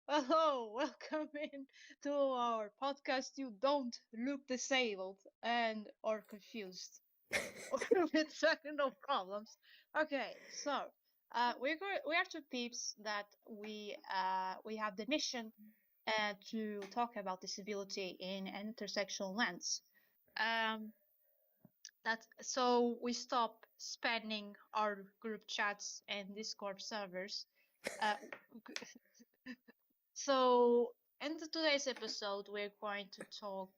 hello, welcome in to our podcast. You don't look disabled and or confused or with technical problems. Okay, so we are two peeps that we have the mission to talk about disability in an intersectional lens. Um, that so we stop spamming our group chats and Discord servers. Uh, So, in today's episode, we're going to talk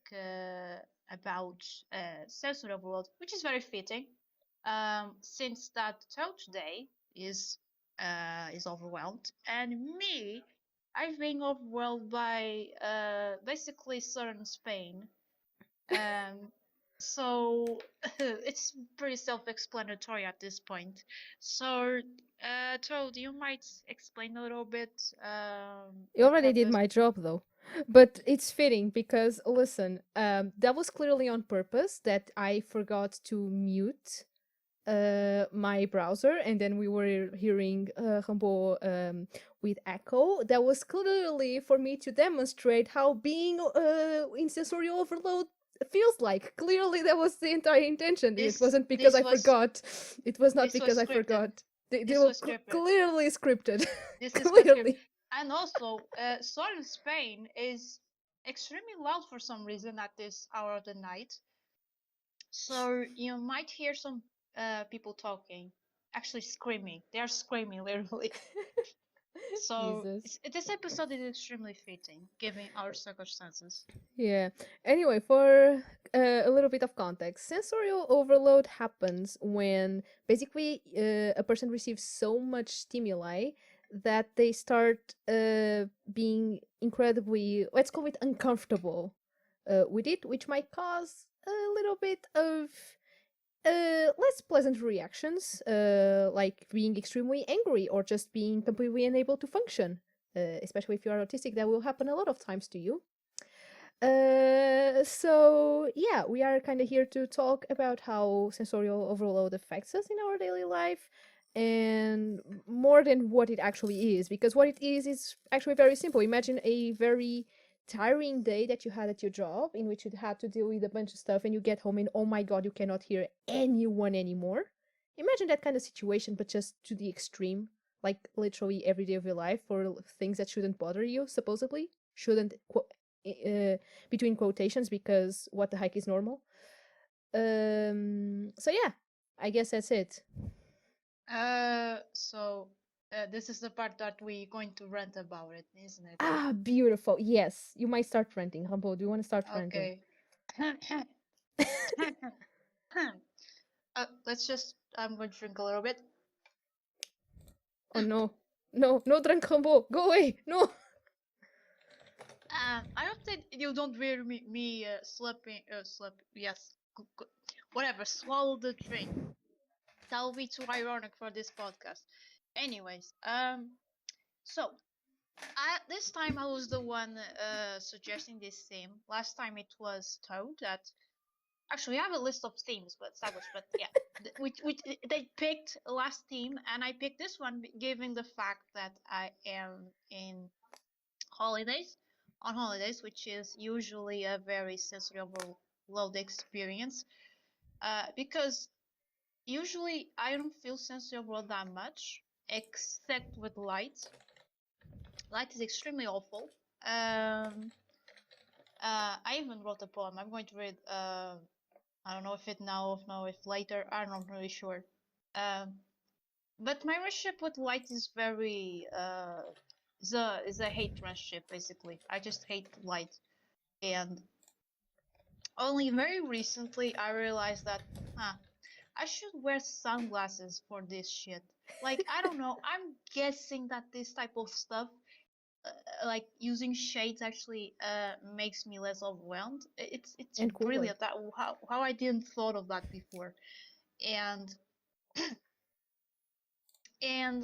about sensory overload, which is very fitting, since that Toad today is overwhelmed, and me, I've been overwhelmed by basically southern Spain. Um, so it's pretty self-explanatory at this point. So, Toad, you might explain a little bit You what already did happened. my job though. But it's fitting because listen, that was clearly on purpose that I forgot to mute my browser and then we were hearing Rambo with echo. That was clearly for me to demonstrate how being in sensory overload feels like. Clearly that was the entire intention. It This wasn't because this I was forgot. It was not this was because I scripted. forgot. They This were was scripted. clearly scripted. This is quite scripted. Clearly. And also, Southern Spain is extremely loud for some reason at this hour of the night. So you might hear some people talking, actually screaming. They are screaming literally. So Jesus. this episode is extremely fitting, given our circumstances. Yeah. Anyway, for a little bit of context, sensorial overload happens when basically a person receives so much stimuli that they start being incredibly, let's call it uncomfortable with it, which might cause a little bit of less pleasant reactions, like being extremely angry or just being completely unable to function. Especially if you are autistic, that will happen a lot of times to you. So yeah, we are kind of here to talk about how sensorial overload affects us in our daily life and more than what it actually is, because what it is actually very simple. Imagine a very tiring day that you had at your job in which you had to deal with a bunch of stuff and you get home and oh my god, you cannot hear anyone anymore. Imagine that kind of situation, but just to the extreme, like literally every day of your life for things that shouldn't bother you, supposedly shouldn't between quotations, because what the heck is normal. So yeah, I guess that's it. So this is the part that we're going to rant about it, isn't it? Ah, beautiful. Yes, you might start ranting. Rambo, do you want to start ranting? Okay. Let's just. I'm going to drink a little bit. Oh no, no drink, Rambo, go away. No. I hope that you don't hear me slipping. Yes. Whatever. Swallow the drink. That will be too ironic for this podcast. Anyways, so this time I was the one suggesting this theme. Last time it was Toad that actually I have a list of themes, but established. But yeah, which they picked last theme, and I picked this one given the fact that I am in holidays, on holidays, which is usually a very sensory overload experience. Because usually I don't feel sensory overload that much, except with light. Light is extremely awful. Um, I even wrote a poem. I'm going to read. I don't know if it now, if no, if later. I'm not really sure. Um, but my relationship with light is very is a hate relationship basically. I just hate light, and only very recently I realized that, huh, I should wear sunglasses for this shit. Like I don't know. I'm guessing that this type of stuff like using shades actually makes me less overwhelmed. It's And cooler. brilliant that how I didn't thought of that before. And and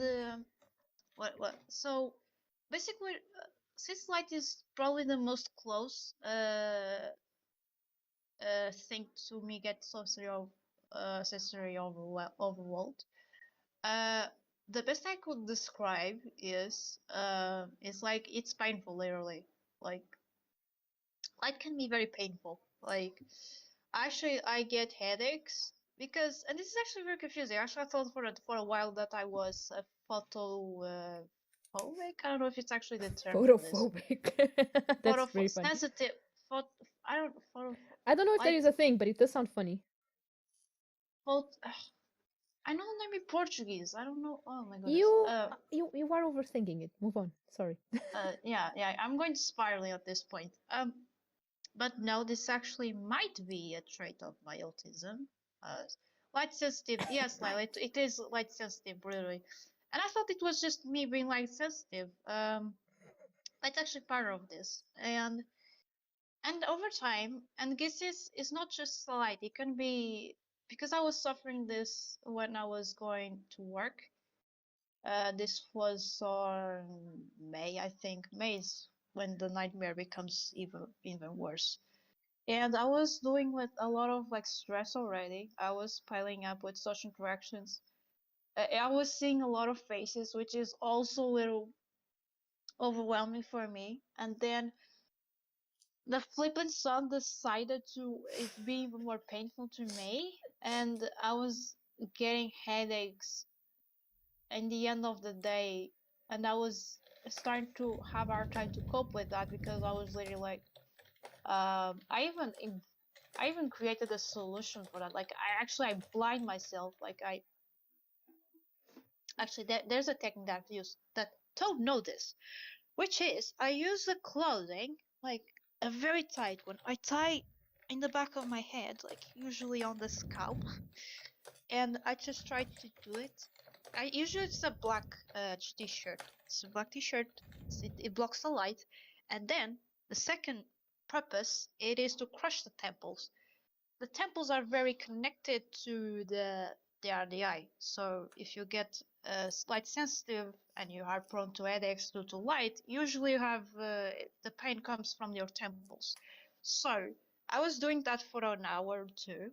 what so basically since light is probably the most close thing to me get sensory sensory overwhelmed. the best I could describe is like it's painful literally. Like light can be very painful. Like actually I get headaches because and this is actually very confusing. Actually I thought for a while that I was a phobic. I don't know if it's actually the term for this. Photophobic. That's very funny. Sensitive phot I don't photo I don't know if there light is a thing, but it does sound funny. phot I know maybe Portuguese. I don't know. Oh my goodness. You are overthinking it. Move on. Sorry. Yeah. I'm going to spiraling at this point. But no, this actually might be a trait of my autism. Uh, light sensitive. Yes, Lila, it is light sensitive, really. And I thought it was just me being light sensitive. It's actually part of this. And over time, and this is not just light. It can be because I was suffering this when I was going to work. This was on May, I think. May is when the nightmare becomes even worse. And I was doing with a lot of like stress already. I was piling up with social interactions. I was seeing a lot of faces, which is also a little overwhelming for me. And then the flippant sun decided to it be even more painful to me, and I was getting headaches in the end of the day, and I was starting to have a hard time to cope with that because I was literally like, I even created a solution for that. Like I blind myself. Like I actually there's a technique that I use that don't know this, which is I use the clothing like a very tight one. I tie in the back of my head, like usually on the scalp, and I just try to do it. I usually it's a black t-shirt. It's a black t-shirt. It blocks the light, and then the second purpose it is to crush the temples. The temples are very connected to the RDI. So if you get light sensitive and you are prone to headaches due to light, usually you have the pain comes from your temples. So I was doing that for an hour or two,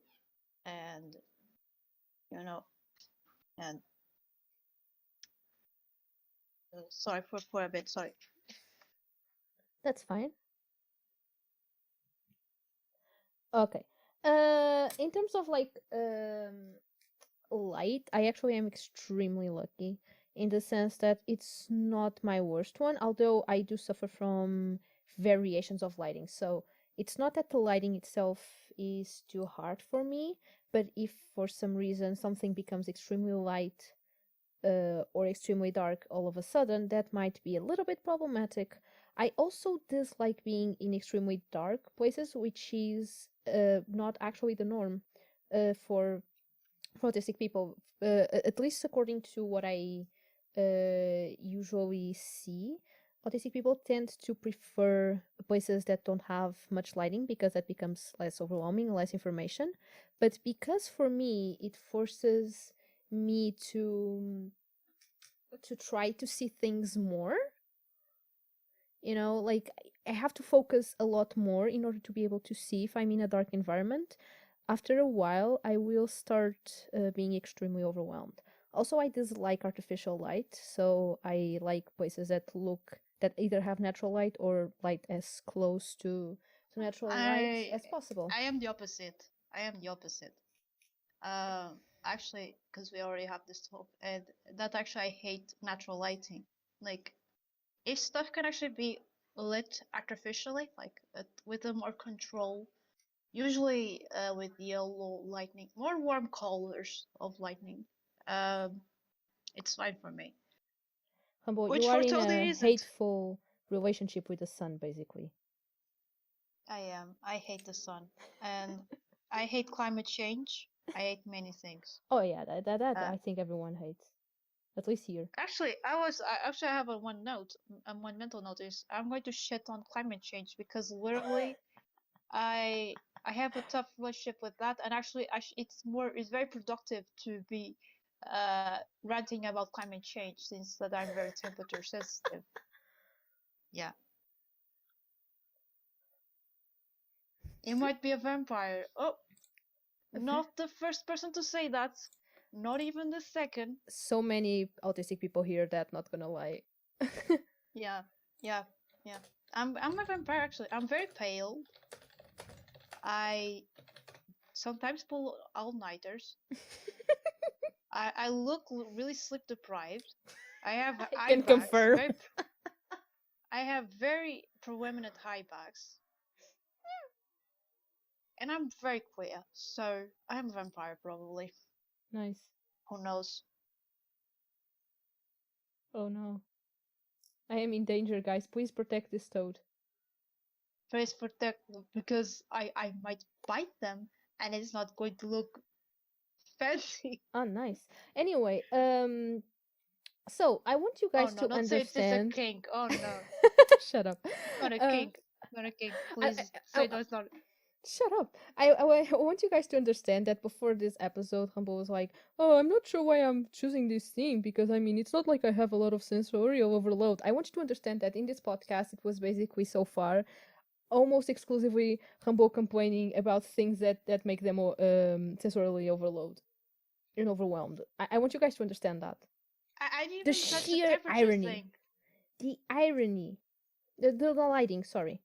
and you know, and sorry for a bit. Sorry. That's fine. Okay. In terms of like light, I actually am extremely lucky in the sense that it's not my worst one, although I do suffer from variations of lighting. So it's not that the lighting itself is too hard for me, but if for some reason something becomes extremely light or extremely dark all of a sudden, that might be a little bit problematic. I also dislike being in extremely dark places, which is not actually the norm for autistic people, at least according to what I usually see. Autistic people tend to prefer places that don't have much lighting because that becomes less overwhelming, less information. But because for me, it forces me to try to see things more. Like I have to focus a lot more in order to be able to see if I'm in a dark environment. After a while, I will start being extremely overwhelmed. Also, I dislike artificial light, so I like places that either have natural light or light as close to natural light I as possible. I am the opposite. I am the opposite. Actually, because we already have this talk, and that actually I hate natural lighting. Like, if stuff can actually be lit artificially, like with a more control, usually with yellow lightning, more warm colors of lightning, um, it's fine for me. Humble, you Which are for in Toad it a isn't. hateful relationship with the sun, basically. I am. I hate the sun, and I hate climate change. I hate many things. Oh yeah, that Uh, I think everyone hates, at least here. Actually, I actually have a one note, one mental note is I'm going to shit on climate change because literally I have a tough relationship with that, and actually it's very productive to be ranting about climate change since that I'm very temperature sensitive. Yeah, you might be a vampire. Oh, A va- not the first person to say that. Not even the second. So many autistic people hear that, not gonna lie. Yeah, yeah, yeah. I'm a vampire actually. I'm very pale. I sometimes pull all-nighters. I look really sleep deprived. I have I eye can bags. confirm. I have very prominent eye bags, and I'm very queer. So I'm a vampire probably. Nice. Who knows? Oh no. I am in danger, guys. Please protect this toad. Face protect because I might bite them, and it's not going to look fancy. Ah, nice. Anyway, so I want you Oh guys no, to not say it's a understand. kink. Oh no, Shut up. not a Uh, kink. Not a kink. I, Please I, say no, it's not. Shut up. I want you guys to understand that before this episode, Humble was like, oh, I'm not sure why I'm choosing this theme because I mean, it's not like I have a lot of sensorial overload. I want you to understand that in this podcast, it was basically so far almost exclusively Humble complaining about things that make them sensorially overload and overwhelmed. I want you guys to understand that. I didn't The even touch the sheer temperature irony. thing. The irony. The lighting, sorry.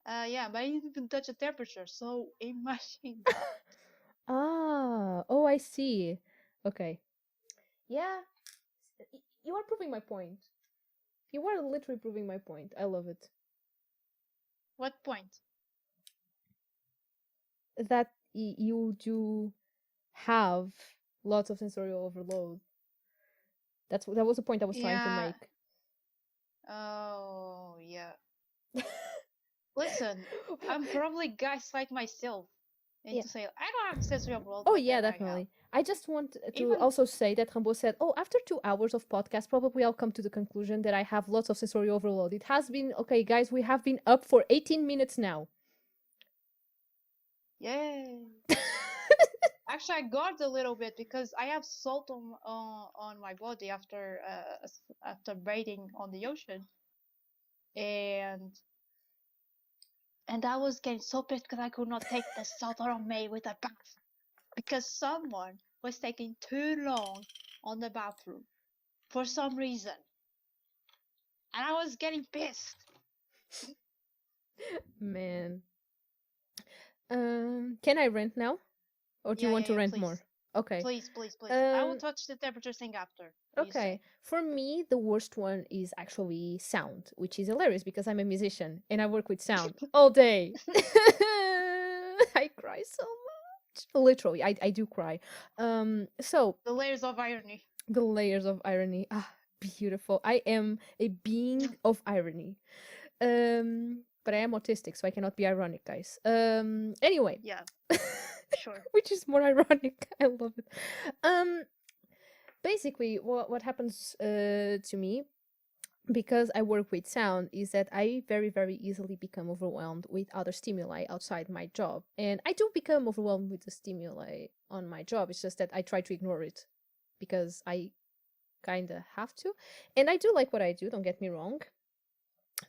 Yeah, but I didn't even touch the temperature. So imagine that. Ah, oh, I see. Okay. Yeah, you are proving my point. You are literally proving my point. I love it. What point? That you do have lots of sensorial overload. That was the point I was trying to Yeah. make. Oh yeah. Listen, I'm probably guys like myself. And Yeah. to say I don't have sensory overload, Oh but yeah, then I have. definitely. I just want to Even also say that Rambo said, "Oh, after 2 hours of podcast, probably I'll come to the conclusion that I have lots of sensory overload." It has been okay, guys. We have been up for 18 minutes now. yay. Actually, I got a little bit because I have salt on my body after bathing on the ocean, and I was getting so pissed because I could not take the salt on me with a bath because someone was taking too long on the bathroom for some reason, and I was getting pissed. Man. Can I rent now? Or do you Yeah, want yeah, to yeah. rent Please, more? Okay. please, please, please. I will Um, touch the temperature thing after you okay. say. For me, the worst one is actually sound, which is hilarious because I'm a musician and I work with sound all day. I cry so much. Literally, I do cry. So The layers of irony. the layers of irony. Ah, beautiful. I am a being of irony. But I am autistic, so I cannot be ironic, guys. Anyway. Yeah, sure. Which is more ironic. I love it. Um, Basically, what happens to me because I work with sound is that I very very easily become overwhelmed with other stimuli outside my job, and I do become overwhelmed with the stimuli on my job. It's just that I try to ignore it because I kind of have to, and I do like what I do. Don't get me wrong.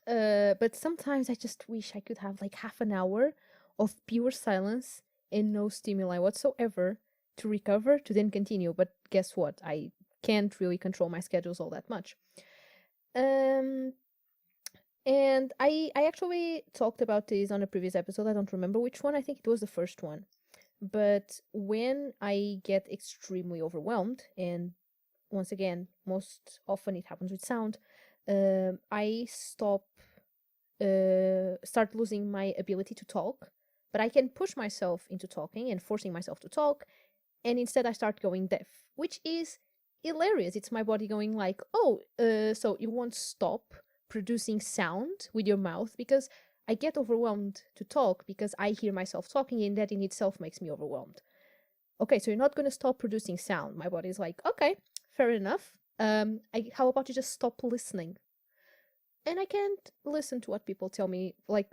But sometimes I just wish I could have like half an hour of pure silence and no stimuli whatsoever to recover to then continue. But guess what? I can't really control my schedules all that much. Um, and I actually talked about this on a previous episode. I don't remember which one. I think it was the first one. But when I get extremely overwhelmed, and once again, most often it happens with sound, I start losing my ability to talk. But I can push myself into talking and forcing myself to talk, and instead I start going deaf, which is hilarious. It's my body going like, "Oh, so you won't stop producing sound with your mouth because I get overwhelmed to talk because I hear myself talking, and that in itself makes me overwhelmed. Okay, so you're not going to stop producing sound." My body's like, "Okay, fair enough. How about you just stop listening?" And I can't listen to what people tell me, like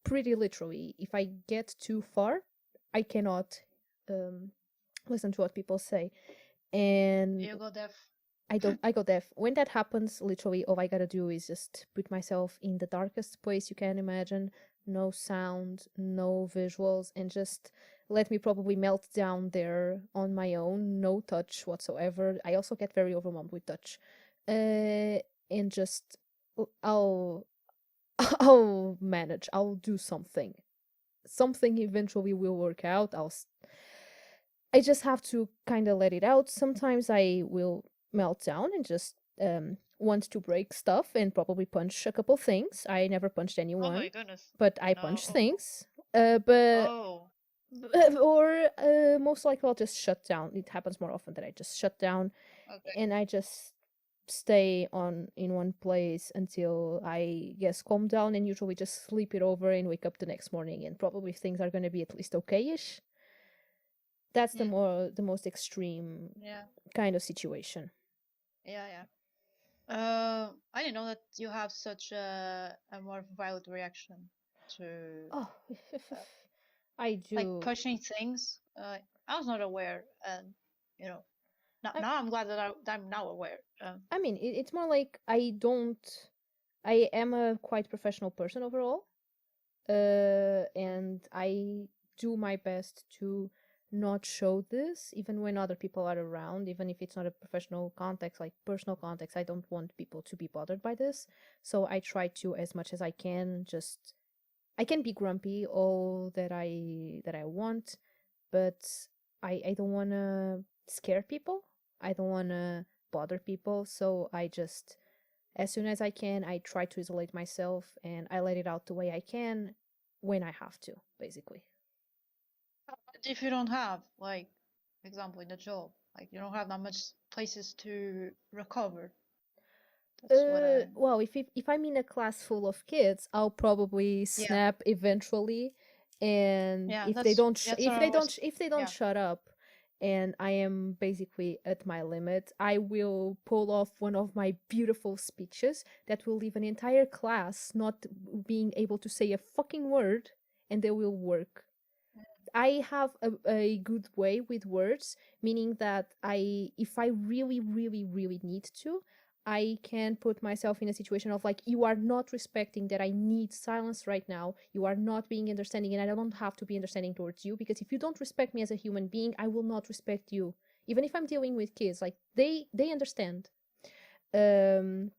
pretty literally. If I get too far, I cannot um, listen to what people say. And You go deaf. I go deaf. When that happens, literally all I gotta do is just put myself in the darkest place you can imagine. No sound, no visuals, and just let me probably melt down there on my own, no touch whatsoever. I also get very overwhelmed with touch. And just I'll I'll manage. I'll do something. Something eventually will work out. I just have to kind of let it out. Sometimes I will melt down and just want to break stuff and probably punch a couple things. I never punched Oh anyone, my goodness. but I No. punch Oh. things. But Oh. or most likely I'll just shut down. It happens more often that I just shut down Okay. and I just stay on in one place until I guess calm down and usually just sleep it over and wake up the next morning and probably things are going to be at least okay-ish. That's Hmm. the most extreme Yeah. kind of situation. Yeah. Yeah. I didn't know that you have such a more violent reaction to Oh, uh, I like do. pushing things. I was not aware, and you know, now, I now I'm glad that, that I'm now aware. I mean, it's more like I don't. I am a quite professional person overall, and I do my best to not show this even when other people are around, even if it's not a professional context, like personal context. I don't want people to be bothered by this, so I try to, as much as I can, just I can be grumpy all that I want, but I don't want to scare people. I don't want to bother people, so I just as soon as I can, I try to isolate myself and I let it out the way I can when I have to, basically. But if you don't have, like, example in the job, like you don't have that much places to recover. That's what I. Well, if I'm in a class full of kids, I'll probably Yeah. snap eventually, and Yeah. That's what I was. if they don't Yeah. shut up, and I am basically at my limit, I will pull off one of my beautiful speeches that will leave an entire class not being able to say a fucking word, and they will work. I have a good way with words, meaning that if I really, really, really need to, I can put myself in a situation of like, you are not respecting that I need silence right now. You are not being understanding, and I don't have to be understanding towards you because if you don't respect me as a human being, I will not respect you. Even if I'm dealing with kids, like they understand. Um,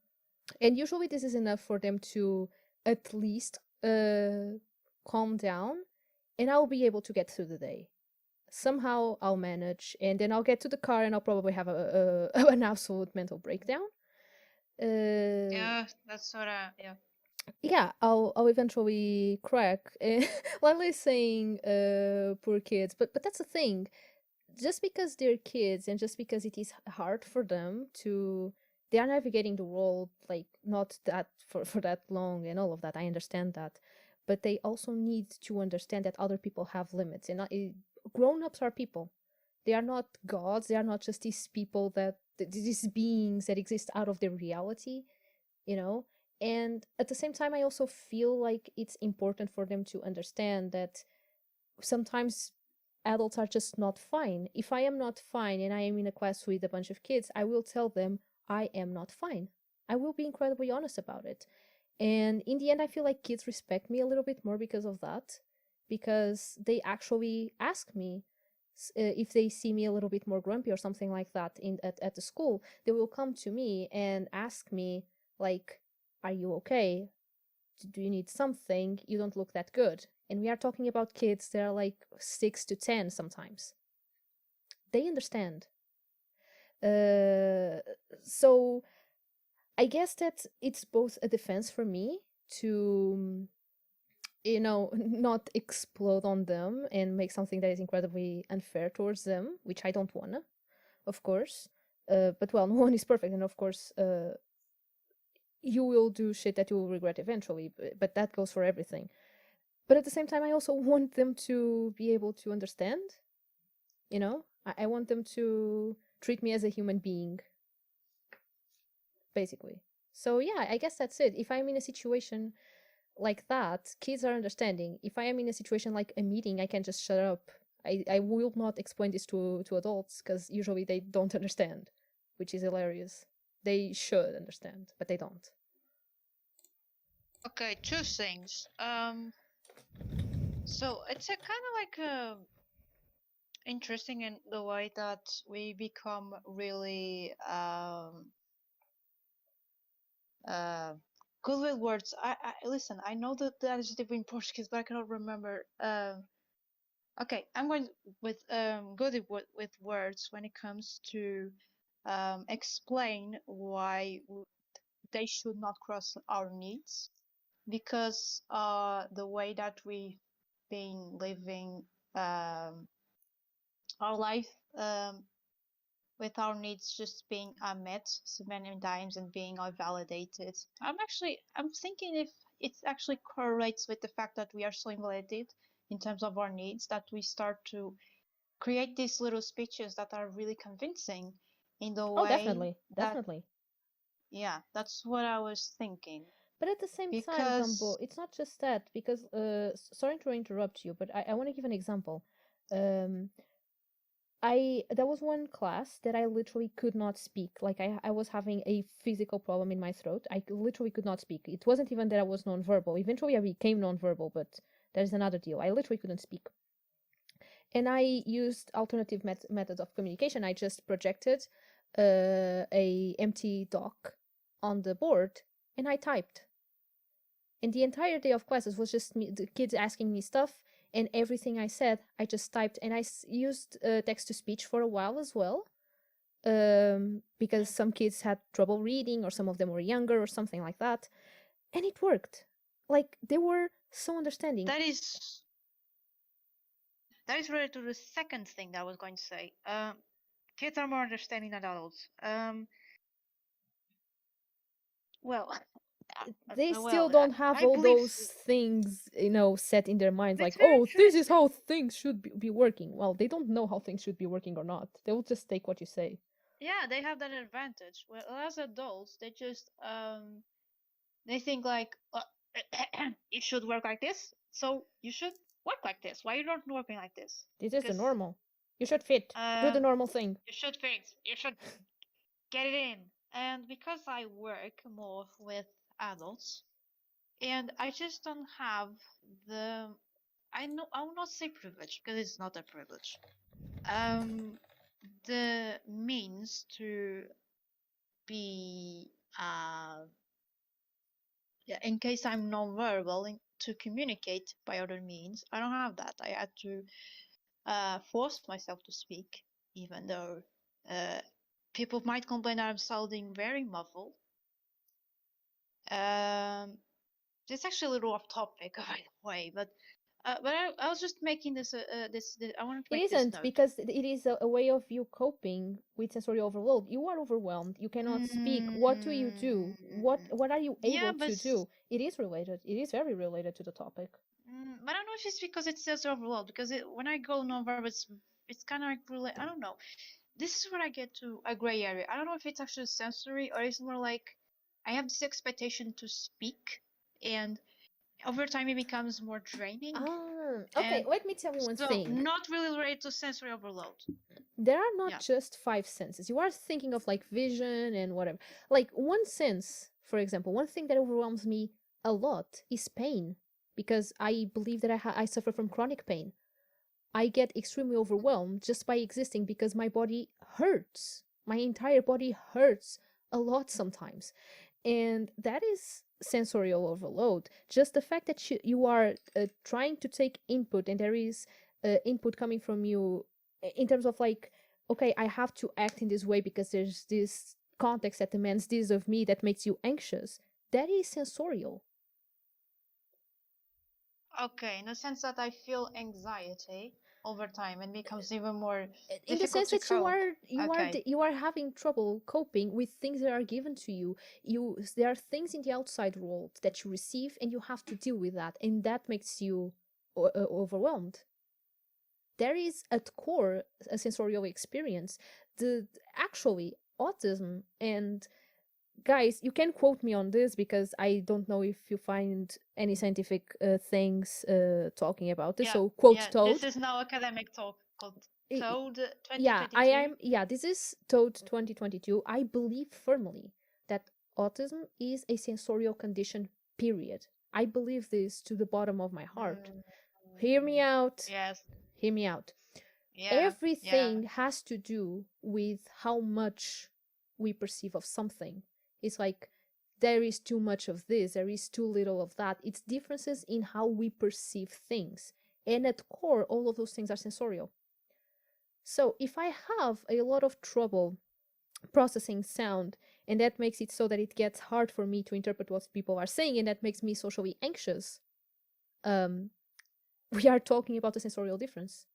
and usually this is enough for them to at least calm down, and I'll be able to get through the day somehow. I'll manage, and then I'll get to the car and I'll probably have a an absolute mental breakdown. uh Yeah. That's what I. Yeah. yeah, I'll eventually crack. Lightly saying poor kids, but that's the thing. Just because they're kids and just because it is hard for them to, they are navigating the world like not that for that long and all of that, I understand that, but they also need to understand that other people have limits, and grown-ups are people. They are not gods. They are not just these people that these beings that exist out of their reality, you know. And at the same time, I also feel like it's important for them to understand that sometimes adults are just not fine. If I am not fine and I am in a class with a bunch of kids, I will tell them I am not fine. I will be incredibly honest about it. And in the end, I feel like kids respect me a little bit more because of that, because they actually ask me if they see me a little bit more grumpy or something like that at the school. They will come to me and ask me, like, are you okay? Do you need something? You don't look that good. And we are talking about kids that are like 6 to 10 sometimes. They understand. Uh, so I guess that it's both a defense for me to, not explode on them and make something that is incredibly unfair towards them, which I don't wanna, of course. But well, no one is perfect, and of course, you will do shit that you will regret eventually, but that goes for everything. But at the same time, I also want them to be able to understand, I want them to treat me as a human being, basically. So yeah, I guess that's it. If I'm in a situation like that, kids are understanding. If I am in a situation like a meeting, I can just shut up. I will not explain this to adults because usually they don't understand, which is hilarious. They should understand, but they don't. Okay. Two things. So it's a kind of like a interesting in the way that we become really uh good with words. I listen. I know that the adjective in Portuguese, but I cannot remember. Okay, I'm going with good with words when it comes to explain why they should not cross our needs, because the way that we've been living our life with our needs just being unmet so many times and being validated. I'm thinking if it actually correlates with the fact that we are so invalidated in terms of our needs that we start to create these little speeches that are really convincing in the Oh, way definitely, that, definitely. yeah, that's what I was thinking. But at the same time, Kambo, Because it's not just that, because sorry to interrupt you, but I want to give an example. Um, there was one class that I literally could not speak. Like I was having a physical problem in my throat. Literally could not speak. It wasn't even that I was nonverbal. Eventually I became nonverbal, but there's another deal. I literally couldn't speak. And I used alternative methods of communication. I just projected a empty doc on the board and I typed. And the entire day of classes was just me, the kids asking me stuff, and everything I said, I just typed. And I used text to speech for a while as well, because some kids had trouble reading, or some of them were younger, or something like that. And it worked. Like, they were so understanding. that is related to the second thing that I was going to say. Kids are more understanding than adults. Well, They still well, don't have I all believe those things, set in their minds, like, it's very oh, this is interesting. how things should be working. Well, they don't know how things should be working or not. They will just take what you say. Yeah, they have that advantage. Well, as adults, they just they think like, it should work like this, so you should work like this. Why you not working like this? This is the Because normal. You should fit. Do the normal thing. you should fit. You should get it in. And because I work more with adults, and I just don't have the, I will not say privilege because it's not a privilege. The means to be yeah, in case I'm non-verbal, to communicate by other means. I don't have that. I had to force myself to speak, even though uh, people might complain that I'm sounding very muffled. Um, it's actually a little off topic, by the way, but I was just making this. I wanted to It make this isn't, note. because it is a way of you coping with sensory overload. You are overwhelmed. You cannot speak. What do you do? Mm, What are you yeah, able to do? It is related. It is very related to the topic. but I don't know if it's because it says overload. Because when I go nonverbal, it's kind of like really, I don't know. This is where I get to a gray area. I don't know if it's actually sensory or it's more like I have this expectation to speak, and over time it becomes more draining, Okay, and let me tell you one so thing. not really related to sensory overload. There are not Yeah. just five senses. You are thinking of like vision and whatever. Like one sense, for example, one thing that overwhelms me a lot is pain, because I believe that I suffer from chronic pain. I get extremely overwhelmed just by existing because my body hurts. My entire body hurts a lot sometimes. And that is sensorial overload. Just the fact that you are trying to take input, and there is input coming from you in terms of like, okay, I have to act in this way because there's this context that demands this of me, that makes you anxious. That is sensorial. Okay, in the sense that I feel anxiety over time and becomes even more In the difficult sense to that you cope. are Okay. you are having trouble coping with things that are given to you. There are things in the outside world that you receive, and you have to deal with that, and that makes you overwhelmed. There is at core a sensorial experience. The Actually, autism, and guys, you can quote me on this because I don't know if you find any scientific things talking about this, Yeah, so quote yeah. This Toad. is now academic talk called I- Toad yeah, I 2022. am. Yeah, this is Toad 2022. I believe firmly that autism is a sensorial condition, period. I believe this to the bottom of my heart. Mm, Hear me out. yes. Hear me out. Yeah, yeah. everything has to do with how much we perceive of something. It's like there is too much of this, there is too little of that. It's differences in how we perceive things. And at core, all of those things are sensorial. So if I have a lot of trouble processing sound, and that makes it so that it gets hard for me to interpret what people are saying, and that makes me socially anxious, um, we are talking about a sensorial difference.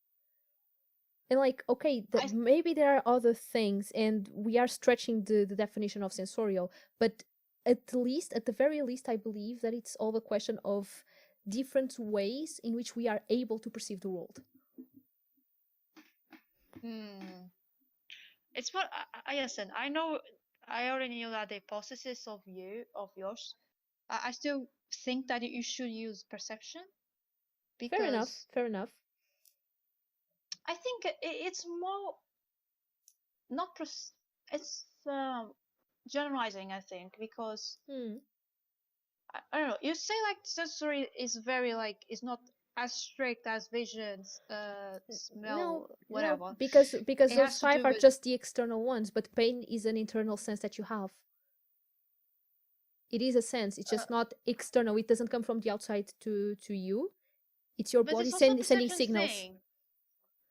And like, okay, I maybe there are other things, and we are stretching the definition of sensorial, but at least, at the very least, I believe that it's all a question of different ways in which we are able to perceive the world. hmm. It's what I listen. I know. I already knew that the hypothesis of yours. I still think that you should use perception Fair enough, because fair enough. I think it's more not it's generalizing. I think because Hmm. I don't know. You say like sensory is very like is not as strict as visions, No, smell, no, whatever. because It those has to five do are with just the external ones, but pain is an internal sense that you have. It is a sense. It's uh, just not external. It doesn't come from the outside to you. It's your but body it's also a sending perception signals. thing.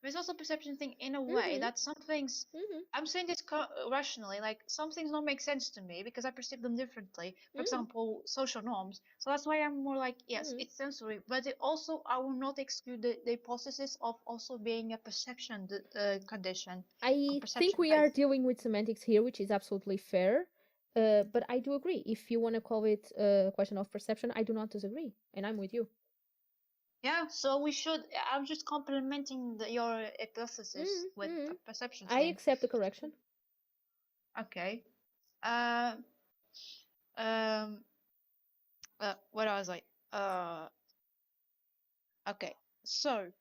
There's also perception thing in a way Mm-hmm. that some things Mm-hmm. I'm saying this rationally, like some things don't make sense to me because I perceive them differently. For Mm-hmm. example, social norms. So that's why I'm more like, yes, Mm-hmm. it's sensory, but it also I will not exclude the hypothesis of also being a perception condition or I think perception we are based. dealing with semantics here, which is absolutely fair. But I do agree. If you want to call it a question of perception, I do not disagree, and I'm with you. Yeah, so we should. I'm just complementing your hypothesis with Mm-hmm. a perception I thing. accept the correction. Okay. Uh, um. What I was like. Uh. Okay. So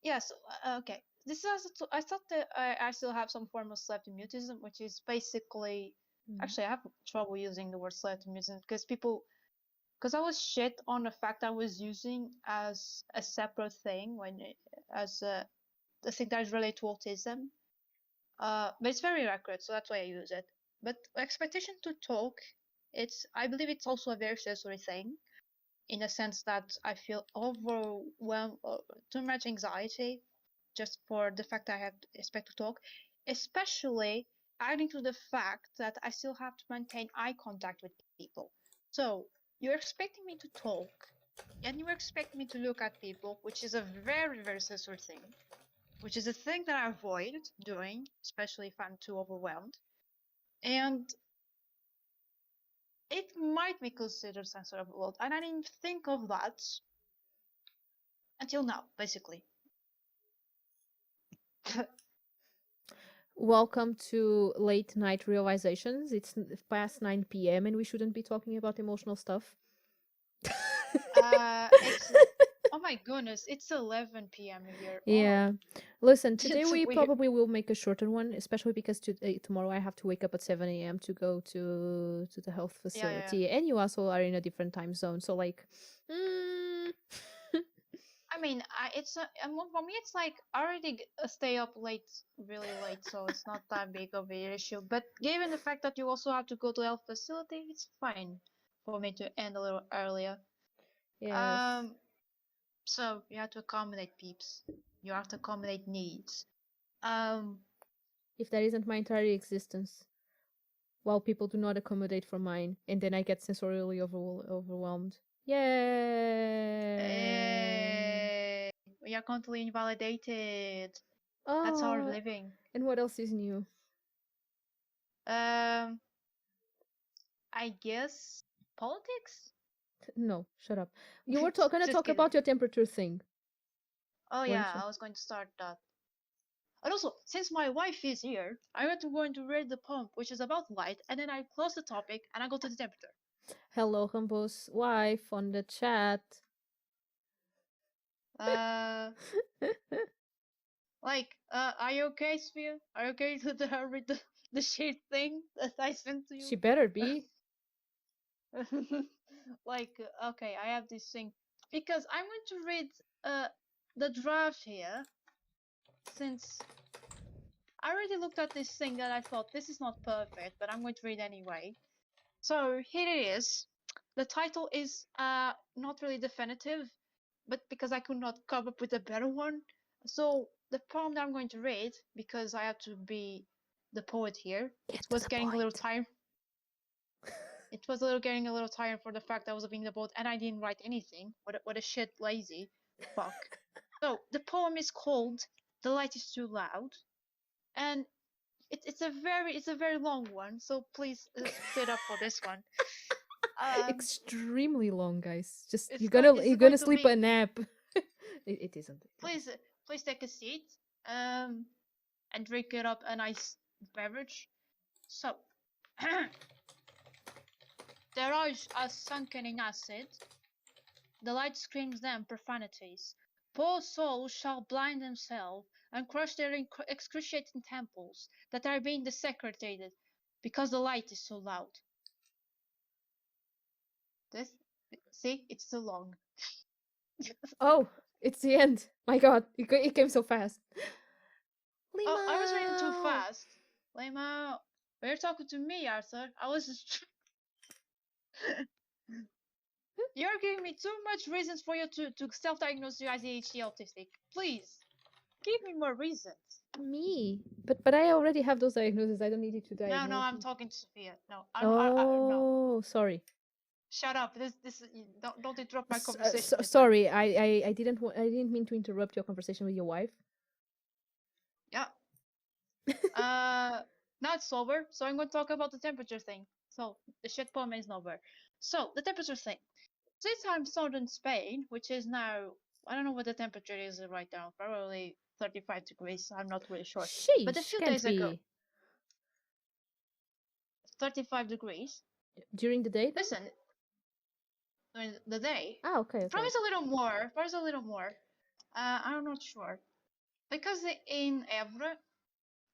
yes. Okay. This is. I thought that I still have some form of selective mutism, which is basically. Mm. Actually, I have trouble using the word selective mutism because people. Because I was shit on the fact I was using as a separate thing as a thing that is related to autism. But it's very accurate, so that's why I use it. But expectation to talk, I believe it's also a very sensory thing, in a sense that I feel overwhelmed, too much anxiety, just for the fact I have to expect to talk, especially adding to the fact that I still have to maintain eye contact with people. So you're expecting me to talk, and you're expecting me to look at people, which is a very, very sensory thing, which is a thing that I avoid doing, especially if I'm too overwhelmed. And it might be considered sensory overload, and I didn't think of that until now, basically. Welcome to late night realizations. It's past 9 p.m. and we shouldn't be talking about emotional stuff. It's oh my goodness, it's 11 p.m. here. Yeah. Oh, Listen, today it's we weird. probably will make a shorter one, especially because tomorrow I have to wake up at 7 a.m. to go to the health Yeah, yeah, yeah. facility, and you also are in a different time zone. So like, mm, I mean, for me, it's like I already stay up late, really late, so it's not that big of an issue. But given the fact that you also have to go to the health facility, it's fine for me to end a little earlier. yes. Um, so you have to accommodate peeps. You have to accommodate needs. Um, If that isn't my entire existence, while people do not accommodate for mine, and then I get sensorially overwhelmed. Yay! we are constantly invalidated. That's our Oh, living. and what else is new? Um, I guess politics. No, shut up. You were gonna Just talk kidding. about your temperature thing, Oh weren't yeah, you? I was going to start that. And also, since my wife is here, I want to go into read the poem, which is about light, and then I close the topic and I go to the temperature. Hello, Humbo's wife on the chat. Uh, are you okay, Sphere? Are you okay to read the shit thing that I sent to She you? better be. Okay, I have this thing because I'm going to read uh the draft here, since I already looked at this thing that I thought this is not perfect, but I'm going to read anyway. So here it is. The title is not really definitive, but because I could not come up with a better one. So the poem that I'm going to read, because I have to be the poet here, Get it to was the getting a little point. tired. It was getting a little tired for the fact that I was being the poet and I didn't write anything. What a shit lazy fuck. So the poem is called "The Light Is Too Loud," and it's a very long one. So please sit up for this one. Um, Extremely long, guys. Just it's you're gonna going to sleep be a nap. It isn't. It please isn't. please take a seat um and drink it up a nice beverage. So their eyes are sunken in acid, the light screams them profanities. Poor souls shall blind themselves and crush their excruciating temples that are being desecrated because the light is so loud. This see, it's too long. Oh, it's the end. My God, it came so fast. Oh, I was reading too Limo. fast. Lema, you're talking to me, Arthur. I was just You're giving me too much reasons for you to self-diagnose you as ADHD autistic. Please, give me more reasons. Me. But I already have those diagnoses. I don't need you to No, diagnose I'm me. talking to Sophia. No, no. Oh, sorry. Shut up. Don't interrupt my conversation with her. Sorry. I didn't mean to interrupt your conversation with your wife. Yeah. Uh, now it's sober, so I'm going to talk about the temperature thing. So the shit poem is over. So the temperature thing. Since I'm southern Spain, which is now I don't know what the temperature is right now, probably 35 degrees. I'm not really sure. But a Sheesh, few can't days ago, be 35 degrees. during the day then. Listen, during the day, Ah, okay, probably okay. a little more. Probably a little more. I'm not sure because in Évora,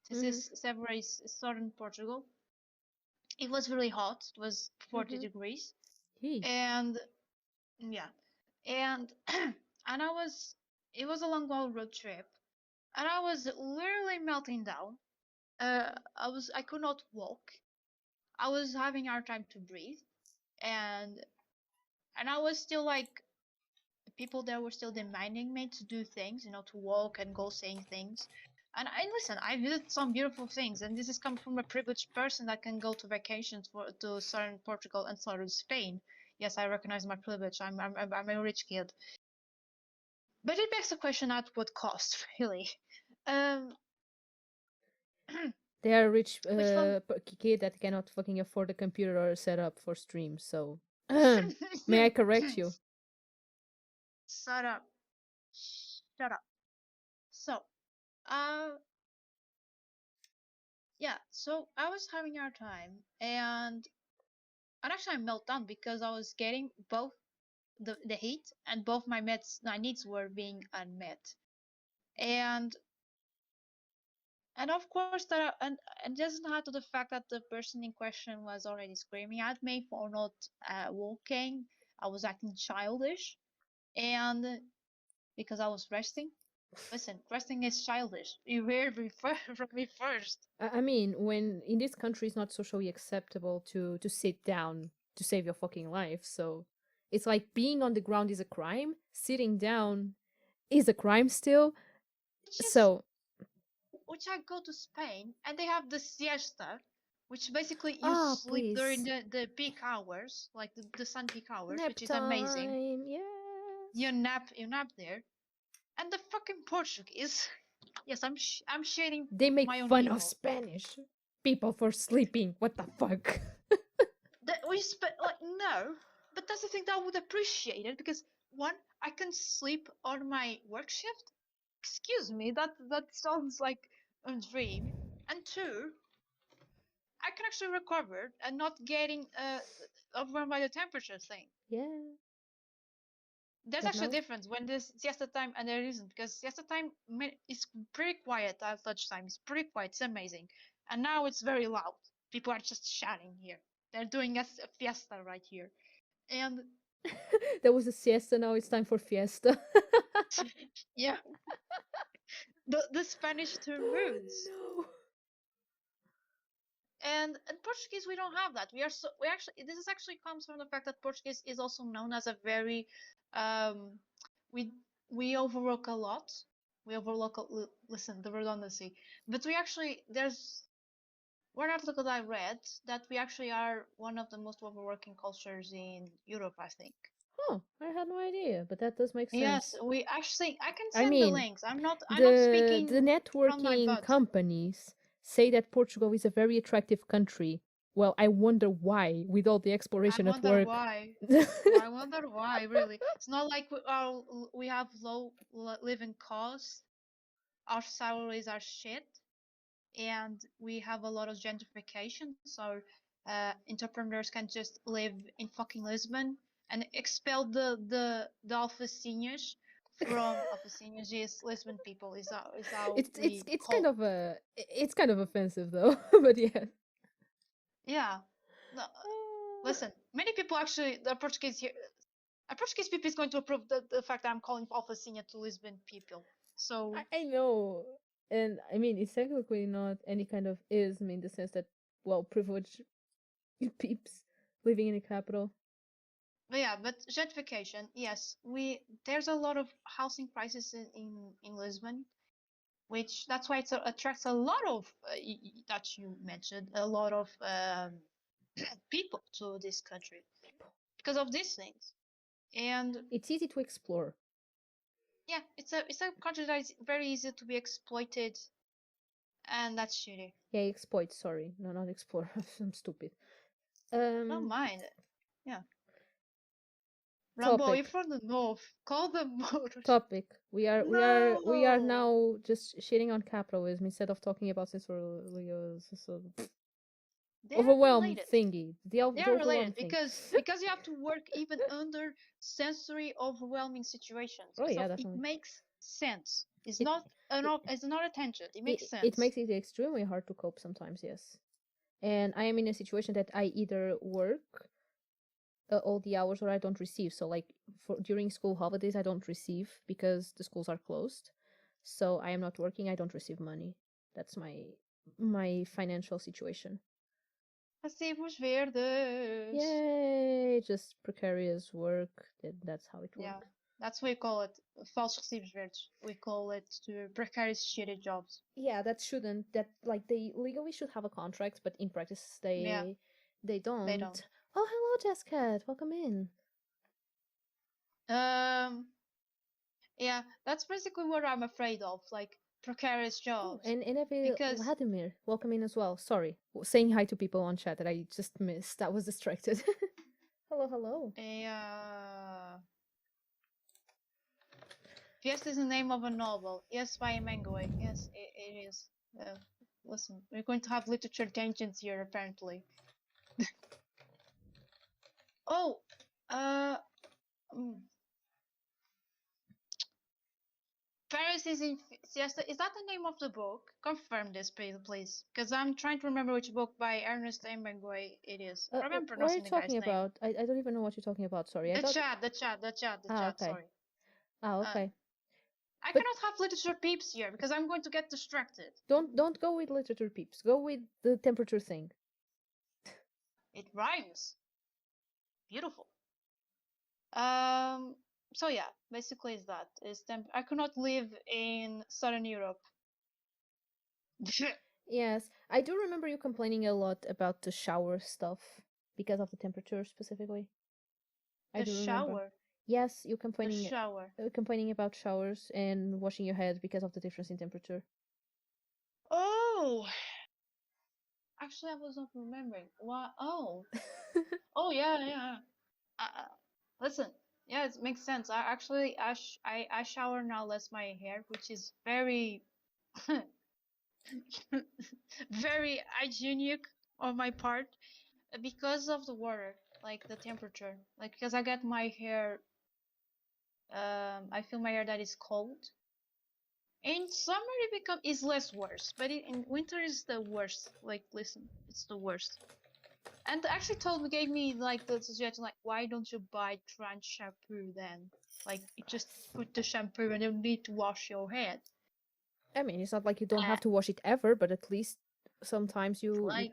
this Mhm. is Évora is southern Portugal. It was really hot. It was 40 Mhm. degrees, Hey. and yeah, and and I was. It was a long haul road trip, and I was literally melting down. I could not walk. I was having a hard time to breathe, and I was still like people there were still demanding me to do things, to walk and go saying things. And I listen, I visited some beautiful things, and this is coming from a privileged person that can go to vacations to southern Portugal and southern Spain. Yes, I recognize my privilege. I'm a rich kid. But it begs the question at what cost, really? Um, They are rich which one? kid that cannot fucking afford a computer or a setup for streams. So, may I correct you? Shut up. Shut up. So, uh, yeah. So I was having a hard time, and actually I melt down because I was getting both the heat and both my needs were being unmet. And of course and doesn't add to the fact that the person in question was already screaming at me for not walking. I was acting childish, and because I was resting. Listen, resting is childish. You heard me from me first. I mean, when in this country it's not socially acceptable to sit down to save your fucking life. So, it's like being on the ground is a crime. Sitting down is a crime still. Which is So, which I go to Spain and they have the siesta, which basically you ah, sleep during please, the peak hours, like the sun peak hours, nap which is amazing. time. Yes. You nap there, and the fucking Portuguese. Yes, I'm shading They make my own fun of people. Spanish people for sleeping. What the fuck? That like no, but that's the thing that I would appreciate it because one, I can sleep on my work shift. Excuse me, that sounds like a dream. And two, I can actually recover and not getting overwhelmed by the temperature thing. Yeah, There's but actually a no. difference when there's siesta time and there isn't because siesta time is pretty quiet at lunchtime. It's pretty quiet. It's amazing. And now it's very loud. People are just shouting here. They're doing a fiesta right here. And That was a siesta. Now it's time for fiesta. Yeah, the Spanish term moves. No. And in Portuguese, we don't have that. We actually this is actually comes from the fact that Portuguese is also known as a very um we we overwork a lot. We overlook listen the redundancy, but we actually there's one article that I read that we actually are one of the most overworking cultures in Europe, I think. Oh, I had no idea, but that does make Yes, sense. we actually I can I send the mean, links. I'm not the speaking from my networking butt. companies say that Portugal is a very attractive country. Well, I wonder why, with all the I exploration at wonder work. why. Well, I wonder why, really. It's not like we have low living costs, our salaries are shit, and we have a lot of gentrification. So entrepreneurs can just live in fucking Lisbon and expel the Alfacinhas from Alfacinhas is Lisbon people is how we It's kind call. of it's kind of offensive though, but yeah. Yeah. No, listen, many people actually the Portuguese here. A Portuguese people is going to approve the fact that I'm calling Alfacinha to Lisbon people. So, I know, and I mean it's technically not any kind of ism in the sense that well privileged peeps living in the capital. but yeah, but gentrification, yes, we there's a lot of housing crisis in Lisbon, which that's why it attracts a lot of that you mentioned a lot of people to this country because of these things. And It's easy to explore. yeah, it's a country that is very easy to be exploited, and that's shitty. Yeah, exploit. Sorry, no, not explore. I'm stupid. Don't Um, mind it. Yeah. Rambo, you're topic. from the north. Call them motors. Topic. We are No, now just shitting on capitalism instead of talking about sensorial they are overwhelm related. thingy. They The are overwhelm related thing. because you have to work even under sensory overwhelming situations. Oh yeah, So it definitely. makes sense. It's It not it it's not a tangent. It makes it sense. makes it extremely hard to cope sometimes. Yes, and I am in a situation that I either work all the hours or I don't receive. So like for during school holidays, I don't receive because the schools are closed. So I am not working. I don't receive money. That's my financial situation. Recibos verdes. Yay! Just precarious work. That's how it Yeah, works. that's what we call it. False recibos verdes. We call it to precarious shitty jobs. Yeah, that shouldn't. That like they legally should have a contract, but in practice Yeah, they they don't. don't. Oh, hello, Jessica. Welcome in. Um, Yeah, that's basically what I'm afraid of, like precarious Oh, jobs. and Evi Because, Vladimir, welcome in as well. Sorry, saying hi to people on chat that I just missed. I was distracted. Hello, hello. Fiesta is the name of a novel. Yes, by Hemingway. Yes, it is. Uh, listen, we're going to have literature tangents here, apparently. Oh, uh, mm, Paris is in Siesta. Is that the name of the book? Confirm this, please. Because I'm trying to remember which book by Ernest Hemingway it is. I remember What are you pronouncing the talking guy's name. about? I don't even know what you're talking about. Sorry, I thought. The Ah, chat, okay. sorry. Ah, Uh, okay. I But cannot have literature peeps here because I'm going to get distracted. don't go with literature peeps. Go with the temperature thing. It rhymes. Beautiful. Um, so yeah, basically is that. I could not live in Southern Europe. Yes, I do remember you complaining a lot about the shower stuff because of the temperature specifically. I The do remember. shower. Yes, you The shower. complaining about showers and washing your head because of the difference in temperature. Oh, actually, I was not remembering. What? Oh, oh yeah, yeah. Listen, yeah, it makes sense. I actually I shower now less my hair, which is very very hygienic on my part because of the water, like the temperature, like because I get my hair, I feel my hair that is cold. In summer it become is less worse, but in winter is the worst. Like listen, it's the worst. And actually gave me like the suggestion, like, why don't you buy trans shampoo then? Like, you just put the shampoo and you don't need to wash your head. I mean, it's not like you don't Uh, have to wash it ever, but at least sometimes you like,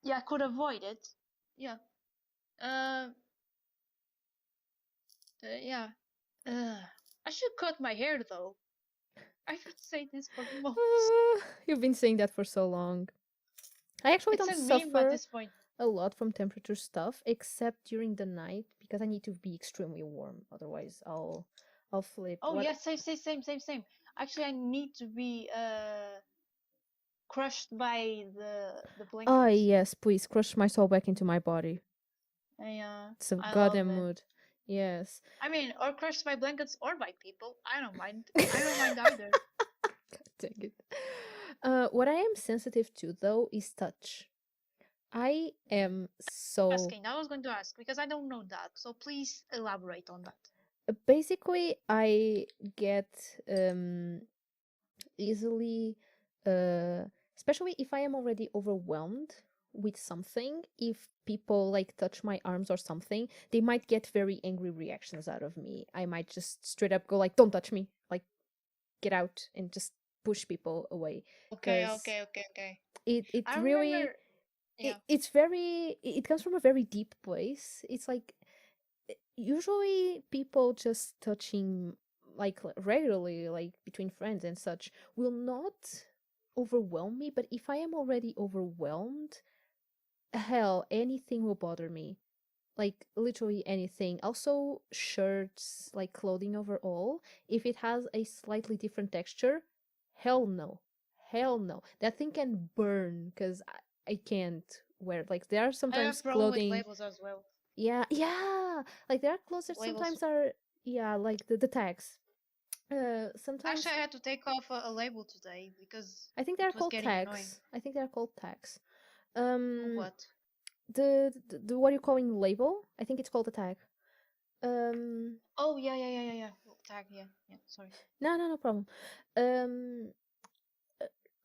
yeah, I could avoid it. Yeah. Uh, yeah. Uh, I should cut my hair though. I've been saying this for months. you've been saying that for so long. I actually It's don't a meme at suffer this point. a lot from temperature stuff, except during the night because I need to be extremely warm. Otherwise, I'll flip. Oh What? yeah, same. Actually, I need to be crushed by the Ah, blankets. yes, please crush my soul back into my body. It's a I love goddamn it. mood. Yes. I mean, or crushed by blankets or by people. I don't mind. I don't mind either. Dang it. What I am sensitive to though is touch. I am so Asking, I was going to ask because I don't know that. So please elaborate on that. basically I get easily especially if I am already overwhelmed with something, if people like touch my arms or something, they might get very angry reactions out of me. I might just straight up go like, don't touch me, like get out, and just push people away because Okay. it I really remember. Yeah. it's very it comes from a very deep place. It's like usually people just touching like regularly, like between friends and such, will not overwhelm me, but if I am already overwhelmed, hell, anything will bother me, like literally anything. Also shirts, like clothing overall, if it has a slightly different texture, hell no, hell no, that thing can burn because I can't wear it. Like there are I have sometimes problem with clothing. labels as well. Yeah, like there are clothes that Labels. sometimes are, yeah, like the tags. Actually, Sometimes I had to take off a label today because I think they are it was called getting annoying. tags. I think they are called tags. Oh, Um, what? the what are you calling label? I think it's called a tag. Um, Oh, yeah. Oh, tag, yeah. Sorry. no problem. Um,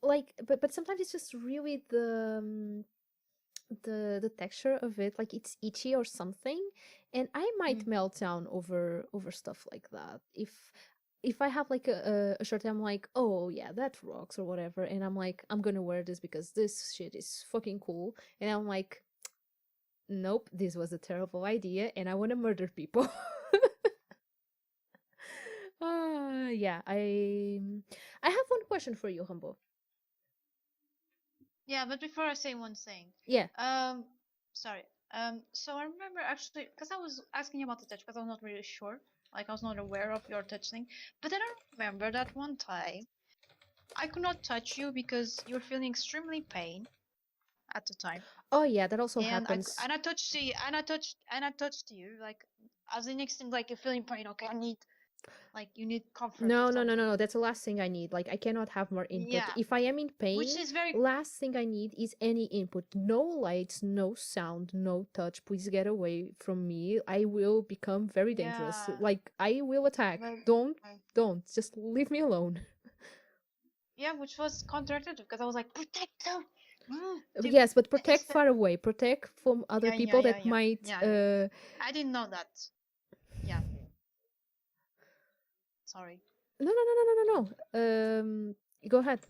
like, but sometimes it's just really the texture of it, like it's itchy or something, and I might Mm. melt down over stuff like that. If I have like a shirt, I'm like, oh yeah, that rocks or whatever, and I'm like, I'm gonna wear this because this shit is fucking cool, and I'm like, nope, this was a terrible idea, and I want to murder people. Yeah, I have one question for you, Humble. Yeah, but before I say one thing, Yeah. um, sorry. So I remember actually because I was asking about the touch because I was not really sure, like I was not aware of your touch thing. But then I remember that one time I could not touch you because you were feeling extremely pain at the time, Oh yeah, that also and happens. I touched you, and I touched you like as an instinct, like you're feeling pain. Okay, I need like you need comfort or something. No. That's the last thing I need. Like, I cannot have more input. Yeah, If I am in which pain, is very last thing I need is any input. No lights, no sound, no touch. Please get away from me. I will become very dangerous. yeah, Like, I will attack. very, Don't. Just leave me alone. yeah, which was contradictory because I was like protect them. Yes, but protect Instead, far away. Protect from other people that might. yeah. I didn't know that. Yeah, sorry. No. Go ahead.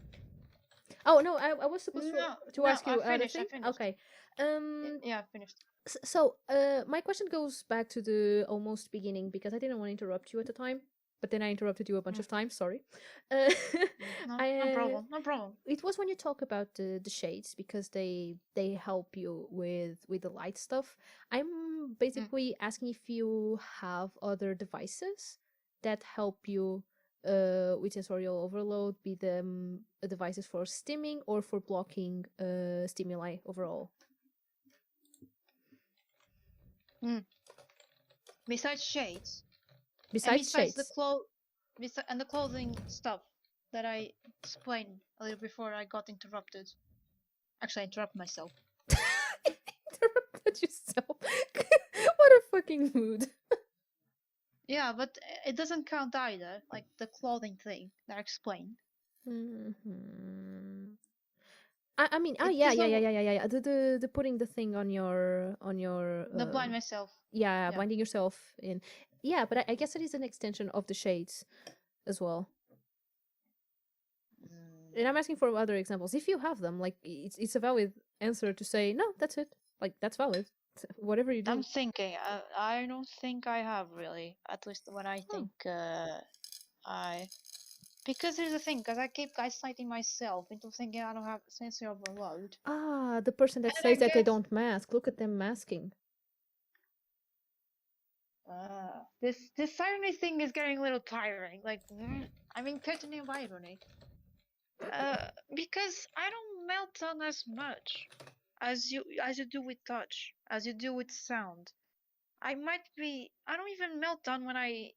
Oh no, I was supposed No, to no, ask I you other finished. I thing. finished. Okay. Um. Yeah, I finished. So, my question goes back to the almost beginning because I didn't want to interrupt you at the time, but then I interrupted you a bunch Mm, of times. Sorry. Uh, no, I no problem. No problem. it was when you talk about the shades because they help you with the light stuff. I'm Mm. basically asking if you have other devices that help you with sensorial overload, be them devices for stimming or for blocking stimuli overall. Mm. Besides shades, and Besides besides shades. and the clothing stuff that I explained a little before I got interrupted. Actually, I interrupted myself. Interrupted yourself. What a fucking mood. Yeah, but it doesn't count either. Like the clothing thing that I explained. Mhm. I mean, oh It yeah, is yeah, yeah, a yeah, yeah, yeah. The putting the thing on your the blind myself. yeah, Yeah. binding yourself in. Yeah, but I guess it is an extension of the shades as well. And I'm asking for other examples if you have them. Like it's a valid answer to say no. That's it. Like that's valid. Whatever you I'm do. thinking. I don't think I have really. At least when I Oh. think I. Because here's the thing. Because I keep gaslighting myself into thinking I don't have sensory overload. Ah, the person that And I says that they guess don't mask. Look at them masking. this irony thing is getting a little tiring. Like, I mean, pertinent irony. Because I don't melt down as much as you do with touch, as you do with sound. I don't even melt down when I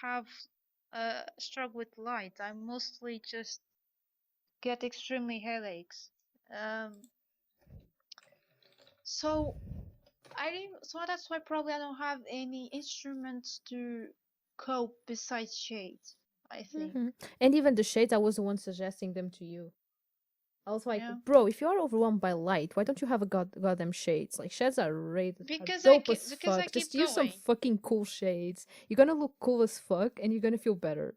have struggle with light. I mostly just get extremely headaches. Um, so so that's why probably I don't have any instruments to cope besides shades, I think. And even the shades, I was the one suggesting them to you. I was like, Yeah. bro, if you are overwhelmed by light, why don't you have a goddamn shades? Like shades are dope as Because I fuck. keep Just use some going. fucking cool shades. You're gonna look cool as fuck, and you're gonna feel better.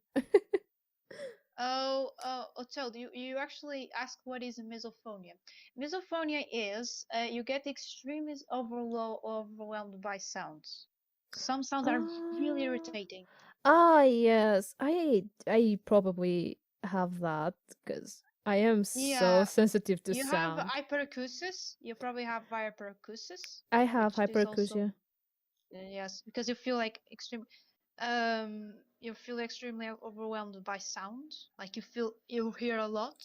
Otel, you actually ask what is misophonia. Misophonia is you get extremely overwhelmed by sounds. Some sounds are really Ah, irritating. yes. I probably have that because I am so Yeah, sensitive to you have sound. hyperacusis. You probably have hyperacusis, I have which is also hyperacusia. yes, because you feel extremely overwhelmed by sound. Like you hear a lot.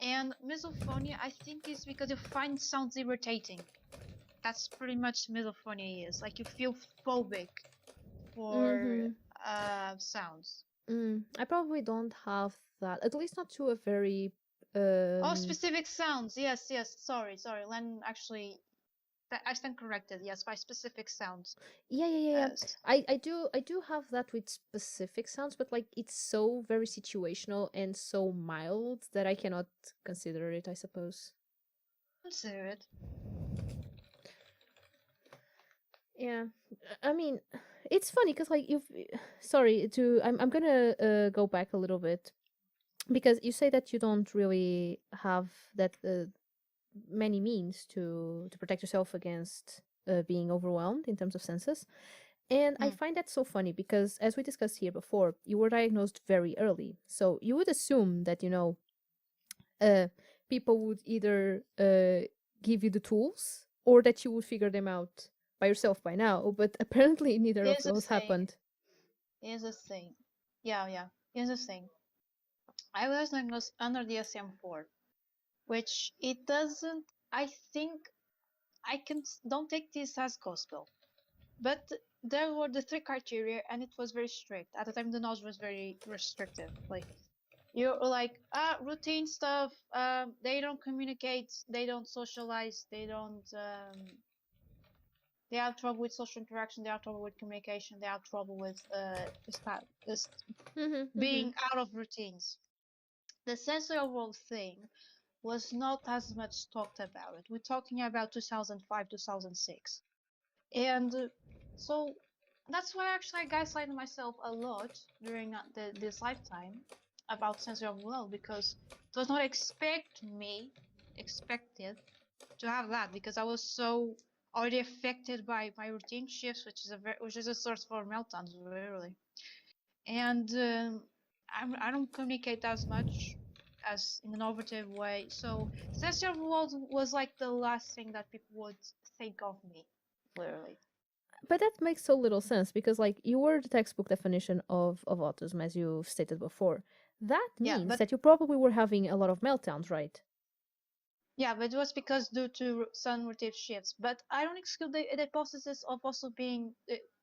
And misophonia, I think, is because you find sounds irritating. That's pretty much misophonia is. Like you feel phobic for Mm-hmm. sounds. I probably don't have that. At least not to a very Oh, um specific sounds. Yes, yes. Sorry. Len actually, I stand corrected. Yes, by specific sounds. yeah, yeah, yeah, yeah. S- I do have that with specific sounds, but like it's so very situational and so mild that I cannot consider it, I suppose. Consider it. Yeah. I mean, it's funny because like you've sorry to I'm gonna go back a little bit because you say that you don't really have that many means to protect yourself against being overwhelmed in terms of senses. And I Mm. find that so funny because, as we discussed here before, you were diagnosed very early. So you would assume that, uh, people would either give you the tools or that you would figure them out by yourself by now. But apparently, neither of Here's the those thing. happened. Here's the thing. Yeah. Here's the thing. I was diagnosed under the SM4, which it doesn't. I think I don't take this as gospel, but there were the three criteria, and it was very strict. At the time, the knowledge was very restrictive. Like you're like routine stuff. They don't communicate. They don't socialize. They don't. They have trouble with social interaction. They have trouble with communication. They have trouble with Hmm, hmm. being out of routines. The sensory overall thing was not as much talked about it. We're talking about 2005, 2006. And so that's why actually I gaslighted myself a lot during this lifetime about sensory overload because it was not expected to have that because I was so already affected by my routine shifts, which is a source for meltdowns really. And I don't communicate as much as in an innovative way. So sensory overload was like the last thing that people would think of me, literally. But that makes so little sense because, like, you were the textbook definition of autism, as you stated before. That Yeah, means but that you probably were having a lot of meltdowns, right? it was because due to sun rotative shifts. But I don't exclude the hypothesis of also being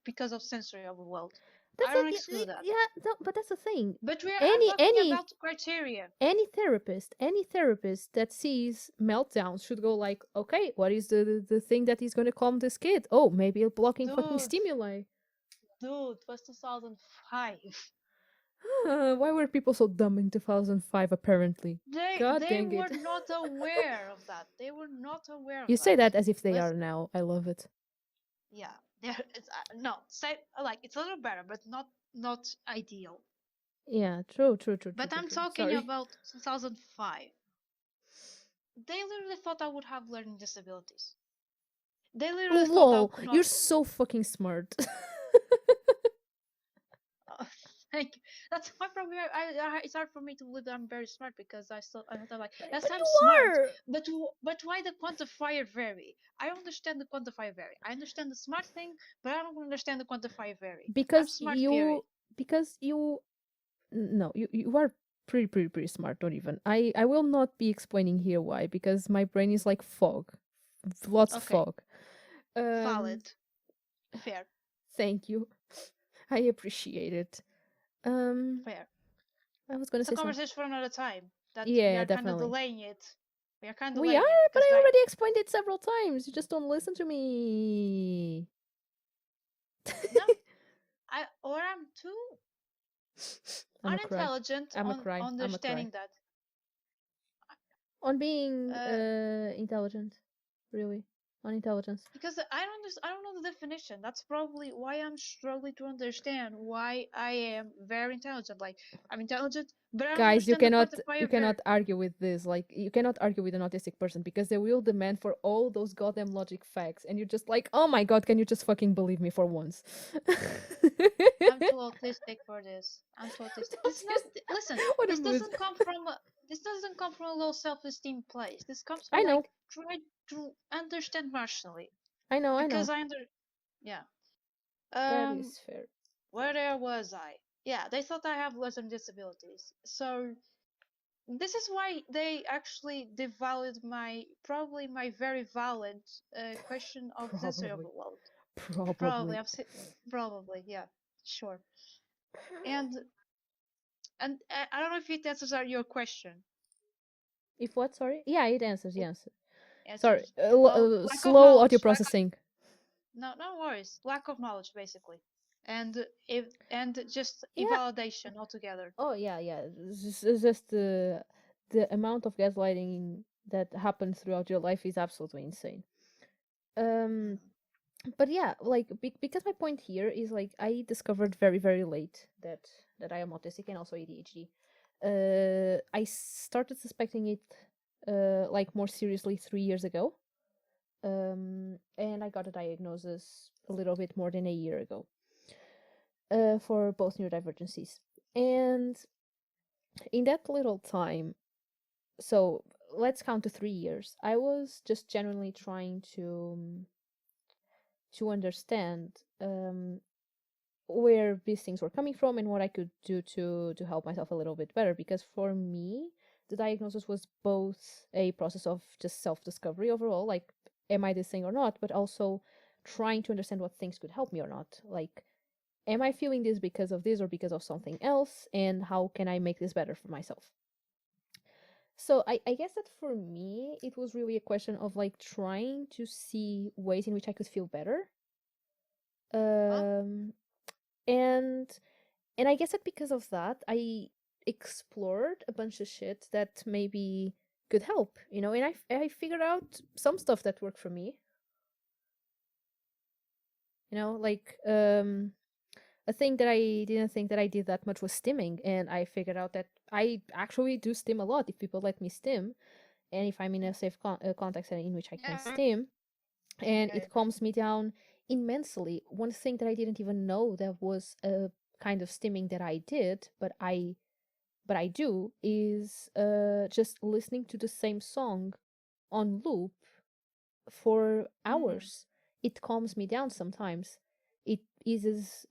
because of sensory overload. I That's don't like exclude that. yeah, no, but that's the thing. But I'm Any talking any about criteria, any therapist that sees meltdowns should go like, okay, what is the thing that is going to calm this kid? Oh, maybe a blocking fucking dude. stimuli. Dude, it was 2005. Why were people so dumb in 2005, apparently? God They dang were it. not aware of that. They were not aware You of say that. that as if they are Listen, now. I love it. yeah, there. It's no, say like it's a little better, but not ideal. Yeah, true, true, true, true, But true, I'm true. talking Sorry. about 2005. They literally thought I would have learning disabilities. They literally thought I Lol, could you're not. so fucking smart. Uh, like that's my problem. It's hard for me to believe that I'm very smart because I thought like yes But I'm you smart, are! but why the quantifier vary? I understand the quantifier vary. I understand the smart thing, but I don't understand the quantifier vary. I'm Because smart you. period. Because you. No, you are pretty, pretty, pretty smart. Don't even. I will not be explaining here why, because my brain is like fog. Lots of Okay, fog. Um, valid, fair, thank you. I appreciate it. Um, fair. I was gonna It's a say something. conversation for another time. That we Yeah, are kind of definitely. delaying it. We are kind of We delaying are, it but because I I already explained it several times. You just don't listen to me. no or I'm too I'm a cry. unintelligent I'm a on cry. I'm a cry. understanding that. On being Uh, intelligent, really, on intelligence. because I don't know the definition. That's probably why I'm struggling to understand why I am very intelligent. Like I'm intelligent, but I don't Guys, understand the you quantifier very. cannot argue with this. Like you cannot argue with an autistic person because they will demand for all those goddamn logic facts, and you're just like, oh my god, can you just fucking believe me for once? I'm too autistic for this. I'm too autistic. This is not. Listen, What a this mood. doesn't come from this doesn't come from a low self-esteem place. This comes from I know, like try to understand rationally I know, I because know. I under yeah. That Um, is fair. where was I? Yeah, they thought I have learning disabilities. So this is why they actually devalued my probably my very valid question of sensory Probably, overload. Probably, probably. probably, yeah, sure. And I don't know if it answers your question. If what? Sorry. Yeah, it answers. It Yes. Sorry. answers lack of Slow audio knowledge. processing. No worries. Lack of knowledge, basically, and if and just Yeah. invalidation altogether. Oh yeah, yeah. It's just the amount of gaslighting that happens throughout your life is absolutely insane. Um, Mhm. but yeah, like because my point here is like I discovered very very late that I am autistic and also ADHD. I started suspecting it like more seriously 3 years ago. And I got a diagnosis a little bit more than a year ago. For both neurodivergencies. And in that little time, so let's count to 3 years. I was just genuinely trying to understand where these things were coming from and what I could do to help myself a little bit better. Because for me, the diagnosis was both a process of just self discovery overall, like am I this thing or not, but also trying to understand what things could help me or not. Like, am I feeling this because of this or because of something else, and how can I make this better for myself? So I guess that for me it was really a question of like trying to see ways in which I could feel better. Huh? Um and I guess that because of that I explored a bunch of shit that maybe could help, and I figured out some stuff that worked for me, like a thing that I didn't think that I did that much was stimming, and I figured out that I actually do stim a lot if people let me stim, and if I'm in a safe context in which I can Yeah. stim, and Yeah. it calms me down immensely. One thing that I didn't even know that was a kind of stimming that I did, but I do is just listening to the same song on loop for Mm. hours. It calms me down sometimes. It eases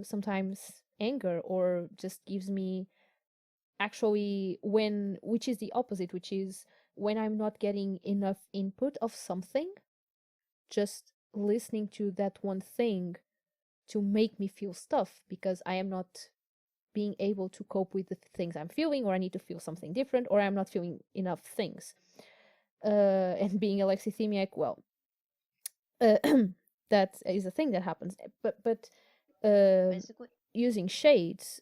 sometimes anger or just gives me actually which is the opposite, which is when I'm not getting enough input of something, just listening to that one thing to make me feel stuff because I am not being able to cope with the things I'm feeling, or I need to feel something different, or I'm not feeling enough things. And being alexithemic, well, uh, that is a thing that happens. But um, basically. using shades,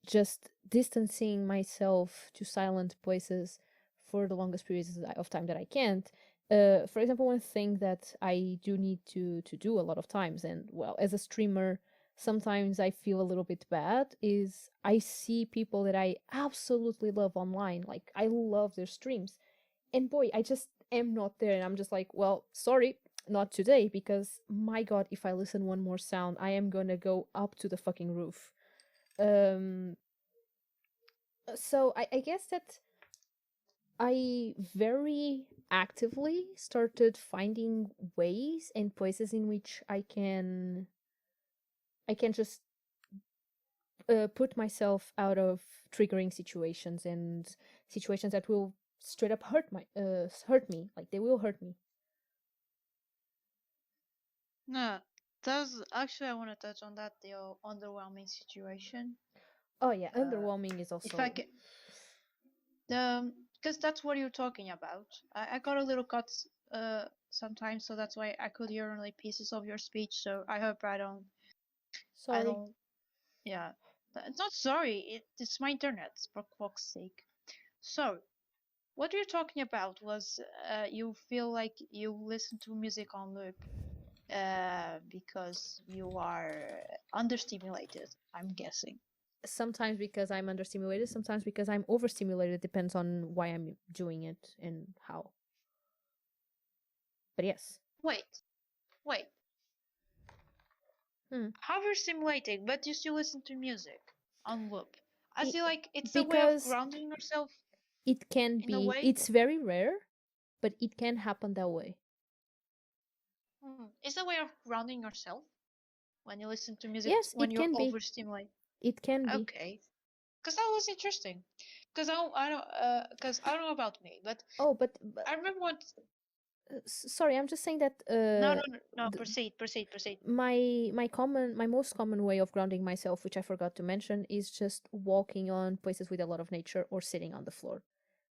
just distancing myself to silent places for the longest periods of time that I can't. For example, one thing that I do need to do a lot of times, and well, as a streamer, sometimes I feel a little bit bad, is I see people that I absolutely love online. Like, I love their streams, and boy, I just am not there, and I'm just like, well, sorry, not today, because my god, if I listen one more sound, I am gonna go up to the fucking roof. um so I guess that I very actively started finding ways and places in which I can just put myself out of triggering situations, and situations that will straight up hurt me, like they will hurt me. No, that's actually I want to touch on that, the underwhelming situation. Oh yeah, Uh, underwhelming is if I also. can, because that's what you're talking about. I got a little cuts sometimes, so that's why I could hear only pieces of your speech. So I hope I Sorry. don't, yeah. It's not sorry. It's my internet, for fuck's sake. So what you're talking about was you feel like you listen to music on loop because you are understimulated, I'm guessing. Sometimes because I'm understimulated, sometimes because I'm overstimulated. Depends on why I'm doing it and how. But yes. Wait, wait. Hmm. How you're stimulated, but you still listen to music on loop? I It, feel like it's a way of because grounding yourself it can in a be, way. it's very rare, but it can happen that way. It's a way of grounding yourself when you listen to music Yes, when it you're can be. overstimulated. It can be. Okay, because that was interesting. Because I don't know about me, but Oh, but I remember what. sorry, I'm just saying that No, no, no, no. Proceed, proceed, proceed. my most common way of grounding myself, which I forgot to mention, is just walking on places with a lot of nature or sitting on the floor.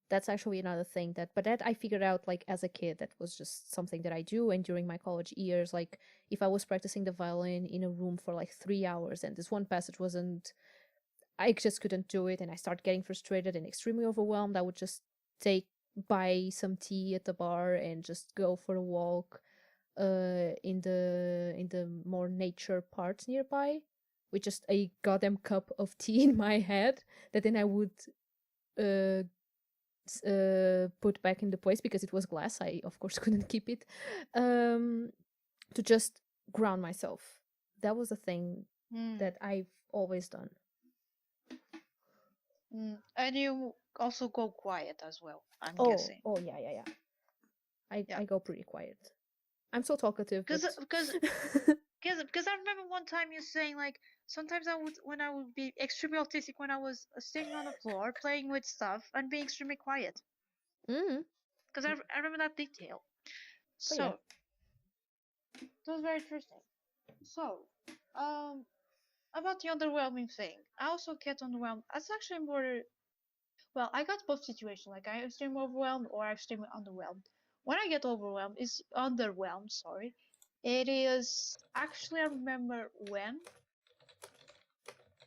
That's actually another thing but that I figured out like as a kid. That was just something that I do. And during my college years, like if I was practicing the violin in a room for like 3 hours and this one passage wasn't, I just couldn't do it, and I start getting frustrated and extremely overwhelmed, I would just take buy some tea at the bar and just go for a walk in the more nature parts nearby, with just a goddamn cup of tea in my head that then I would uh put back in the place because it was glass. I of course couldn't keep it. Um, to just ground myself. That was a thing Hmm. that I've always done. And you also go quiet as well, I'm Oh, guessing. oh yeah, yeah, yeah. I Yeah, I go pretty quiet. I'm so talkative, because but because because I remember one time you saying like sometimes I would when I would be extremely autistic when I was sitting on the floor playing with stuff and being extremely quiet. mm, Because I remember that detail. oh yeah. So it was very interesting. So, um, about the underwhelming thing, I also get underwhelmed. That's actually more. Well, I got both situations. Like I extremely overwhelmed or I extremely underwhelmed. When I get overwhelmed, is underwhelmed. Sorry, it is actually I remember when.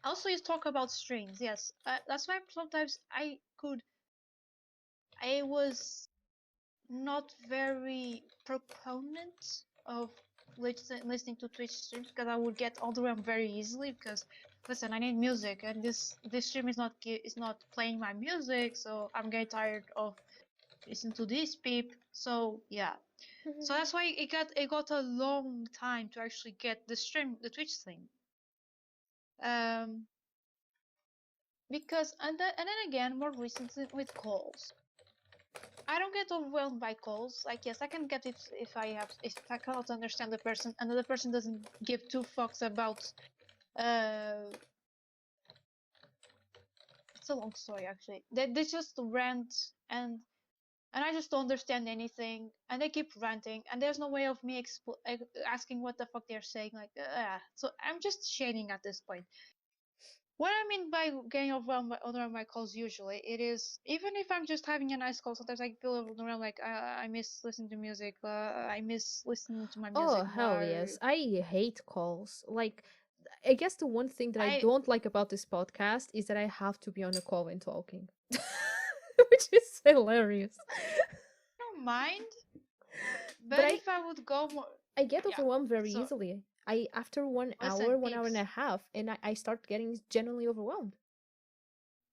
Also, you talk about streams. Yes, that's why sometimes I was not very proponent of listening to Twitch streams because I would get overwhelmed very easily because listen, I need music and this stream is not playing my music, so I'm getting tired of listening to this peep. So yeah. So that's why it got a long time to actually get the Twitch thing. Um because and then again more recently with calls. I don't get overwhelmed by calls. Like yes, I can get if I cannot understand the person and the person doesn't give two fucks about uh it's a long story actually. They just rant and I just don't understand anything and they keep ranting and there's no way of me asking what the fuck they're saying like so I'm just shading at this point. What I mean by getting overwhelmed by other of my calls, usually it is even if I'm just having a nice call. Sometimes I feel overwhelmed, like I miss listening to music. I miss listening to my Oh, music hell more. yes. I hate calls. Like, I guess the one thing that I I don't like about this podcast is that I have to be on a call and talking, which is hilarious. don't mind, But but if I would go more, I get yeah. overwhelmed very So easily. I after listen, 1 hour and peeps, a half, and I start getting genuinely overwhelmed.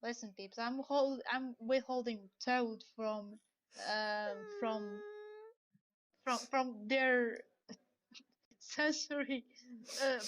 listen, peeps. I'm withholding Toad from their sensory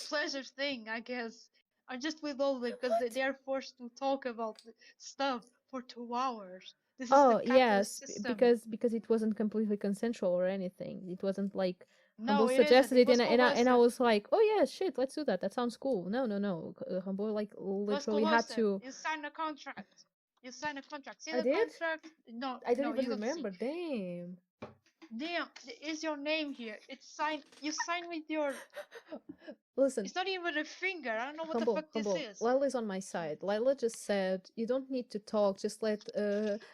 pleasure thing, I guess. I just withholding because they are forced to talk about stuff for 2 hours. This is the Oh capitalist yes, system. because it wasn't completely consensual or anything. It wasn't like Humble No, it isn't. suggested It it, was and I coercive. was like, oh yeah, shit, let's do that. That sounds cool. No, no, no. Humble like It was literally had coercive. to. You signed a contract. You signed a contract. See I the did. contract? No, I don't no, even you don't see. remember. Damn. Damn, is your name here? It's signed. You signed with your. Listen, It's not even a finger. I don't know what the Humble, fuck this Humble. is. Lila's on my side. Lila just said you don't need to talk. Just let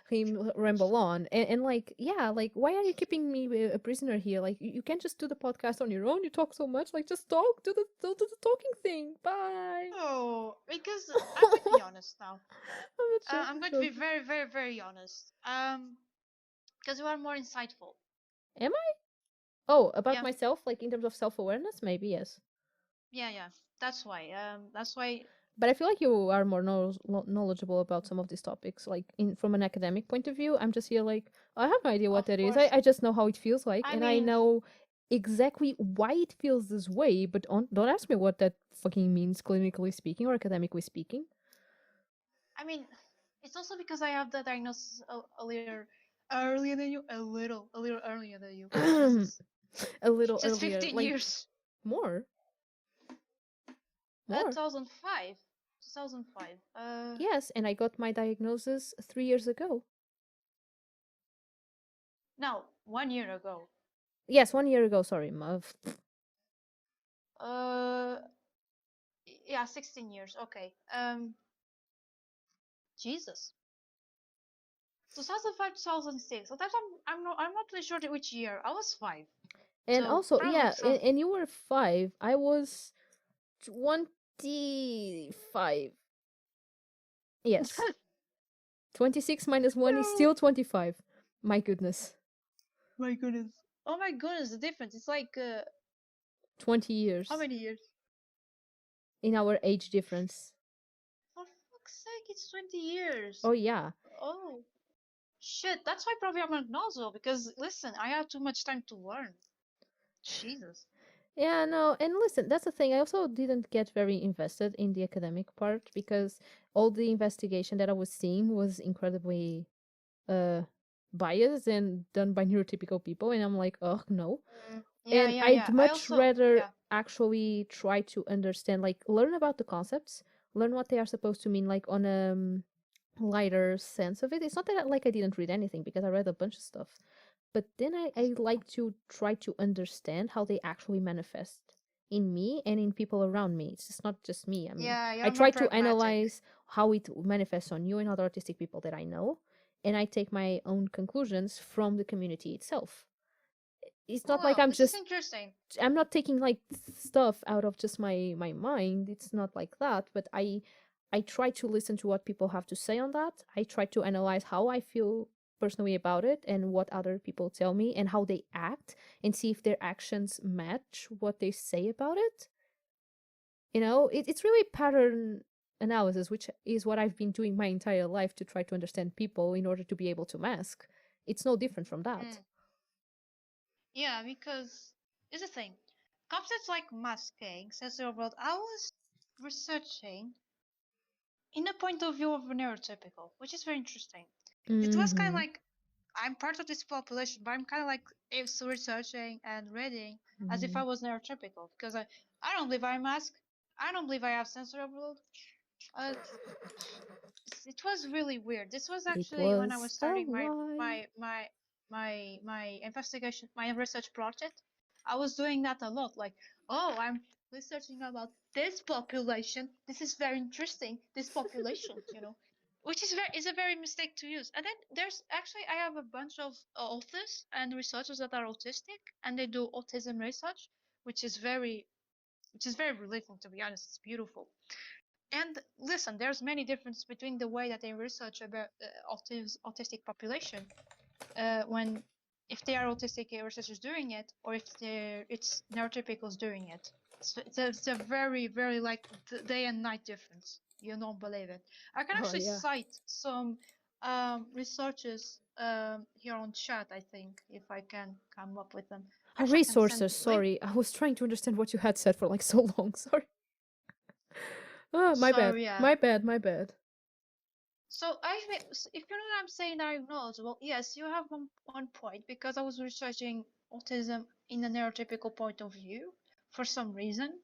him ramble on. And like, yeah, like, why are you keeping me a prisoner here? Like, you can't just do the podcast on your own. You talk so much. Like, just talk. Do the talking thing. Bye. Oh, because I'm going to be honest now. I'm not I'm joking, going to be joking. very, very, very honest. Because you are more insightful. Am I? Oh, about Yeah, myself, like in terms of self awareness, maybe yes. yeah, yeah. That's why. That's why. But I feel like you are more knowledgeable about some of these topics. Like in from an academic point of view, I'm just here like I have no idea what Of that is. course. I just know how it feels like, I and I mean, know exactly why it feels this way. But don't ask me what that fucking means clinically speaking or academically speaking. I mean, it's also because I have the diagnosis a little earlier than you. A little earlier than you. A Jesus. little Just earlier, 15 like years. more, more. 2005. 2005. Yes, and I got my diagnosis 3 years ago. No, 1 year ago. Yes, 1 year ago. Sorry, Uh, yeah, 16 years. Okay. Jesus. 2005, 2006. Sometimes I'm not really sure which year. I was 5. And So also, probably yeah, from and you were 5. I was 25. Yes. 26 minus 1 is No. still 25. My goodness. My goodness. Oh my goodness, the difference. It's like 20 how years many years? in our age difference. For fuck's sake, it's 20 years. Oh, yeah. Oh shit, that's why probably I'm not nozzle because listen, I have too much time to learn. Jesus. Yeah, no, and listen, that's the thing. I also didn't get very invested in the academic part because all the investigation that I was seeing was incredibly uh biased and done by neurotypical people, and I'm like, oh no. Yeah, And yeah, I'd yeah. I much also rather yeah. actually try to understand, like, learn about the concepts, learn what they are supposed to mean, like, on a lighter sense of it. It's not that like I didn't read anything because I read a bunch of stuff, but then I like to try to understand how they actually manifest in me and in people around me. It's just not just me. I mean, Yeah, I you're more try to pragmatic. analyze how it manifests on you and other artistic people that I know, and I take my own conclusions from the community itself. It's not like Oh, this is interesting. I'm not taking like stuff out of just my mind. It's not like that, but I try to listen to what people have to say on that. I try to analyze how I feel personally about it and what other people tell me and how they act and see if their actions match what they say about it. It's really pattern analysis, which is what I've been doing my entire life to try to understand people in order to be able to mask. It's no different from that. Mm. Yeah, because it's a thing. Concepts like masking, sensory world. I was researching in the point of view of a neurotypical, which is very interesting. It was kind of Mm-hmm. like I'm part of this population, but I'm kind of like it's researching and reading as if Mm-hmm. I was neurotypical because I don't believe I mask. I don't believe I have sensory overload. Uh, it was really weird. This was It actually when I was was a starting lie. my investigation, my research project. I was doing that a lot. Like, oh, researching about this population. This is very interesting. This population, which is a very mistake to use. And then there's actually I have a bunch of authors and researchers that are autistic, and they do autism research, which is very relieving, to be honest. It's beautiful. And listen, there's many differences between the way that they research about autistic population, when if they are autistic researchers doing it, or if it's neurotypicals doing it. So it's a very, very like day and night difference. You don't believe it. I can Oh actually yeah. cite some researchers here on chat. I think if I can come up with them. Actually, I can send Resources, link. sorry. I was trying to understand what you had said for like so long. Sorry. Oh, my So bad. yeah. My bad, my bad. So if you know what I'm saying, I acknowledge. Well, yes, you have one point, because I was researching autism in a neurotypical point of view for some reason,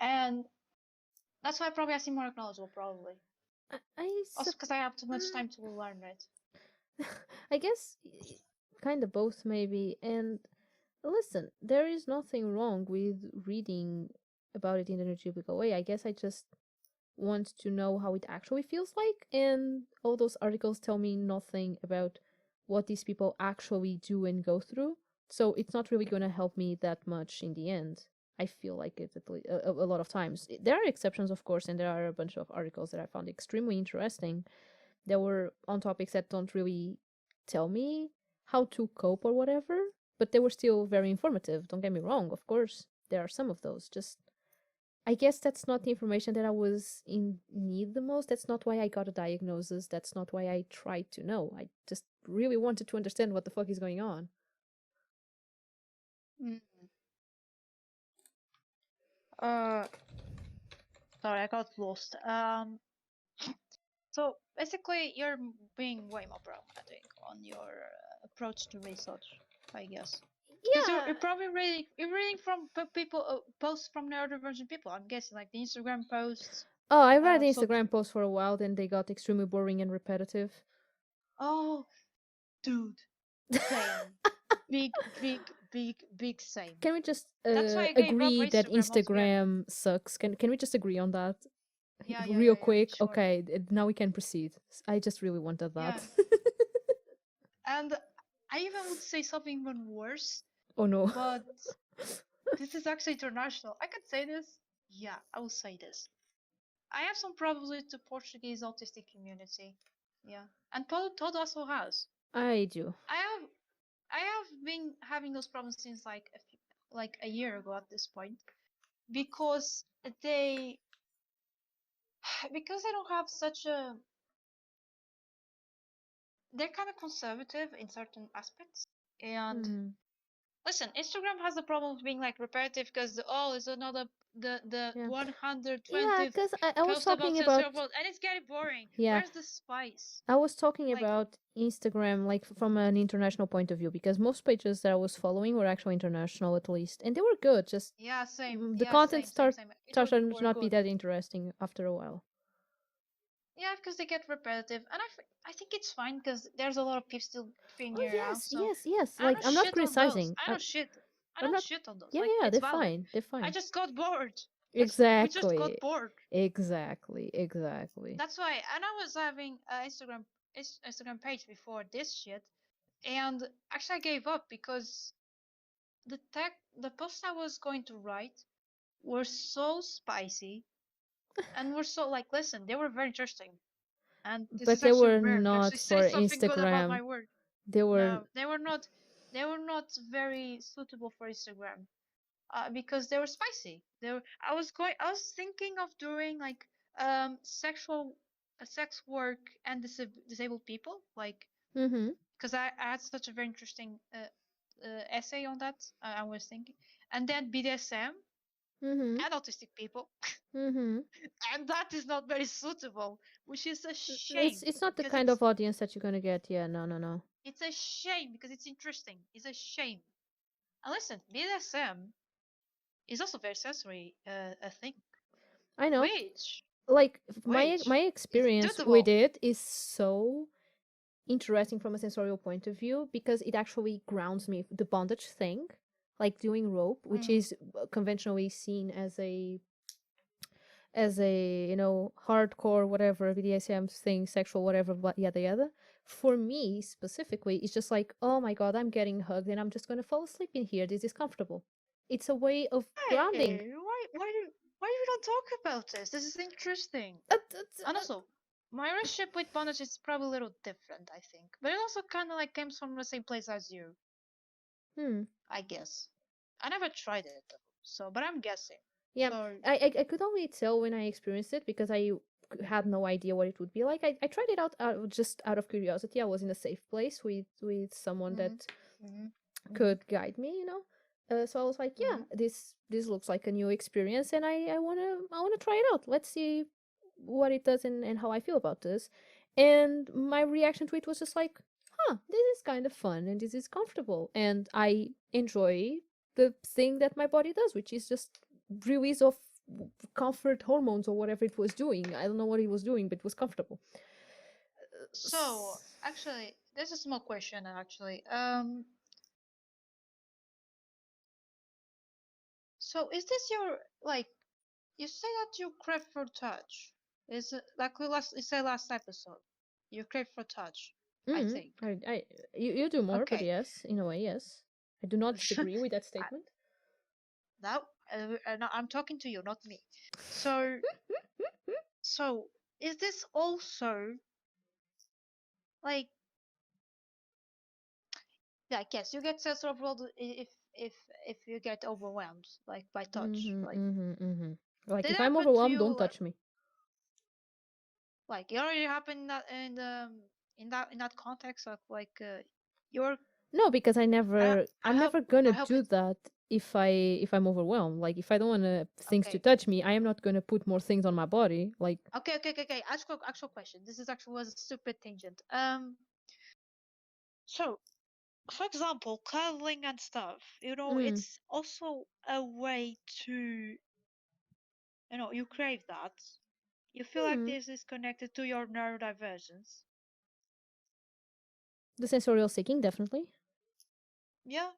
and that's why probably I seem more acknowledgeable. Probably I also sup- because I have too much mm, time to learn it. I guess kind of both maybe. And listen, there is nothing wrong with reading about it in a neurotypical way. I guess I just want to know how it actually feels like, and all those articles tell me nothing about what these people actually do and go through. So it's not really going to help me that much in the end. I feel like it a lot of times. There are exceptions, of course, and there are a bunch of articles that I found extremely interesting that were on topics that don't really tell me how to cope or whatever, but they were still very informative. Don't get me wrong, of course, there are some of those. Just I guess that's not the information that I was in need the most. That's not why I got a diagnosis. That's not why I tried to know. I just really wanted to understand what the fuck is going on. Mm. Uh, Sorry, I got lost. So basically, you're being way more pragmatic on your approach to research, I guess. Because Yeah. you're reading from people posts from neurodivergent people. I'm guessing like the Instagram posts. Oh, I read the So Instagram posts for a while, then they got extremely boring and repetitive. oh, dude, same, big same. Can we just That's why I gave up agree that Instagram altogether. Instagram sucks? Can we just agree on that real Yeah, quick? sure. Okay, now we can proceed. I just really wanted that. Yeah, and I even would say something even worse, Oh no. but this is actually international. I could say this. Yeah, I will say this. I have some problems with the Portuguese autistic community. Yeah, and Todd also has. I do. I have I have been having those problems since like a year ago at this point, because they because they don't have such a they're kind of conservative in certain aspects. And Hmm. listen, Instagram has the problem of being like repetitive, because it's another the Yeah. Yeah, 120th because I was post about talking sensory about, world, and it's getting boring. yeah, Where's the spice? I was talking Like, about Instagram like from an international point of view because most pages that I was following were actually international at least, and they were good. Just yeah, same. the Yeah, content same. It was started to were not be good. that interesting after a while. Yeah, because they get repetitive, and I think it's fine because there's a lot of people still Oh figuring it out. yes, So yes, yes. I Like don't I'm not shit on those. criticizing. I I'm don't not. shit on those. Yeah, Like, yeah. it's They're valid. fine. They're I fine. just got bored. We just got Exactly. bored. Exactly. Exactly. That's why. And I was having an Instagram page before this shit, and actually I gave up because the posts I was going to write were so spicy, and were so like, listen, they were very interesting. And this But is they actually were rare to not actually say for something good about Instagram. my work. They were. No, they were not very suitable for Instagram, because they were spicy. I was thinking of doing like sex work and disabled people, like, Mm-hmm. because I had such a very interesting essay on that. I was thinking, and then BDSM Mm-hmm. and autistic people, Mm-hmm. and that is not very suitable, which is a It's shame, it's not the because kind of audience that you're gonna get. Yeah, no, no, no. it's a shame because it's interesting. It's a shame. And listen, BDSM is also very sensory a thing, I know. which Like my which is experience with suitable. it is so interesting from a sensorial point of view because it actually grounds me. The bondage thing, like doing rope, which Mm. is conventionally seen as a hardcore whatever BDSM thing, sexual whatever, yada yada. For me specifically, it's just like, oh my god, I'm getting hugged and I'm just gonna fall asleep in here. This is comfortable. It's a way of grounding. Hey, why we don't talk about this? This is interesting. Uh, uh, And uh, also, my relationship with bondage is probably a little different, I think. But it also kind of like comes from the same place as you, hmm. I guess. I never tried it though, so but I'm guessing. Yeah, So, I could only tell when I experienced it because I had no idea what it would be like. I tried it out, just out of curiosity. I was in a safe place with someone mm-hmm, that mm-hmm, mm-hmm, could guide me, so I was like, yeah, mm-hmm. this looks like a new experience, and I wanna try it out. Let's see what it does and how I feel about this. And my reaction to it was just like, huh, this is kind of fun and this is comfortable, and I enjoy the thing that my body does, which is just release of comfort hormones or whatever it was doing. I don't know what it was doing, but it was comfortable. So, actually, there's a small question actually. So is this your like you say that you crave for touch? Is it like you said last episode? You crave for touch, I Mm, think. you do more, but Okay. yes, in a way, yes. I do not disagree with that I- statement. now, now I'm talking to you, not me. So, so is this also like, like yes, you get sense of world if you get overwhelmed like by touch, Mm-hmm, like mm-hmm, mm-hmm. Like did it if I'm happen to overwhelmed, don't you? touch me. Like it already happened in that context of like you're No, because I I'm hope never gonna I hope do it that if I'm overwhelmed. Like if I don't want things to okay. touch me, I am not gonna put more things on my body. Like, Okay. Actual question. This is actually was a stupid tangent. So for example, cuddling and stuff, mm, it's also a way to, you crave that. You feel like hmm, this is connected to your neurodivergence. the sensorial seeking, definitely. Yeah,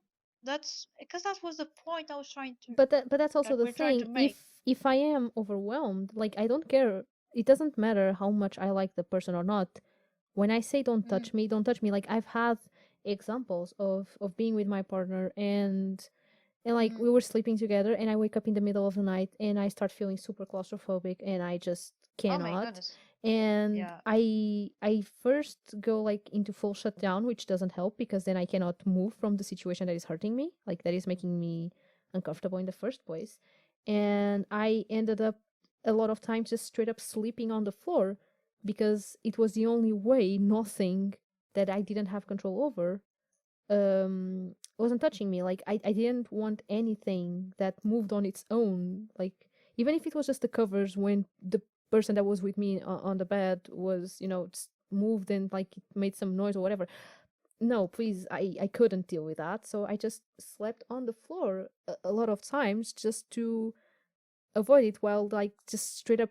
that's because that was the point I was trying to, But that's also like, the we're trying to thing. make. If I am overwhelmed, like I don't care. It doesn't matter how much I like the person or not. When I say Mm, don't touch me. Like I've had examples of being with my partner, and like mm. we were sleeping together, and I wake up in the middle of the night and I start feeling super claustrophobic and I just Oh my cannot. goodness. And Yeah. I first go like into full shutdown, which doesn't help because then I cannot move from the situation that is hurting me, like that is making me uncomfortable in the first place. And I ended up a lot of times just straight up sleeping on the floor because it was the only way nothing that I didn't have control over wasn't touching me. Like I didn't want anything that moved on its own, like even if it was just the covers when the person that was with me on the bed was moved and like it made some noise or whatever. No, please, I couldn't deal with that, so I just slept on the floor a lot of times just to avoid it, while like just straight up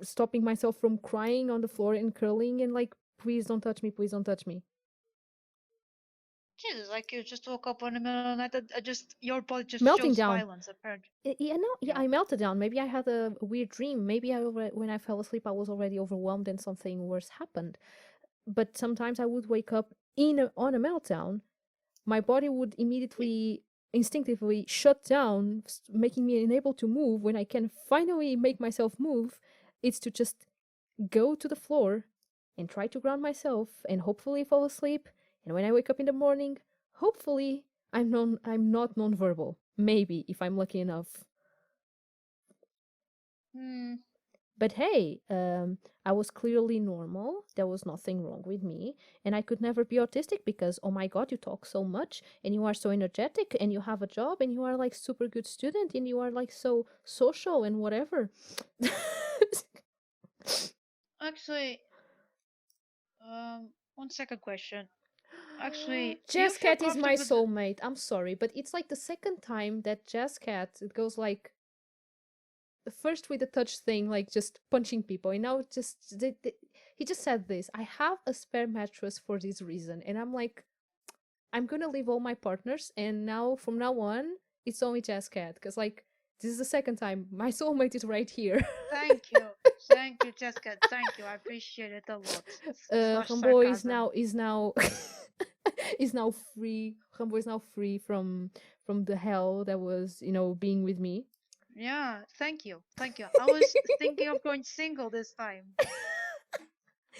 stopping myself from crying on the floor and curling and like, please don't touch me, please don't touch me. Jesus, like you just woke up in the middle of the night and just your body just Melting shows down. violence apparently. Yeah, no, yeah, Yeah. I melted down. Maybe I had a weird dream. Maybe when I fell asleep, I was already overwhelmed and something worse happened. But sometimes I would wake up on a meltdown. My body would immediately, instinctively shut down, making me unable to move. When I can finally make myself move, it's to just go to the floor and try to ground myself and hopefully fall asleep. And when I wake up in the morning, hopefully I'm not nonverbal. Maybe if I'm lucky enough. Hmm. But hey, I was clearly normal. There was nothing wrong with me. And I could never be autistic because, oh my God, you talk so much and you are so energetic and you have a job and you are like super good student and you are like so social and whatever. Actually, one second question. Actually, do you Jazz feel Cat is my comfortable with soulmate. I'm sorry, but it's like the second time that Jazz Cat it goes like first with the touch thing, like just punching people, and now he just said this. I have a spare mattress for this reason, and I'm like, I'm gonna leave all my partners, and now from now on, it's only Jazz Cat. Because like this is the second time my soulmate is right here. Thank you, Jessica. Thank you. I appreciate it a lot. Slash Rambo sarcasm. is now is now free. Rambo is now free from the hell that was being with me. Yeah, thank you. I was thinking of going single this time.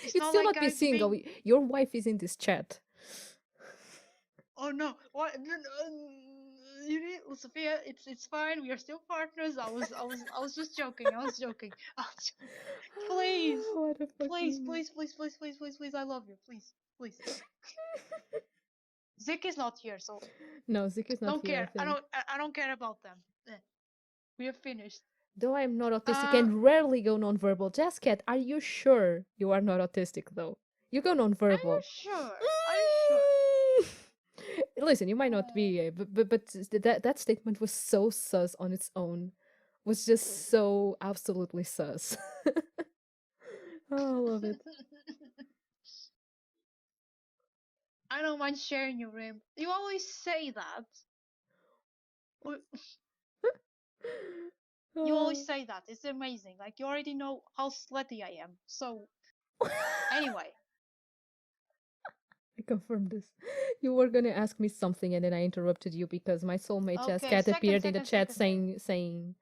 It's You'd not still like not be I've single. been. Your wife is in this chat. Oh no! What? You need, Sophia. It's fine. We are still partners. I was just joking. I was joking. Please, What a please, fucking please, please, please, please, please, please. I love you. Please, please. Zik is not here, so no, Zik is not don't here. I care. think. I don't care about them. We are finished. Though I'm not autistic Uh, and rarely go nonverbal. Jazz are you sure you are not autistic though? You go are you nonverbal. sure? Are you sure? Listen, you might not Oh. be, that statement was so sus on its own. Was just so absolutely sus. Oh, I love it. I don't mind sharing your room. You always say that. You always Oh. say that. It's amazing. Like you already know how slutty I am. So anyway, I confirmed this. You were gonna ask me something and then I interrupted you because my soulmate Jazz okay. Cat appeared in the chat Second thing. saying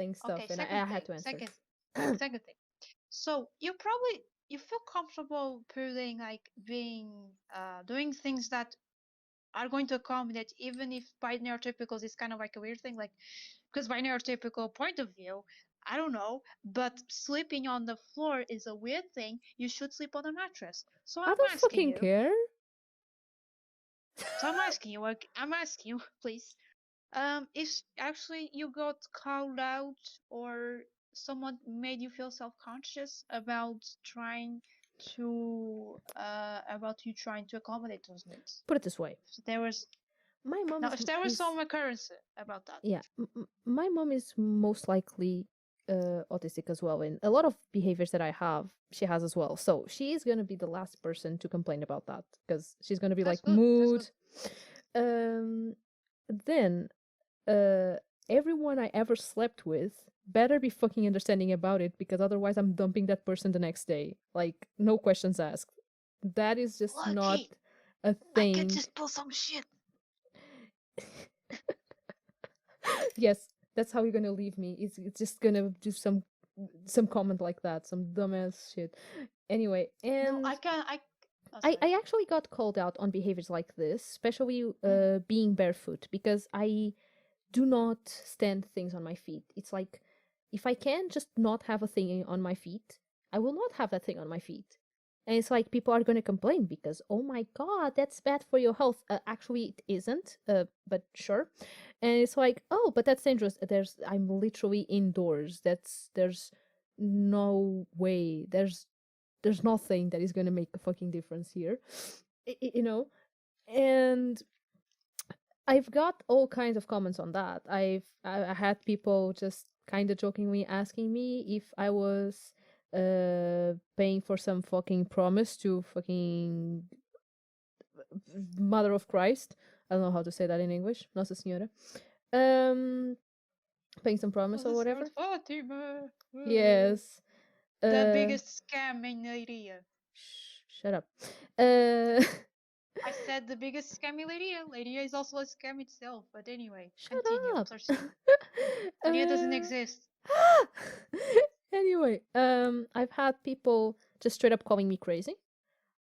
Okay, stuff and I had to answer. second thing. So you feel comfortable putting like being doing things that are going to accommodate even if by neurotypicals is kind of like a weird thing, like because by neurotypical point of view, I don't know, but sleeping on the floor is a weird thing. You should sleep on a mattress. So I I'm don't asking fucking you. care. So I'm asking you, please. If actually you got called out or someone made you feel self-conscious about you trying to accommodate those needs. Put it this way. If there was My mom if there was is some occurrence about that. yeah, my mom is most likely autistic as well, and a lot of behaviors that I have, she has as well. So she is gonna be the last person to complain about that because she's gonna be That's like good. That's good. mood. Um, then uh, everyone I ever slept with better be fucking understanding about it because otherwise I'm dumping that person the next day. Like no questions asked. That is just not Lucky, a I could thing. just pull some shit. Yes, that's how you're gonna leave me. It's just gonna do some comment like that, some dumbass shit. Anyway, No, and I can. Oh, I, sorry. I actually got called out on behaviors like this, especially Mm. being barefoot, because I do not stand things on my feet. It's like if I can just not have a thing on my feet, I will not have that thing on my feet. And it's like people are going to complain because, oh my God, that's bad for your health. Actually, it isn't, but sure. And it's like, oh, but that's dangerous. I'm literally indoors. There's no way. There's nothing that is going to make a fucking difference here. You know? And I've got all kinds of comments on that. I had people just kind of jokingly asking me if I was paying for some fucking promise to fucking Mother of Christ. I don't know how to say that in English. Nossa Senhora. Um, paying some promise or Holy whatever. Spirit, Fatima. Yes. The Uh, biggest scam in Leiria. shut up. Uh, I said the biggest scam in Leiria. Leiria is also a scam itself. But anyway, shut continue. up. Proceed. Leiria doesn't uh, exist. anyway, I've had people just straight up calling me crazy.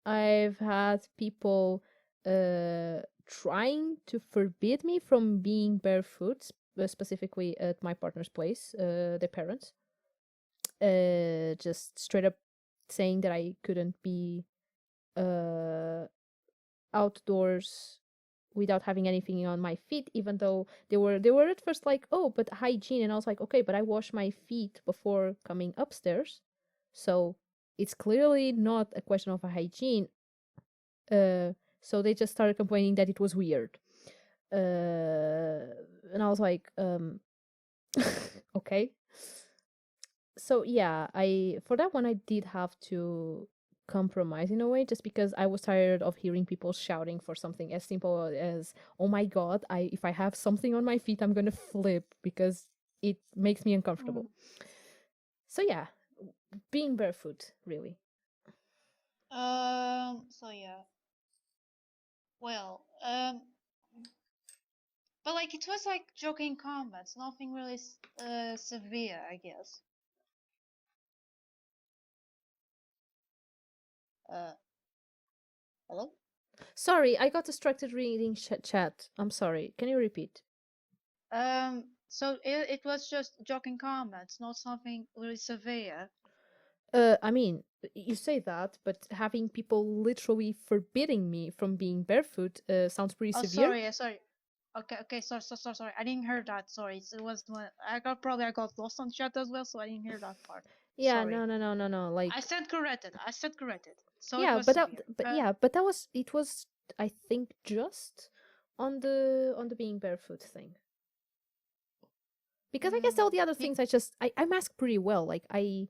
I've had people trying to forbid me from being barefoot, specifically at my partner's place, their parents. Just straight up saying that I couldn't be uh, outdoors without having anything on my feet, even though they were at first like, oh, but hygiene. And I was like, okay, but I wash my feet before coming upstairs, so it's clearly not a question of a hygiene. So they just started complaining that it was weird. And I was like, okay. So yeah, I for that one I did have to compromise in a way, just because I was tired of hearing people shouting for something as simple as, "Oh my god, I if I have something on my feet, I'm gonna flip because it makes me Mm. uncomfortable." So yeah, being barefoot, really. So yeah. Well, but like it was like joking comments, nothing really severe, I guess. Uh, Hello? Sorry, I got distracted reading chat. I'm sorry. Can you repeat? So it was just joking comments, not something really severe. I mean, you say that, but having people literally forbidding me from being barefoot sounds pretty Oh, severe. sorry, sorry. Okay, sorry. I didn't hear that. Sorry, it was when I got lost on chat as well, so I didn't hear that part. Yeah, Sorry. no, no, no, no, no. I Like, said corrected. I said corrected. So it yeah, was but that, severe. but yeah, but that was it was I think just on the being barefoot thing. Because I guess all the other Be- things I mask pretty well. Like I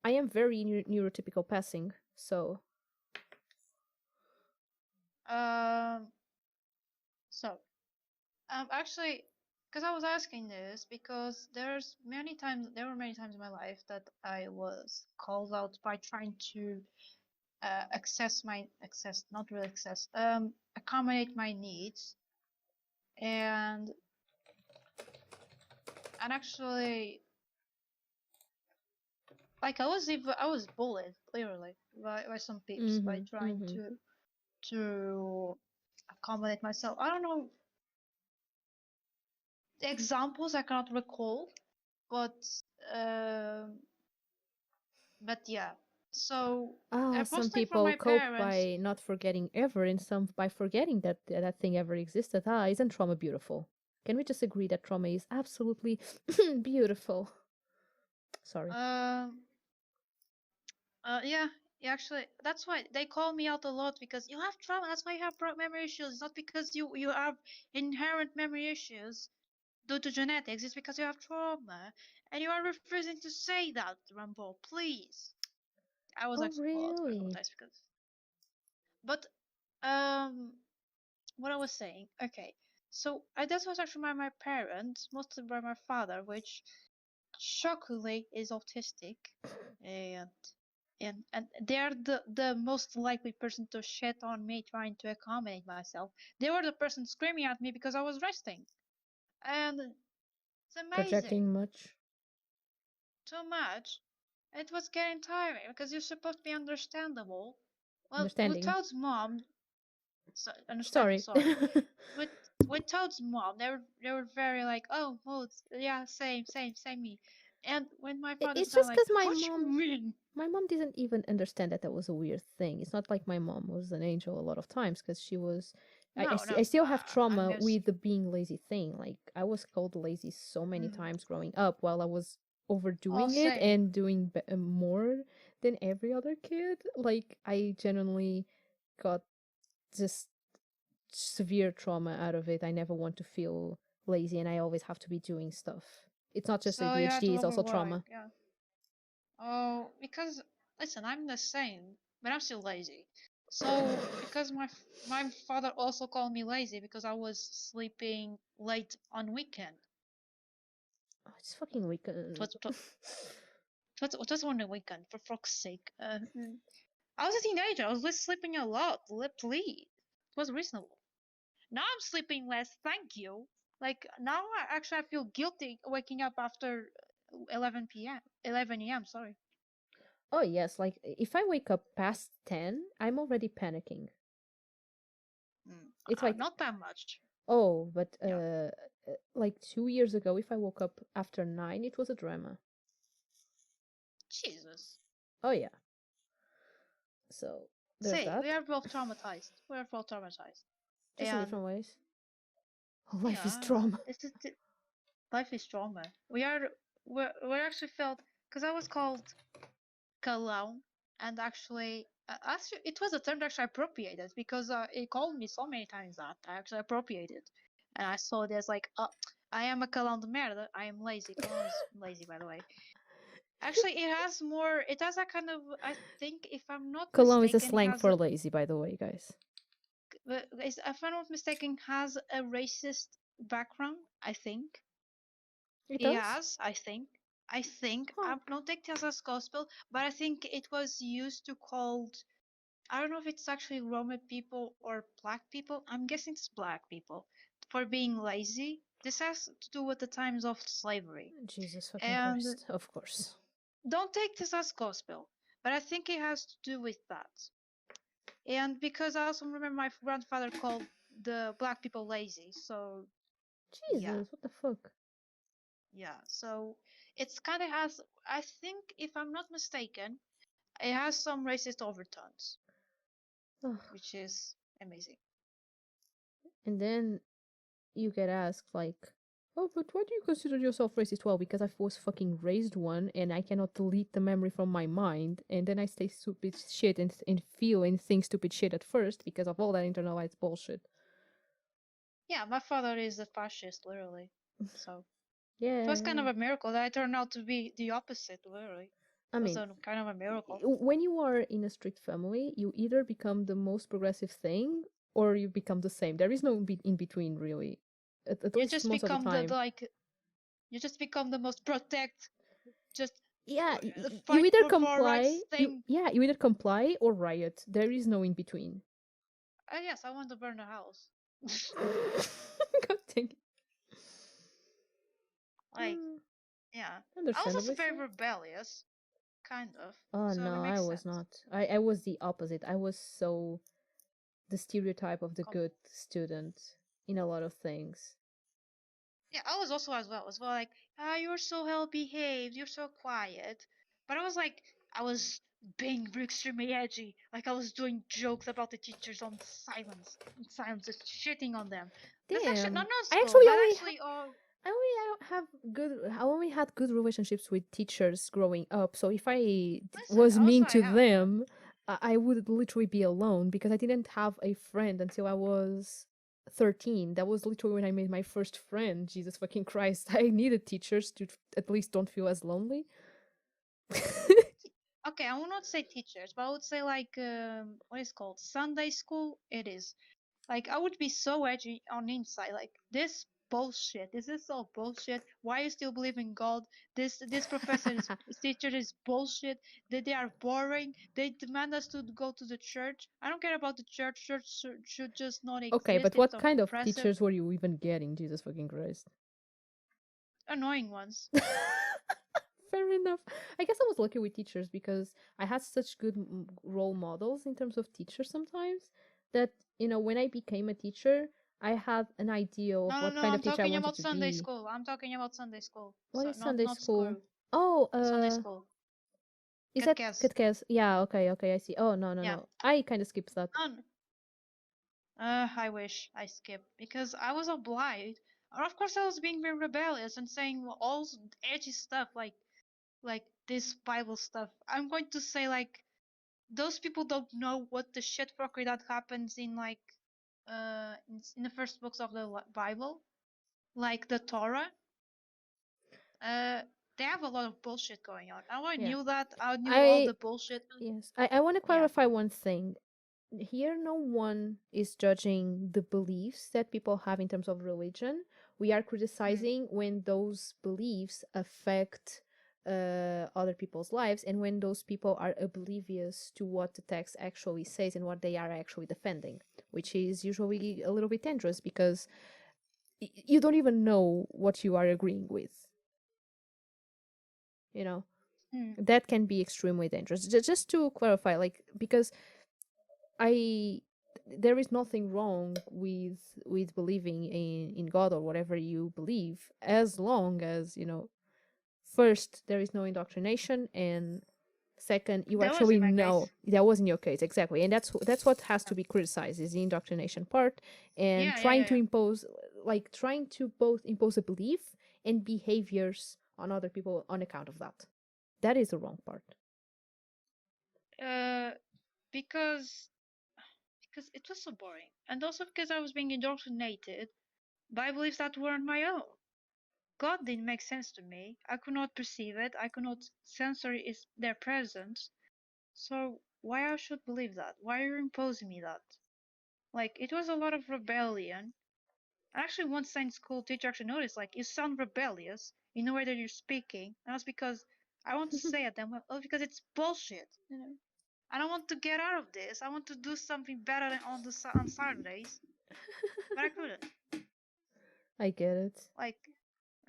am very neurotypical passing, so um. So actually, because I was asking this because there were many times in my life that I was called out by trying to not really access, accommodate my needs, and actually, like I was bullied clearly by some peeps by mm-hmm, trying mm-hmm. to accommodate myself. I don't know examples I cannot recall, but um yeah. So Some mostly from people my cope parents. by not forgetting ever, and some by forgetting that that thing ever existed. Isn't trauma beautiful? Can we just agree that trauma is absolutely beautiful? Sorry. Um, yeah, actually, that's why they call me out a lot because you have trauma. That's why you have memory issues. It's not because you have inherent memory issues due to genetics. It's because you have trauma, and you are refusing to say that, Rambo. Please. I was Oh, actually called out quite a lot of really? times because, but um, what I was saying. Okay, so this was actually by my parents, mostly by my father, which shockingly is autistic, and they're the most likely person to shit on me trying to accommodate myself. They were the person screaming at me because I was resting, and it's amazing. Projecting much? Too much. It was getting tiring because you're supposed to be understandable. Well, with Understanding. Toad's mom, so, understanding. Sorry. Sorry, with Toad's mom, they were very like, oh, well, yeah, same me. And when my father's It's kind of just like, because my what you mom mean? my mom didn't even understand that that was a weird thing. It's not like my mom was an angel a lot of times, because she was. No, I no, still have I'm trauma guessing. with the being lazy thing. Like, I was called lazy so many Mm. times growing up, while I was Oh, overdoing it same. and doing more than every other kid. Like, I genuinely got just severe trauma out of it. I never want to feel lazy, and I always have to be doing stuff. It's not just So you had to ADHD, it's also overwork, trauma. yeah. Oh, because listen, I'm the same, but I'm still lazy. So because my father also called me lazy because I was sleeping late on weekend. Oh, it's fucking weak. It was on the weekend, for fuck's sake. I was a teenager. I was just sleeping a lot. Please, it was reasonable. Now I'm sleeping less. Thank you. Like now, I feel guilty waking up after 11 p.m. 11 a.m. Sorry. Oh yes, like if I wake up past 10, I'm already panicking. It's like, Not that much. oh, but Yeah. like 2 years ago, if I woke up after 9, it was a drama. Jesus. Oh yeah. So there's See, we that. are both traumatized. We are both traumatized. Just in And different ways. Life is yeah, trauma. life is trauma. We're actually felt because I was called clown, and actually it was a term that actually appropriated because it called me so many times that I actually appropriated, and I saw it as like, I am a clown de merda. I am lazy. Clown is lazy, by the way. Actually, it has more. It has a kind of. I think, if I'm not Cologne is a mistaken, it slang has. for lazy, by the way, guys. If I'm not mistaken, has a racist background. I think It he does? has. I think. I think. Huh. I don't take this as gospel, but I think it was used to called. I don't know if it's actually Roma people or black people. I'm guessing it's black people for being lazy. This has to do with the times of slavery. Jesus fucking And Christ. Of course. don't take this as gospel, but I think it has to do with that. And because I also remember my grandfather called the black people lazy. So yeah, Jesus, what the fuck? yeah. So it's kind of has. I think, if I'm not mistaken, it has some racist overtones, Ugh. which is amazing. And then you get asked, like, oh, but why do you consider yourself racist? Well, because I was fucking raised one and I cannot delete the memory from my mind. And then I say stupid shit and feel and think stupid shit at first because of all that internalized bullshit. Yeah, my father is a fascist, literally. So it was kind Yeah. of a miracle that I turned out to be the opposite, literally. I It was mean, a kind of a miracle. when you are in a strict family, you either become the most progressive thing or you become the same. There is no in between, really. At You least just most of the become time. you just become the most protect, just Yeah, you fight either for comply, rights thing. you either comply or riot. There is no in between. Yes, I want to burn the house. God dang it. Like, Mm, yeah. I was also understandably very so. rebellious, kind of. Oh So it no, I makes was sense. not. I was the opposite. I was so the stereotype of the Com- good student in a lot of things. yeah, I was also as well like, you're so well behaved, you're so quiet. But I was like, I was being extremely edgy. Like, I was doing jokes about the teachers on silence, just shitting on them. That's actually Damn. not I school. actually That only actually all. I only had good relationships with teachers growing up. So if I Listen, was also mean I to have, but them, I would literally be alone because I didn't have a friend until I was 13. That was literally when I made my first friend. Jesus fucking Christ. I needed teachers to at least don't feel as lonely. okay, I will not say teachers, but I would say like what is called Sunday school. It is. Like, I would be so edgy on the inside. Like, this bullshit. This is all bullshit. Why you still believe in God? This professor is this teacher is bullshit. They are boring. They demand us to go to the church. I don't care about the church. Church should just not Okay, exist. but It's what kind of oppressive, teachers were you even getting? Jesus fucking Christ. annoying ones. Fair enough. I guess I was lucky with teachers because I had such good role models in terms of teachers sometimes that, when I became a teacher, I had an idea of No, no, what no. kind of I'm teacher I talking wanted about to Sunday be. school. I'm talking about Sunday school. What So is not Sunday not school? school. Oh, Sunday school. is that Catechism. Cateches? Yeah, okay, okay, I see. Oh, no, no, Yeah. no. I kind of skipped that. None. I wish I skipped because I was obliged. Or of course, I was being very rebellious and saying all edgy stuff like this Bible stuff. I'm going to say like those people don't know what the shit fuckery that happens in like in the first books of the Bible, like the Torah. Uh, they have a lot of bullshit going on. I Yeah. knew that. I knew all I the bullshit. Yes. I want to Yeah. clarify one thing. Here no one is judging the beliefs that people have in terms of religion. We are Mm. criticizing when those beliefs affect other people's lives and when those people are oblivious to what the text actually says and what they are actually defending, which is usually a little bit dangerous because you don't even know what you are agreeing with, you know. Mm. That can be extremely dangerous. Just to clarify, like, because I there is nothing wrong with believing in God or whatever you believe, as long as first there is no indoctrination, and second you That was actually in my know case. that was in your case exactly, and that's what has to be criticized is the indoctrination part and Yeah, yeah, trying yeah, to yeah. impose trying to both impose a belief and behaviors on other people on account of that. That is the wrong part. Yeah. Because it was so boring, and also because I was being indoctrinated by beliefs that weren't my own. God didn't make sense to me. I could not perceive it. I could not censor their presence. So why I should believe that? Why are you imposing me that? Like it was a lot of rebellion. Actually, one science school teacher actually noticed, like, you sound rebellious in the way that you're speaking. And that's because I want to say at them, well, because it's bullshit. You know, I don't want to get out of this. I want to do something better on Saturdays, but I couldn't. I get it. Like,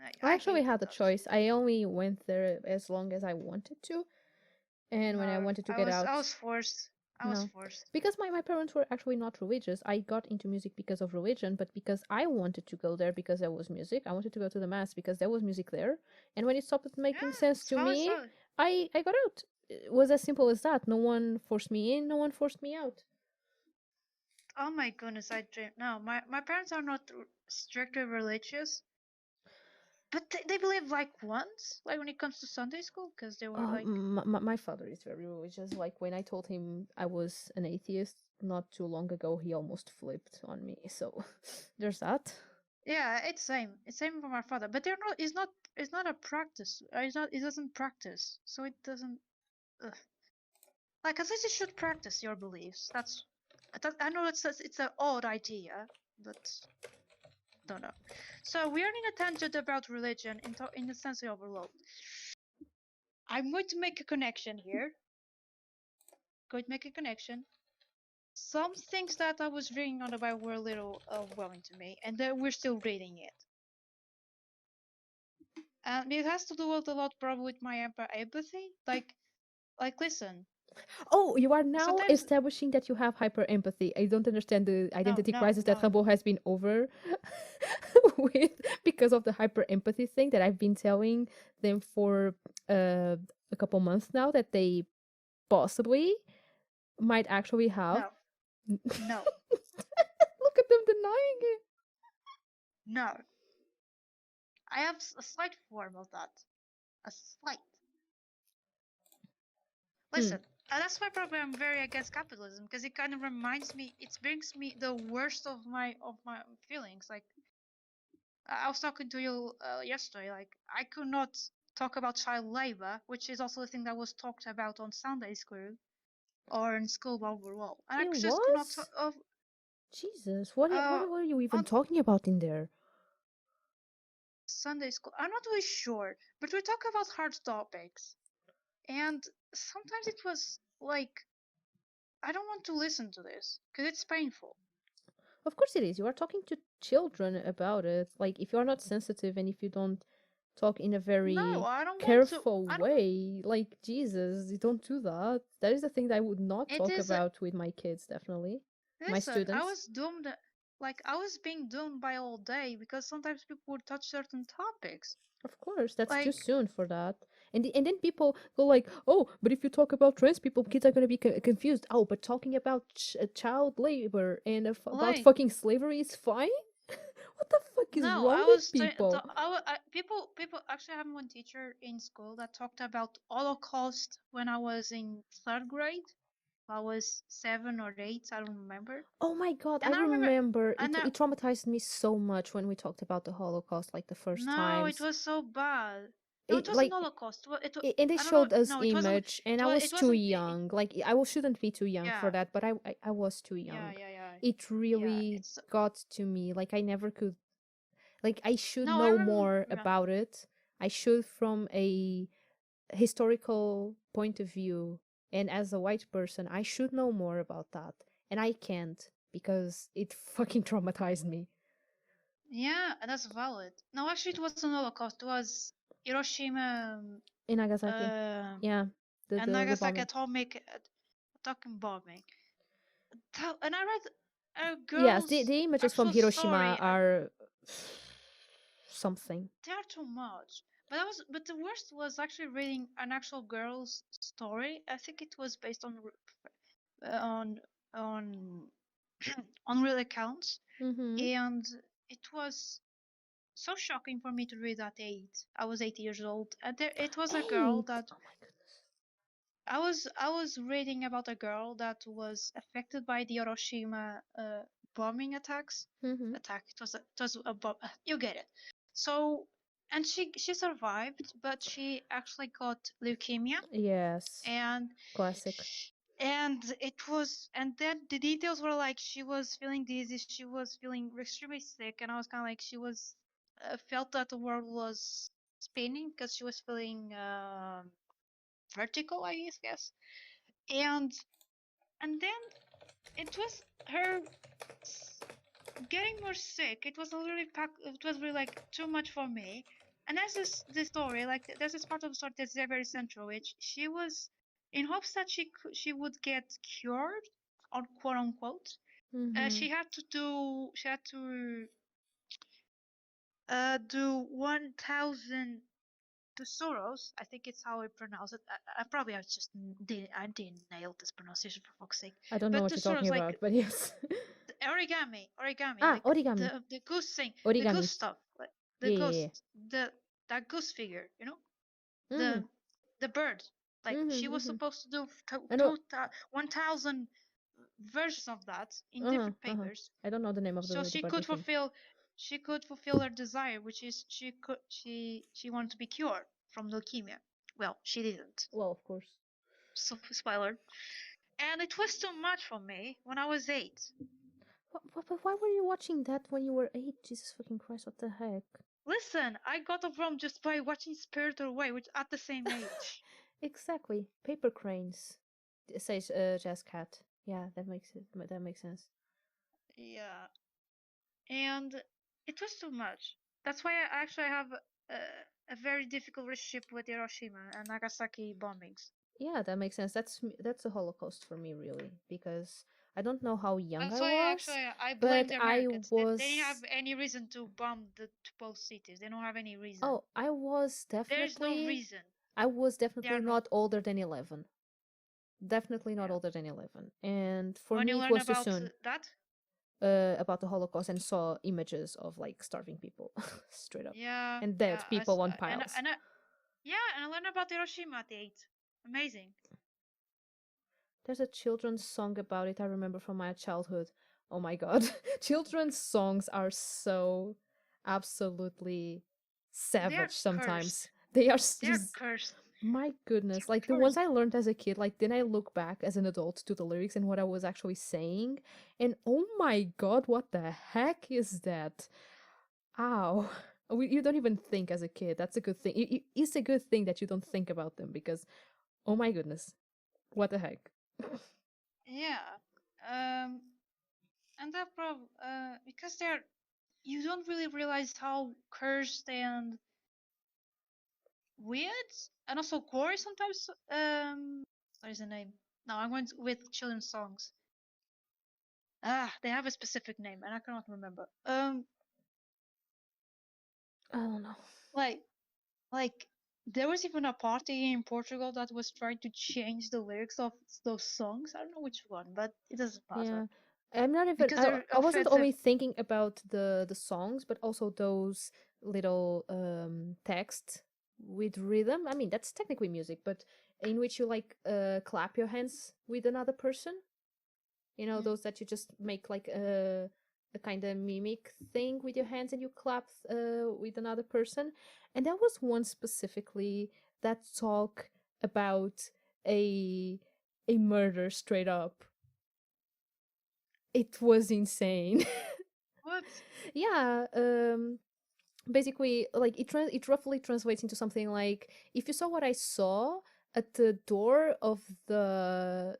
I I actually hated had a that choice. school. I only went there as long as I wanted to, and when I No, wanted to get I out, was forced. I was no. forced. Because my parents were actually not religious. I got into music because of religion, but because I wanted to go there because there was music. I wanted to go to the mass because there was music there. And when it stopped making Yeah, sense it's to valid. me, So, I got out. It was as simple as that. No one forced me in, no one forced me out. oh my goodness, I dream. No, my parents are not strictly religious, but they believe like once, like when it comes to Sunday school, because they were like, My father is very religious. Like when I told him I was an atheist not too long ago, he almost flipped on me. So there's that. yeah, it's same. It's same for my father, but they're not. It's not a practice. It's not. It doesn't practice, so it doesn't. Ugh. Like at least you should practice your beliefs. I know it's an odd idea, but don't know. So we are in a tangent about religion in the sensory overload. I'm going to make a connection here. Going to make a connection. Some things that I was reading on the Bible were a little overwhelming to me, and we're still reading it. And it has to do with a lot probably with my empathy. Like listen. Oh, you are now Sometimes establishing that you have hyper empathy. I don't understand the no, identity no, crisis that no. Rambo has been over with because of the hyper empathy thing that I've been telling them for a couple months now that they possibly might actually have. No, no, Look at them denying it. no. I have a slight form of that. A slight. Hmm. Listen, that's why probably I'm very against capitalism because it kind of reminds me. It brings me the worst of my feelings. Like I was talking to you yesterday. Like I could not talk about child labor, which is also a thing that was talked about on Sunday school or in school overall. And I It just could not was? of Jesus, uh what were you even on talking about in there? Sunday school. I'm not really sure, but we talk about hard topics, and sometimes it was like I don't want to listen to this because it's painful. Of course it is. You are talking to children about it. Like, if you are not sensitive and if you don't talk in a No, very I don't want to. careful I don't. way, like, Jesus, you don't do that. That is the thing that I would not It talk is. about with my kids, definitely. My Listen, I students. was doomed. Like I was being doomed by all day because sometimes people would touch certain topics. Of course, that's too Like, soon for that. And then people go like, "Oh, but if you talk about trans people, kids are gonna be confused." Oh, but talking about child labor and about like fucking slavery is fine. What the fuck is no, wrong I with was. people? People actually have one teacher in school that talked about Holocaust when I was in third grade. I was 7 or 8. I don't remember. Oh my god, I And I remember. remember And it traumatized me so much when we talked about the Holocaust like the first no, it times. was so bad. No, it It wasn't like Holocaust. and they I don't know. showed us No, it wasn't. image and I It was too wasn't. young. Like shouldn't be too young for Yeah, that, but I was too yeah, young. yeah, yeah, It yeah. really It's got to me. Like I never could like I should no. I know remember. more Yeah, about it. I should from a historical point of view and as a white person, I should know more about that. And I can't because it fucking traumatized me. yeah. That's valid. No, actually, it wasn't Holocaust. It was Hiroshima, In Nagasaki. uh, Yeah, and the Nagasaki bombing. atomic bombing. And I read a Yes, girl's the images from actual Hiroshima story. are something. They are too much. But the worst was actually reading an actual girl's story. I think it was based on on on real accounts, Mm-hmm. and it was so shocking for me to read at 8. I was 8 years old, and it was a girl 8. that Oh my goodness. I was reading about a girl that was affected by the Hiroshima bombing attacks. Mm-hmm. Attack. It was a bomb. You get it. So and she survived, but she actually got leukemia, Yes. and Classic. and then the details were like she was feeling dizzy, she was feeling extremely sick, and I was kind of like she was felt that the world was spinning because she was feeling vertical, I guess, and then it was her getting more sick. It was a really it was really like too much for me. And there's this story, like there's this part of the story that's very central, which she was in hopes that she would get cured, or quote unquote. Mm-hmm. She had to do 1,000 Thesaurus. I think it's how I pronounce it. I probably I didn't nail this pronunciation, for fuck's sake. I don't know But what you're talking Thesaurus, like about, but yes. origami, Ah, like origami. the goose thing, the goose Origamis. stuff, like the Yeah, yeah, yeah. ghost, that goose figure, Mm-hmm. the the bird. Like she Mm-hmm. was Mm-hmm. supposed to do I know. 1,000 versions of that in Uh-huh. different Uh-huh. papers, I don't know the name of so the birthday thing. she could fulfill her desire, which is she wanted to be cured from leukemia. Well, she didn't. Well, of course. So spoiler. And it was too much for me when I was 8. But why were you watching that when you were 8? Jesus fucking Christ, what the heck? Listen, I got a problem just by watching Spirited Away, which at the same age. Exactly. Paper cranes, says Jazz Cat. Yeah, that makes sense. Yeah, and it was too much. That's why I actually have a very difficult relationship with Hiroshima and Nagasaki bombings. Yeah, that makes sense. That's a Holocaust for me, really, because I don't know how young That's I why was, actually I blame but the I Americans. They didn't have was. any reason to bomb the both cities. They don't have any reason. Oh, I was There is no definitely. reason. I was They are definitely not. not older than 11. Definitely not Yeah. older than 11. And for When me, you it learn was too about soon that, about the Holocaust and saw images of like starving people, straight up, yeah, and yeah, dead people on piles. yeah, and I learned about Hiroshima at the 8. Amazing. There's a children's song about it I remember from my childhood. Oh my god. Children's songs are so absolutely They are savage sometimes. cursed. They are They are just cursed. my goodness. They're Like the ones cursed. I learned as a kid, like then I look back as an adult to the lyrics and what I was actually saying, and oh my god, what the heck is that? Ow. You don't even think as a kid. That's a good thing. It's a good thing that you don't think about them because, oh my goodness, what the heck? Yeah. Um, and that problem, because you don't really realize how cursed and weird, and also gory sometimes. What is the name? No, I'm going with children's songs. They have a specific name, and I cannot remember. I don't know. Like, like there was even a party in Portugal that was trying to change the lyrics of those songs. I don't know which one, but it doesn't matter Yeah. I'm not even because they're I wasn't offensive. only thinking about the songs, but also those little text with rhythm. I mean, that's technically music, but in which you like clap your hands with another person. You know, Mm. those that you just make like a kind of mimic thing with your hands and you clap with another person. And there was one specifically that talk about a a murder straight up. It was insane. What? Yeah, basically like it roughly translates into something like if you saw what I saw at the door of the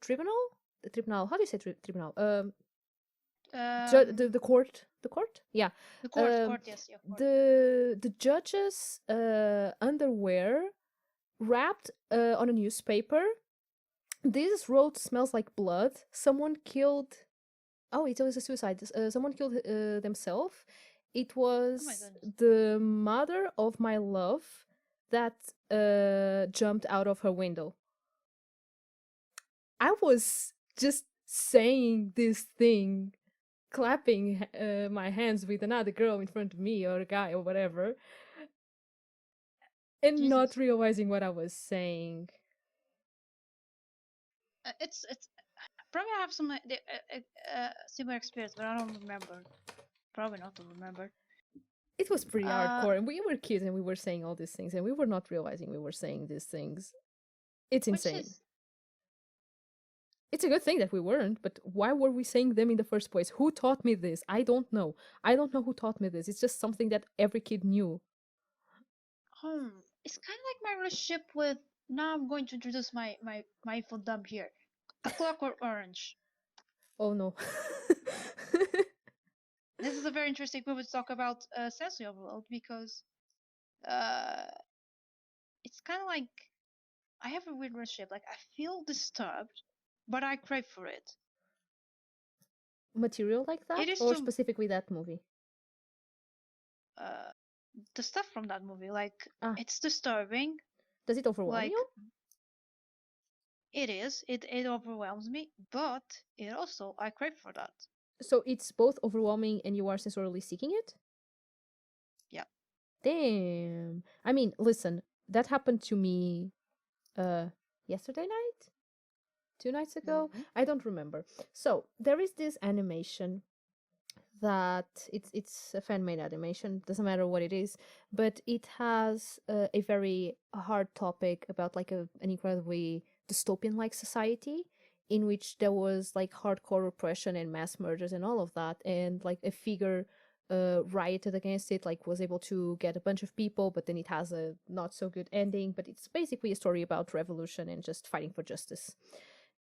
tribunal, the tribunal, how do you say tribunal, Um, the court, yeah, the court, yes, yeah, court. the judge's underwear wrapped on a newspaper. This road smells like blood. Someone killed. Oh, it was a suicide. Someone killed themselves. It Oh my was goodness. the mother of my love that jumped out of her window. I was just saying this thing, clapping my hands with another girl in front of me or a guy or whatever, and not Jesus. realizing what I was saying. It's probably I have some similar experience, but I don't remember. Probably not to remember. It was pretty Uh, hardcore, and we were kids, and we were saying all these things, and we were not realizing we were saying these things. It's which insane. is It's a good thing that we weren't, but why were we saying them in the first place? Who taught me this? I don't know. I don't know who taught me this. It's just something that every kid knew. it's kind of like my relationship with. Now I'm going to introduce my info dump here. A Clockwork Orange. Oh no. This is a very interesting movie to talk about sensory overload because uh, it's kind of like I have a weird relationship. Like I feel disturbed, but I crave for it. Material like It that, is or to specifically that movie? uh, the stuff from that movie. Like Ah, it's disturbing. does it overwhelm Like you? it is. It overwhelms me, but it also I crave for that. So it's both overwhelming and you are sensorially seeking it? Yeah. Damn. I mean, listen, that happened to me uh yesterday night? 2 nights ago? Mm-hmm. I don't remember. So there is this animation that it's a fan made animation, doesn't matter what it is, but it has a very hard topic about like an incredibly dystopian like society in which there was like hardcore repression and mass murders and all of that, and like a figure rioted against it, like was able to get a bunch of people, but then it has a not so good ending. But it's basically a story about revolution and just fighting for justice,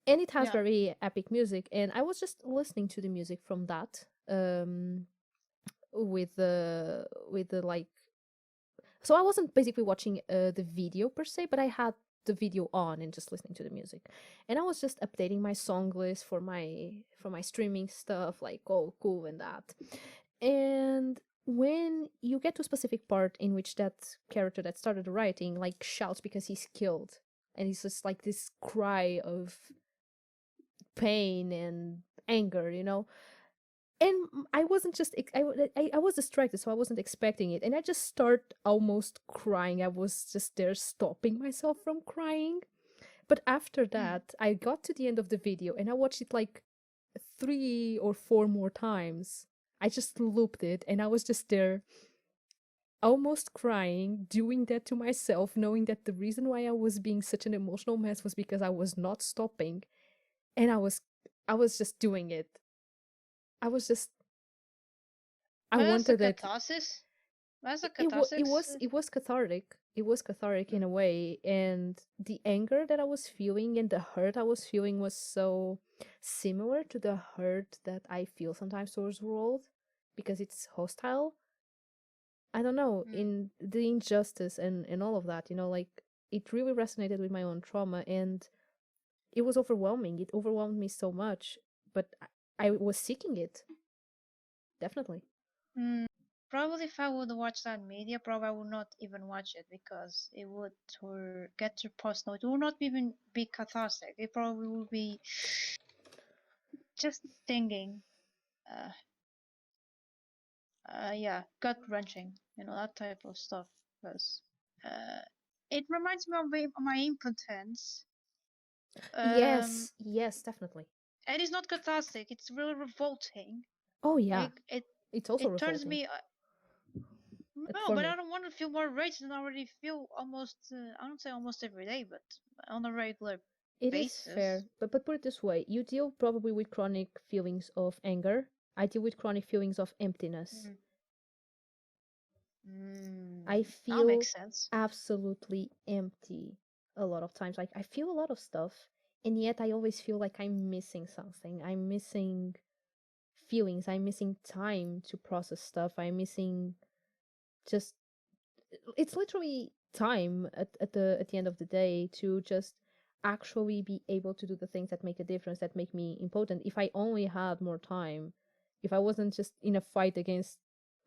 and it has Yeah. very epic music. And I was just listening to the music from that with the like, so I wasn't basically watching the video per se, but I had the video on and just listening to the music, and I was just updating my song list for my streaming stuff, like, oh cool and that. And when you get to a specific part in which that character that started writing like shouts because he's killed, and it's just like this cry of pain and anger, and I wasn't just I was distracted, so I wasn't expecting it, and I just start almost crying. I was just there stopping myself from crying. But after Mm. that, I got to the end of the video and I watched it like 3 or 4 more times. I just looped it, and I was just there almost crying, doing that to myself, knowing that the reason why I was being such an emotional mess was because I was not stopping, and I was just doing it. I was just I But that's a wanted it. catharsis. That's a It catharsis. was it was cathartic. It was cathartic in Mm. a way, and the anger that I was feeling and the hurt I was feeling was so similar to the hurt that I feel sometimes towards the world, because it's hostile. I don't know, Mm. in the injustice and all of that, like, it really resonated with my own trauma, and it was overwhelming. It overwhelmed me so much, but I was seeking it, definitely. Mm. Probably if I would watch that media, probably I would not even watch it because it would get too personal. It would not even be cathartic. It probably would be just stinging. Uh, yeah, gut wrenching. That type of stuff. Because uh, it reminds me of my impotence. Um, Yes, yes, definitely. and it's not cathartic. It's really revolting. Oh yeah, Like it, it's also it turns revolting, me. No, for but I me. don't want to feel more rage than I already feel almost. I don't say almost every day, but on a regular It is basis. fair, but put it this way: you deal probably with chronic feelings of anger. I deal with chronic feelings of emptiness. Mm. I That feel makes sense. absolutely empty a lot of times. Like, I feel a lot of stuff, and yet I always feel like I'm missing something. I'm missing feelings. I'm missing time to process stuff. I'm missing just, it's literally time at the end of the day to just actually be able to do the things that make a difference, that make me important. If I only had more time, if I wasn't just in a fight against,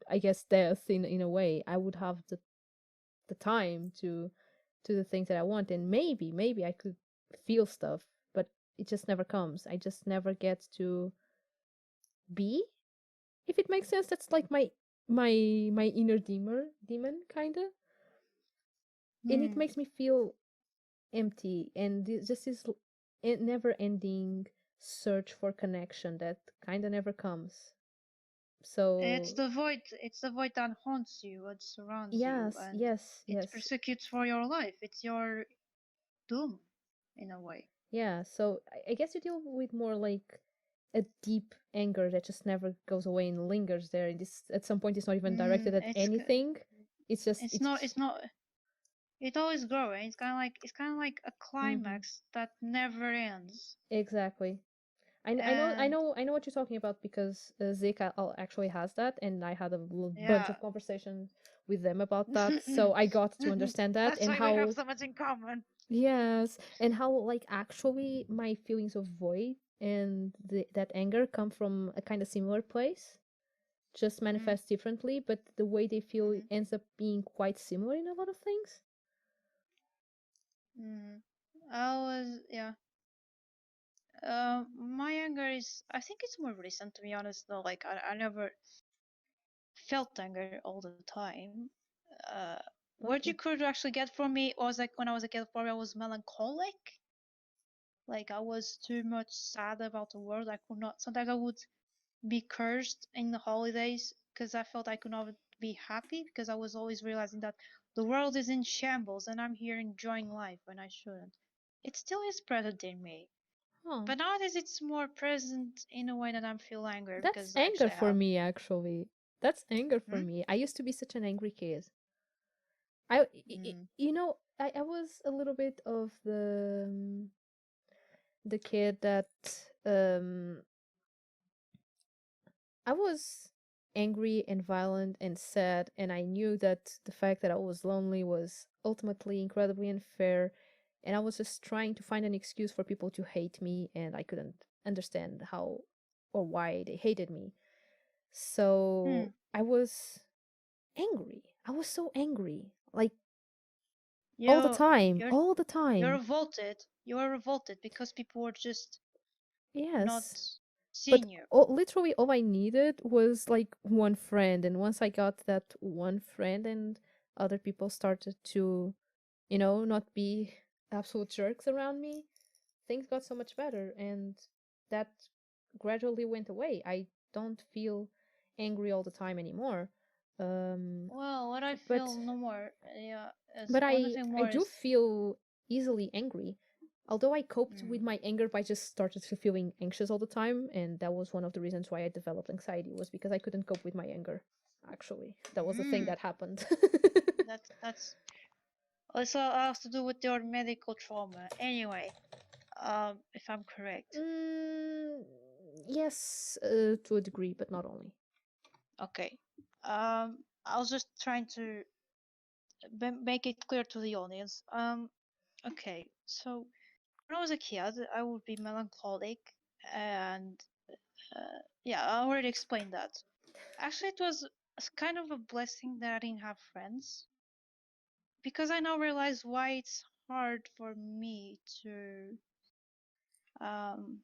I guess, death in a way, I would have the time to the things that I want, and maybe I could feel stuff, but it just never comes. I just never get to be, if it makes sense. That's like my inner demon kind of, and it Hmm. makes me feel empty, and just this never ending search for connection that kind of never comes. It's So the void. It's the void that haunts you, it surrounds you, yes, and yes, it yes. persecutes for your life. It's your doom, in a way. Yeah, so I guess you deal with more like a deep anger that just never goes away and lingers there. And this at some point it's not even directed Mm, at anything. It's just it's not. It's not. It's always growing. It's kind of like a hmm climax that never ends. exactly. And I know what you're talking about because actually has that, and I had a bunch yeah, of conversations with them about that, so I got to understand that that's and why we have how so much in common. yes, and how like actually my feelings of void and that anger come from a kind of similar place, just Mm, manifest differently, but the way they feel mm, ends up being quite similar in a lot of things. mm. I was yeah. My anger is. I think it's more recent, to be honest. Though, like I never felt anger all the time. Uh, what you Oh, could actually get from me was like when I was a kid, probably I was melancholic. Like I was too much sad about the world. I could not. Sometimes I would be cursed in the holidays because I felt I could not be happy because I was always realizing that the world is in shambles and I'm here enjoying life when I shouldn't. It still is present in me, oh, but nowadays it's more present in a way that I'm feel angry that's because anger actually I for have. me actually. That's anger for Hmm? me. I used to be such an angry kid. Mm. You know, I was a little bit of the kid that um I was angry and violent and sad, and I knew that the fact that I was lonely was ultimately incredibly unfair, and I was just trying to find an excuse for people to hate me, and I couldn't understand how or why they hated me. Hmm. So I was angry. I was so angry. Like all the You, time, you're, all the you're time. revolted. You are revolted because people were just not Yes. But seeing you. literally all I needed was like one friend, and once I got that one friend and other people started to, not be absolute jerks around me, things got so much better, and that gradually went away. I don't feel angry all the time anymore. Um Well, what I but feel no more, yeah, is but what I I feel I more do is. feel easily angry. Although I coped with Mm. my anger by just started to feeling anxious all the time, and that was one of the reasons why I developed anxiety was because I couldn't cope with my anger. Actually, that was the thing Mm. that happened. That's also has to do with your medical trauma. Anyway, if I'm correct. mm, yes, to a degree, but not only. Okay. I was just trying to make it clear to the audience. Okay. So when I was a kid, I would be melancholic, and yeah, I already explained that. Actually, it was kind of a blessing that I didn't have friends because I now realize why it's hard for me to um,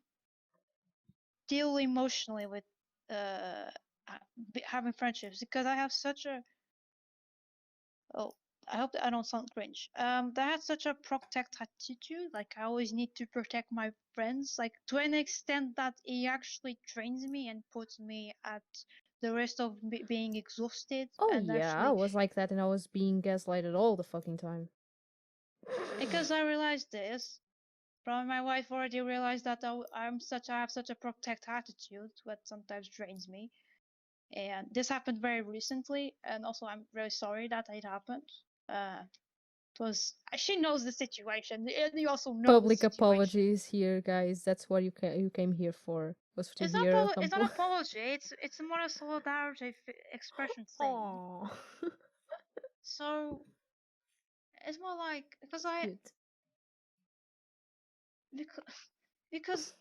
deal emotionally with uh, having friendships because I have such a oh I hope that I don't sound cringe. That I had such a protect attitude. Like I always need to protect my friends, like to an extent that it actually trains me and puts me at the risk of being exhausted Oh and yeah, I actually was like that, and I was being gaslighted all the fucking time. because I realized this. Probably my wife already realized that I have such a protect attitude, what sometimes drains me. And this happened very recently, and also I'm really sorry that it happened. It was she knows the situation, and you also know the Public situation. apologies here, guys. That's what you came here for. Was to It's not hear a it's not compl. apology. It's more a solidarity expression thing. Oh, So it's more like cute. because because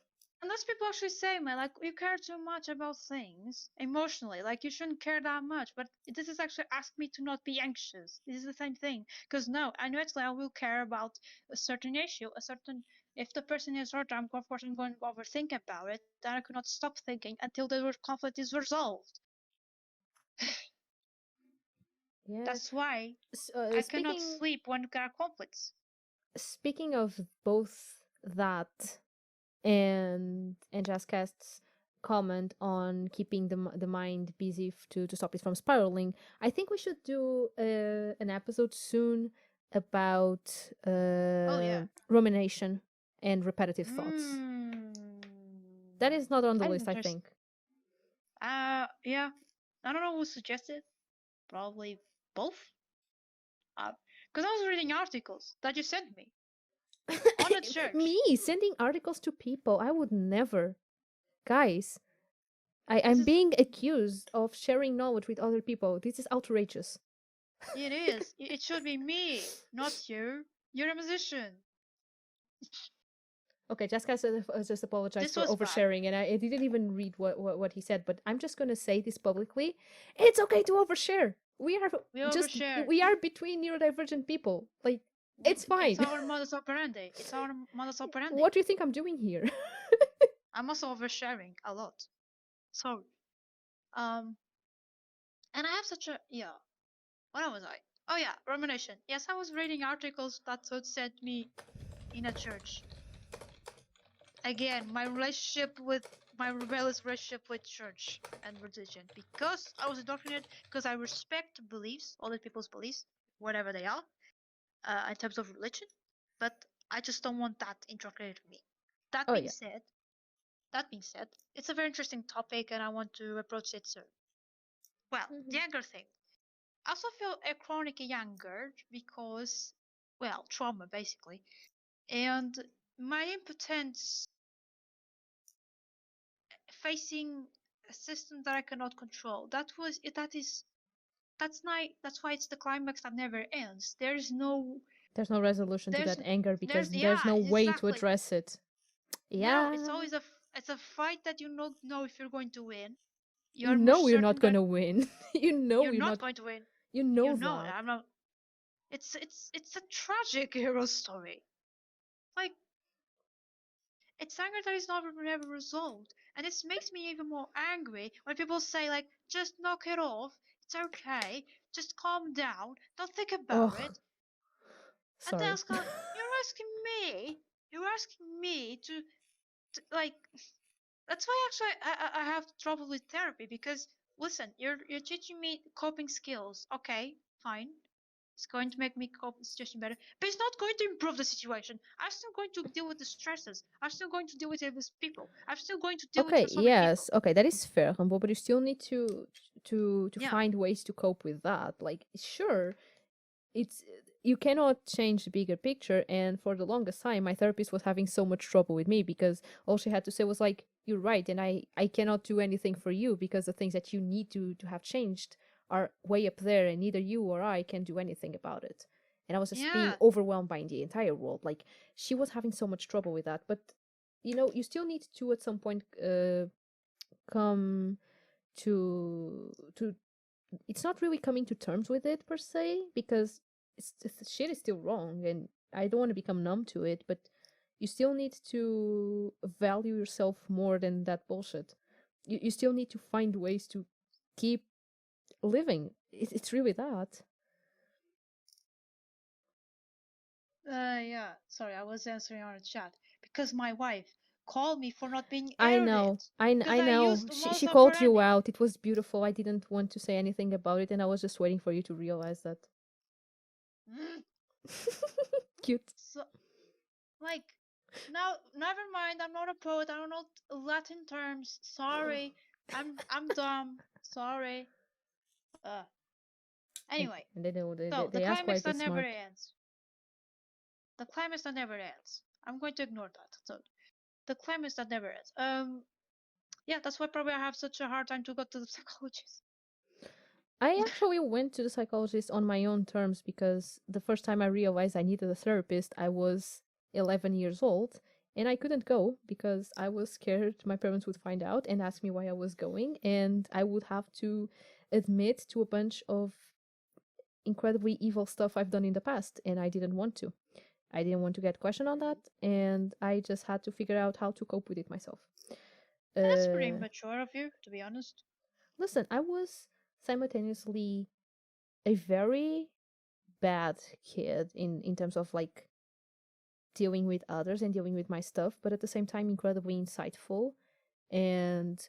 unless people actually say, man, like you care too much about things emotionally, like you shouldn't care that much. But this is actually ask me to not be anxious. This is the same thing. Because no, I know actually I will care about a certain issue, a certain. If the person is hurt, I'm of course I'm going to overthink about it. Then I could not stop thinking until the conflict is resolved. Yes. That's why I cannot Speaking sleep when there are conflicts. speaking of both that and jazz casts, comment on keeping the mind busy to stop it from spiraling, I think we should do an episode soon about Oh yeah. rumination and repetitive thoughts. Mm. That is not on the That is list, I interesting. think. Yeah. I don't know who suggested. Probably both. Because I was reading articles that you sent me on a church. Me sending articles to people, I would never. Guys, This I'm is. being accused of sharing knowledge with other people. This is outrageous. It is. It should be me, not you. You're a musician. Okay, Jessica just apologized This for was bad. oversharing, and I didn't even read what he said, but I'm just gonna say this publicly. It's okay to overshare. We overshared. We are between neurodivergent people. Like, it's It's fine. our modus operandi. It's our modus operandi. What do you think I'm doing here? I'm also oversharing a lot. So, um, and I have such a yeah. What was I? Oh yeah, rumination. Yes, I was reading articles that would sent me in a church. Again, my rebellious relationship with church and religion, because I was indoctrinated, because I respect beliefs, other people's beliefs, whatever they are, in terms of religion, but I just don't want that indoctrinated in me. That Oh being yeah. said, that being said, it's a very interesting topic, and I want to approach it soon. Well, the Mhm. anger thing. I also feel a chronic anger because, well, trauma basically, and my impotence facing a system that I cannot control. That's why it's the climax that never ends. There's no resolution to There's that anger because there's yeah, no way to exactly. address it. No, Yeah. it's a fight that you don't know if you're going to win. You You're more know you're certain not that gonna win. You know you're you're not not. going to win. You You know know it. that. I'm not. It's a tragic hero story. Like, it's anger that is never resolved, and this makes me even more angry when people say like, just knock it off. It's okay. Just calm down. Don't think about Oh, it. And then I sorry. was like, you're asking me to like. That's why actually I have trouble with therapy, because listen, you're teaching me coping skills. Okay, fine. It's going to make me cope with the situation better, but it's not going to improve the situation. I'm still going to deal with the stresses. I'm still going to deal with it with people. I'm still going to deal with Okay, so many people. yes, okay, that is fair, Humble, but you still need to Yeah, find ways to cope with that. Like, sure, it's you cannot change the bigger picture, and for the longest time my therapist was having so much trouble with me because all she had to say was like, you're right, and I cannot do anything for you because the things that you need to have changed are way up there, and neither you or I can do anything about it. And I was just being yeah, overwhelmed by the entire world. Like, she was having so much trouble with that, but you still need to at some point come to it's not really coming to terms with it per se, because shit is still wrong, and I don't want to become numb to it, but you still need to value yourself more than that bullshit. You still need to find ways to keep living. It's really that. yeah. Sorry, I was answering on a chat because my wife called me for not being I erudite know. because I I know. used the She modus called you operandi. out. It was beautiful. I didn't want to say anything about it, and I was just waiting for you to realize that. Mm. Cute. So like, now, never mind. I'm not a poet. I don't know Latin terms. Sorry, I'm dumb. Sorry. Uh. And, Anyway, and they know so the they ask why climax is that this never smart. ends. The climax that never ends. I'm going to ignore that. So the climax that never ends. Yeah, that's why probably I have such a hard time to go to the psychologist. I actually went to the psychologist on my own terms because the first time I realized I needed a therapist, I was 11 years old, and I couldn't go because I was scared my parents would find out and ask me why I was going, and I would have to admit to a bunch of incredibly evil stuff I've done in the past, and I didn't want to. I didn't want to get questioned on that, and I just had to figure out how to cope with it myself. And that's pretty Uh, mature of you, to be honest. Listen, I was simultaneously a very bad kid in terms of like dealing with others and dealing with my stuff, but at the same time incredibly insightful And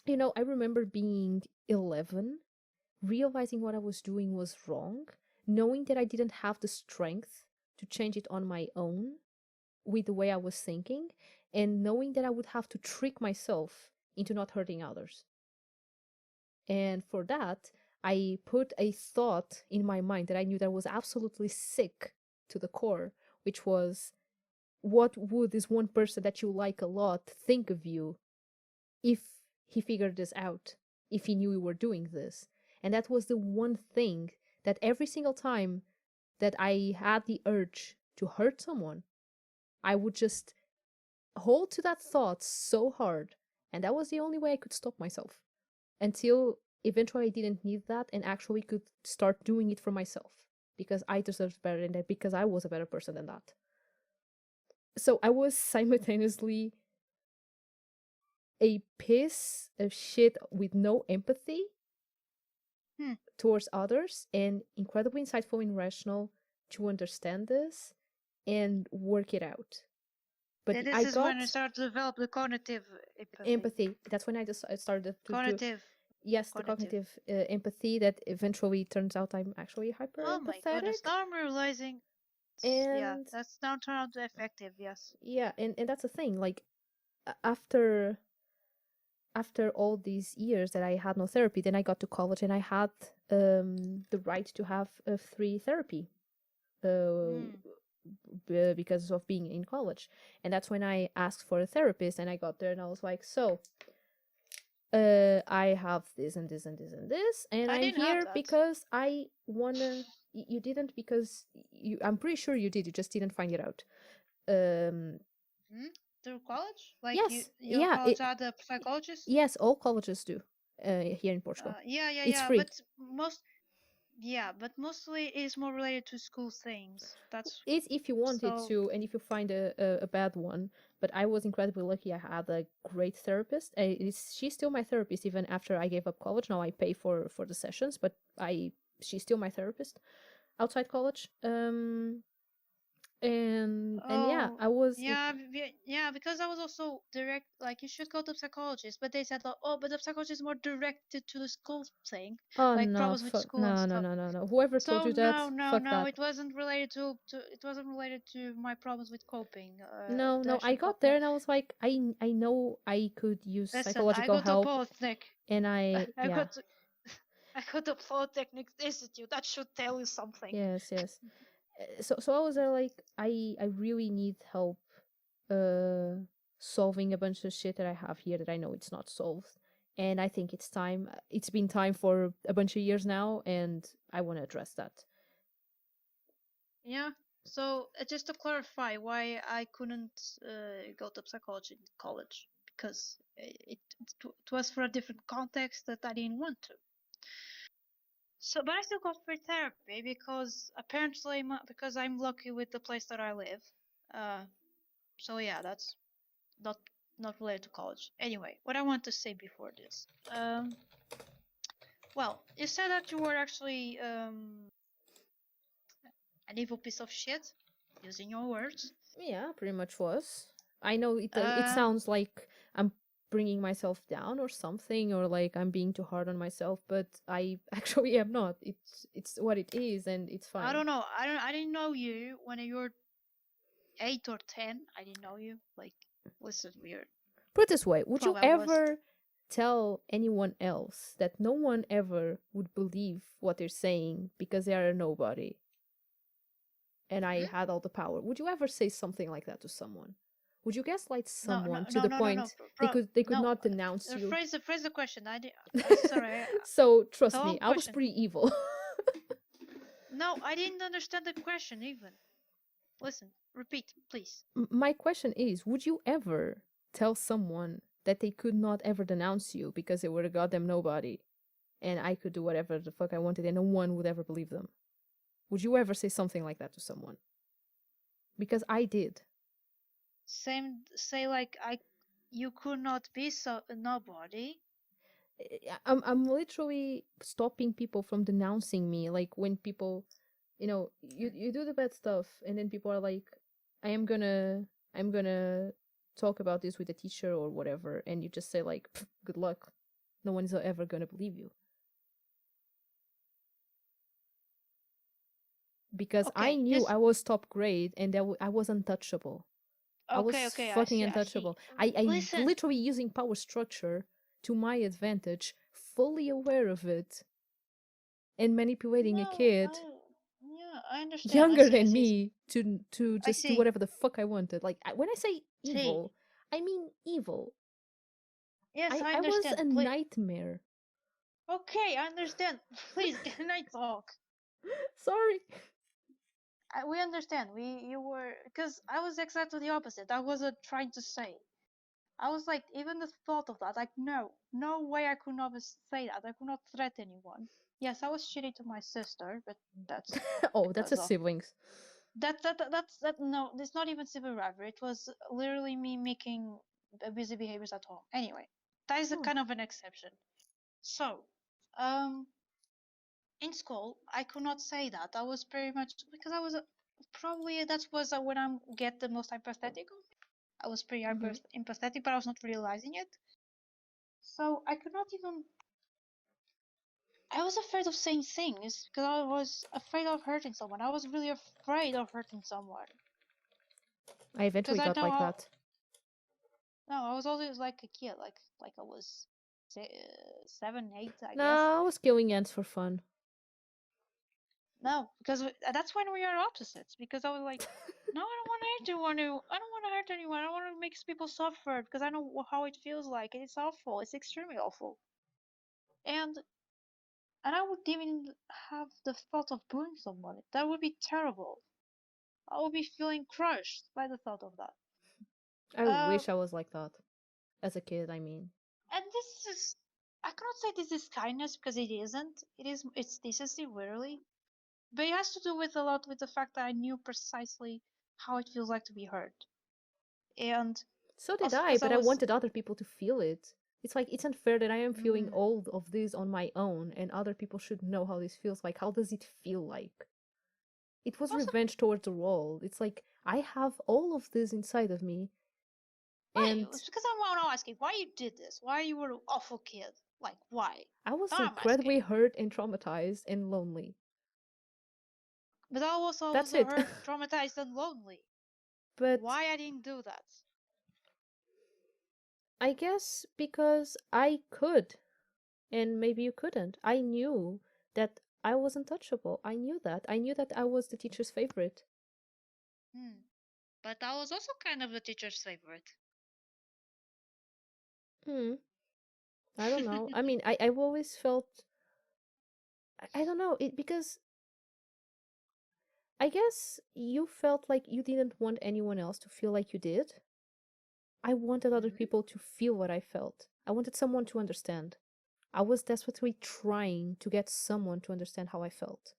I remember being 11, realizing what I was doing was wrong, knowing that I didn't have the strength to change it on my own with the way I was thinking, and knowing that I would have to trick myself into not hurting others. And for that, I put a thought in my mind that I knew that was absolutely sick to the core, which was, what would this one person that you like a lot think of you if he figured this out, if he knew you were doing this? And that was the one thing that every single time that I had the urge to hurt someone, I would just hold to that thought so hard. And that was the only way I could stop myself, until eventually I didn't need that and actually could start doing it for myself, because I deserved better than that, because I was a better person than that. So I was simultaneously a piece of shit with no empathy Hmm. towards others, and incredibly insightful and rational to understand this and work it out. But And this I is when I got start to develop the cognitive empathy. empathy. That's when I just started to Cognitive. yes, the Cognitive. cognitive empathy that eventually turns out I'm actually hyper Oh my goodness. empathetic. Now I'm realizing. Yeah, And that's now turned out effective, yes. yeah, and that's the thing, like, after all these years that I had no therapy, then I got to college and I had the right to have a free therapy, uh, Mm. because of being in college. And that's when I asked for a therapist, and I got there and I was like, so I have this and this and this and this, and I I'm didn't have here that. because I wanna. You didn't, because I'm pretty sure you did. You just didn't find it out. Um, Hmm? Through college? Like yes, your yeah, college had a psychologist? yes, all colleges do, here in Portugal. It's Yeah, free. but but mostly it's more related to school things. That's It's if you wanted so. to, and if you find a bad one. But I was incredibly lucky. I had a great therapist. She's still my therapist even after I gave up college. Now I pay for the sessions, but she's still my therapist outside college. And yeah, Oh, I was yeah, because I was also direct, like you should go to psychologist, but they said like, oh, but the psychologist is more directed to the school thing, oh like no, problems with fuck, school and no, no, stuff. no, no, no. Whoever told So you that, fuck no, that. it wasn't related it wasn't related to my problems with coping, No, the no, I actual got coping. there and I was like, I know I could use Listen, I psychological go to help, Polytechnic. and I go yeah, to I go to Polytechnic Institute. That should tell you something. yes, yes. So I was there like, I really need help uh solving a bunch of shit that I have here that I know it's not solved. And I think it's time. It's been time for a bunch of years now, and I want to address that. Yeah. So just to clarify why I couldn't go to psychology in college, because it was for a different context that I didn't want to. So, but I still got free therapy because apparently, because I'm lucky with the place that I live. Uh, so yeah, that's not not related to college. Anyway, what I want to say before this. Well, you said that you were actually an evil piece of shit, using your words. Yeah, pretty much was. I know it Uh, sounds like I'm bringing myself down or something, or like I'm being too hard on myself, but I actually am not. It's what it is, and it's I fine. don't know. I didn't know you when you were 8 or 10. I didn't know you. Like, listen, we're Put it this way, would you 12 hours. ever tell anyone else that no one ever would believe what they're saying because they are a nobody and I Hmm? had all the power? Would you ever say something like that to someone? Would you gaslight No, no, someone to no, the no, no, no, point they could no. not denounce you? Phrase the question. Sorry. So trust Tell me, the I was question. pretty evil. No, I didn't understand the question even. Listen, repeat, please. My question is, would you ever tell someone that they could not ever denounce you because they were a goddamn nobody and I could do whatever the fuck I wanted and no one would ever believe them? Would you ever say something like that to someone? Because I did. Say like you could not be so nobody. I'm literally stopping people from denouncing me. Like when people, you do the bad stuff, and then people are like, I am gonna talk about this with a teacher or whatever, and you just say like, "Pff, good luck. No one is ever gonna believe you." Because I Okay, knew this. I was top grade and I was untouchable. I Okay, was okay, I fucking see, I see. untouchable. I Listen. literally using power structure to my advantage, fully aware of it, and manipulating a No, kid yeah, I understand. younger I than see, me to I just do see. whatever the fuck I wanted. Like when I say See. evil, I mean evil. Yes, I I was understand. a Please. nightmare. Okay, I understand. Please, can I talk? Sorry. We understand. You were, because I was exactly the opposite. I wasn't trying to say. I was like, even the thought of that, like, no, no way I could not say that. I could not threaten anyone. Yes, I was shitty to my sister, but that's Oh, that's a because of siblings. that's no, it's not even civil rivalry. It was literally me making abusive behaviors at home. Anyway, that is a Oh. kind of an exception. So, um, in school, I could not say that. I was very much because I was probably that was when I get the most empathetic. I was pretty Hmm. empathetic, but I was not realizing it. So I could not even. I was afraid of saying things because I was afraid of hurting someone. I was really afraid of hurting someone I because eventually I got know like how. that. No, I was always like a kid, like I was 7, 8, I guess. No, I was killing ants for fun. No, because that's when we are opposites. Because I was like, no, I don't want to hurt anyone. I don't want to hurt anyone. I don't want to make people suffer because I know how it feels like. It's awful. It's extremely awful. And and I would even have the thought of bullying someone. That would be terrible. I would be feeling crushed by the thought of that. I Uh, wish I was like that as a kid. I mean, and this is, I cannot say this is kindness because it isn't. It's decency, literally. But it has to do with a lot with the fact that I knew precisely how it feels like to be hurt. And so did also I, because I but I was, wanted other people to feel it. It's like it's unfair that I am feeling mm, all of this on my own, and other people should know how this feels like. How does it feel like? It was also, revenge towards the world. It's like I have all of this inside of me, why? and It's because I want to ask you why you did this. Why you were an awful kid. Like, why? I was I'm asking. incredibly hurt and traumatized and lonely. But I also was That's it. hurt, traumatized, and lonely. But Why I didn't do that? I guess because I could, and maybe you couldn't. I knew that I was untouchable. I knew that. I knew that I was the teacher's favorite. Hmm. But I was also kind of the teacher's favorite. Hmm. I don't know. I mean, I've always felt I don't know it because I guess you felt like you didn't want anyone else to feel like you did. I wanted other Mhm. people to feel what I felt. I wanted someone to understand. I was desperately trying to get someone to understand how I felt.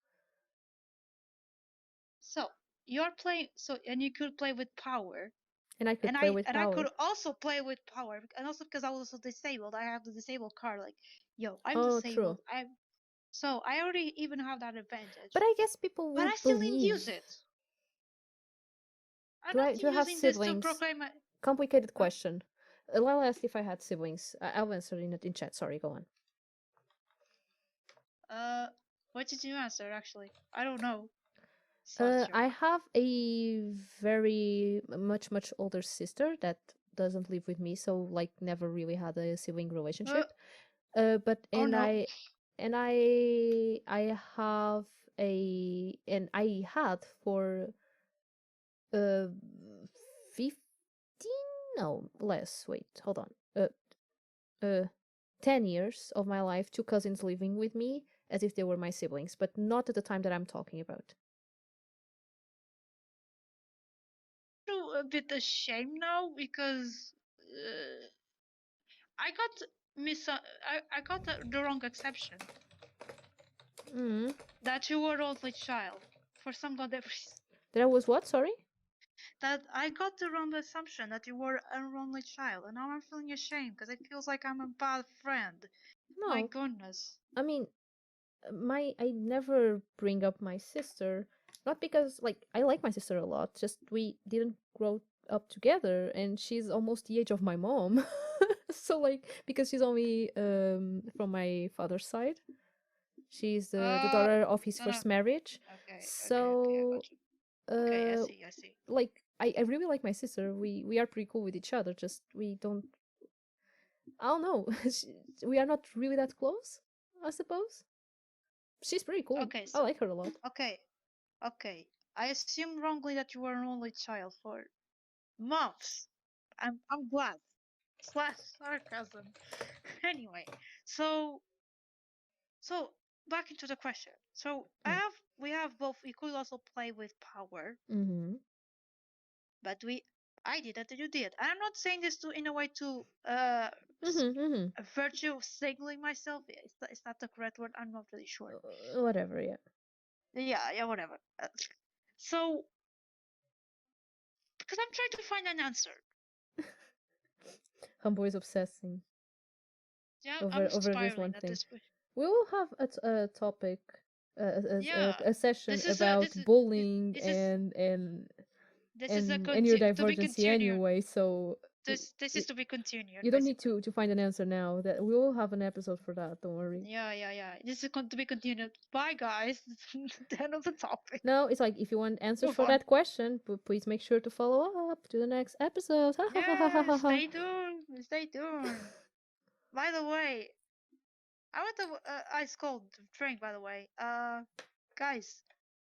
So you're playing. So and you could play with power, And I could and play I with and I could power. also play with power, and also because I was also disabled, I have the disabled card. Like, yo, I'm Oh, true. disabled. So I already even have that But advantage, I guess people but will I still didn't believe. use it. I'm not Do I have using this to siblings? proclaim my. Complicated Huh? question. Lala asked if I had siblings. I'll answer in chat. Sorry, go on. Uh, what did you answer? Actually, I don't know. Sorcerer. I have a very much older sister that doesn't live with me, so like never really had a sibling Uh, relationship. But oh no. I have a and I had for uh 15, no less. Wait, hold on. Uh 10 years of my life, two cousins living with me as if they were my siblings, but not at the time that I'm talking about. Feel a bit ashamed now because I got I got the wrong exception Mm. that you were only child for some goddamn reason. That was what? Sorry. That I got the wrong assumption that you were an only child, and now I'm feeling ashamed because it feels like I'm a bad friend. My No, goodness. I mean, my I never bring up my sister, not because like I like my sister a lot. Just we didn't grow up together, and she's almost the age of my mom. So like, because she's only from my father's side, she's the Uh, daughter of his no, no. first marriage. Okay, I So got you. Okay, uh I see. like I really like my sister. We are pretty cool with each other, just we don't, I don't know. We are not really that close, I suppose. She's pretty cool. Okay, I like her a lot. okay, okay. I assumed wrongly that you were an only child for months. I'm glad. Slash sarcasm. Anyway, so so back into the question. So Mm. we have both. We could also play with power, Mm-hmm. but I did that, you did. I'm not saying this to in a way to Mm-hmm. Mm-hmm. a virtue of signaling myself. It's not the correct word. I'm not really sure. Whatever, yeah. Yeah, whatever. So because I'm trying to find an answer. Humbo is obsessing Yeah, over I'm this one spiraling at thing. this point. We will have a topic, Yeah, a session this is a about bullying this is this is a and to be neurodivergency continued. anyway. So This you, is to be continued, you don't need basically. to find an answer now. That we will have an episode for that. Don't worry. Yeah. This is to be continued. Bye, guys. The end of the topic. No, it's like if you want answers Move for on. that question, please make sure to follow up to the next episode. Ha ha ha ha ha Yeah, ha ha. stay tuned. Stay tuned. By the way, I want a ice cold drink. By the way, guys,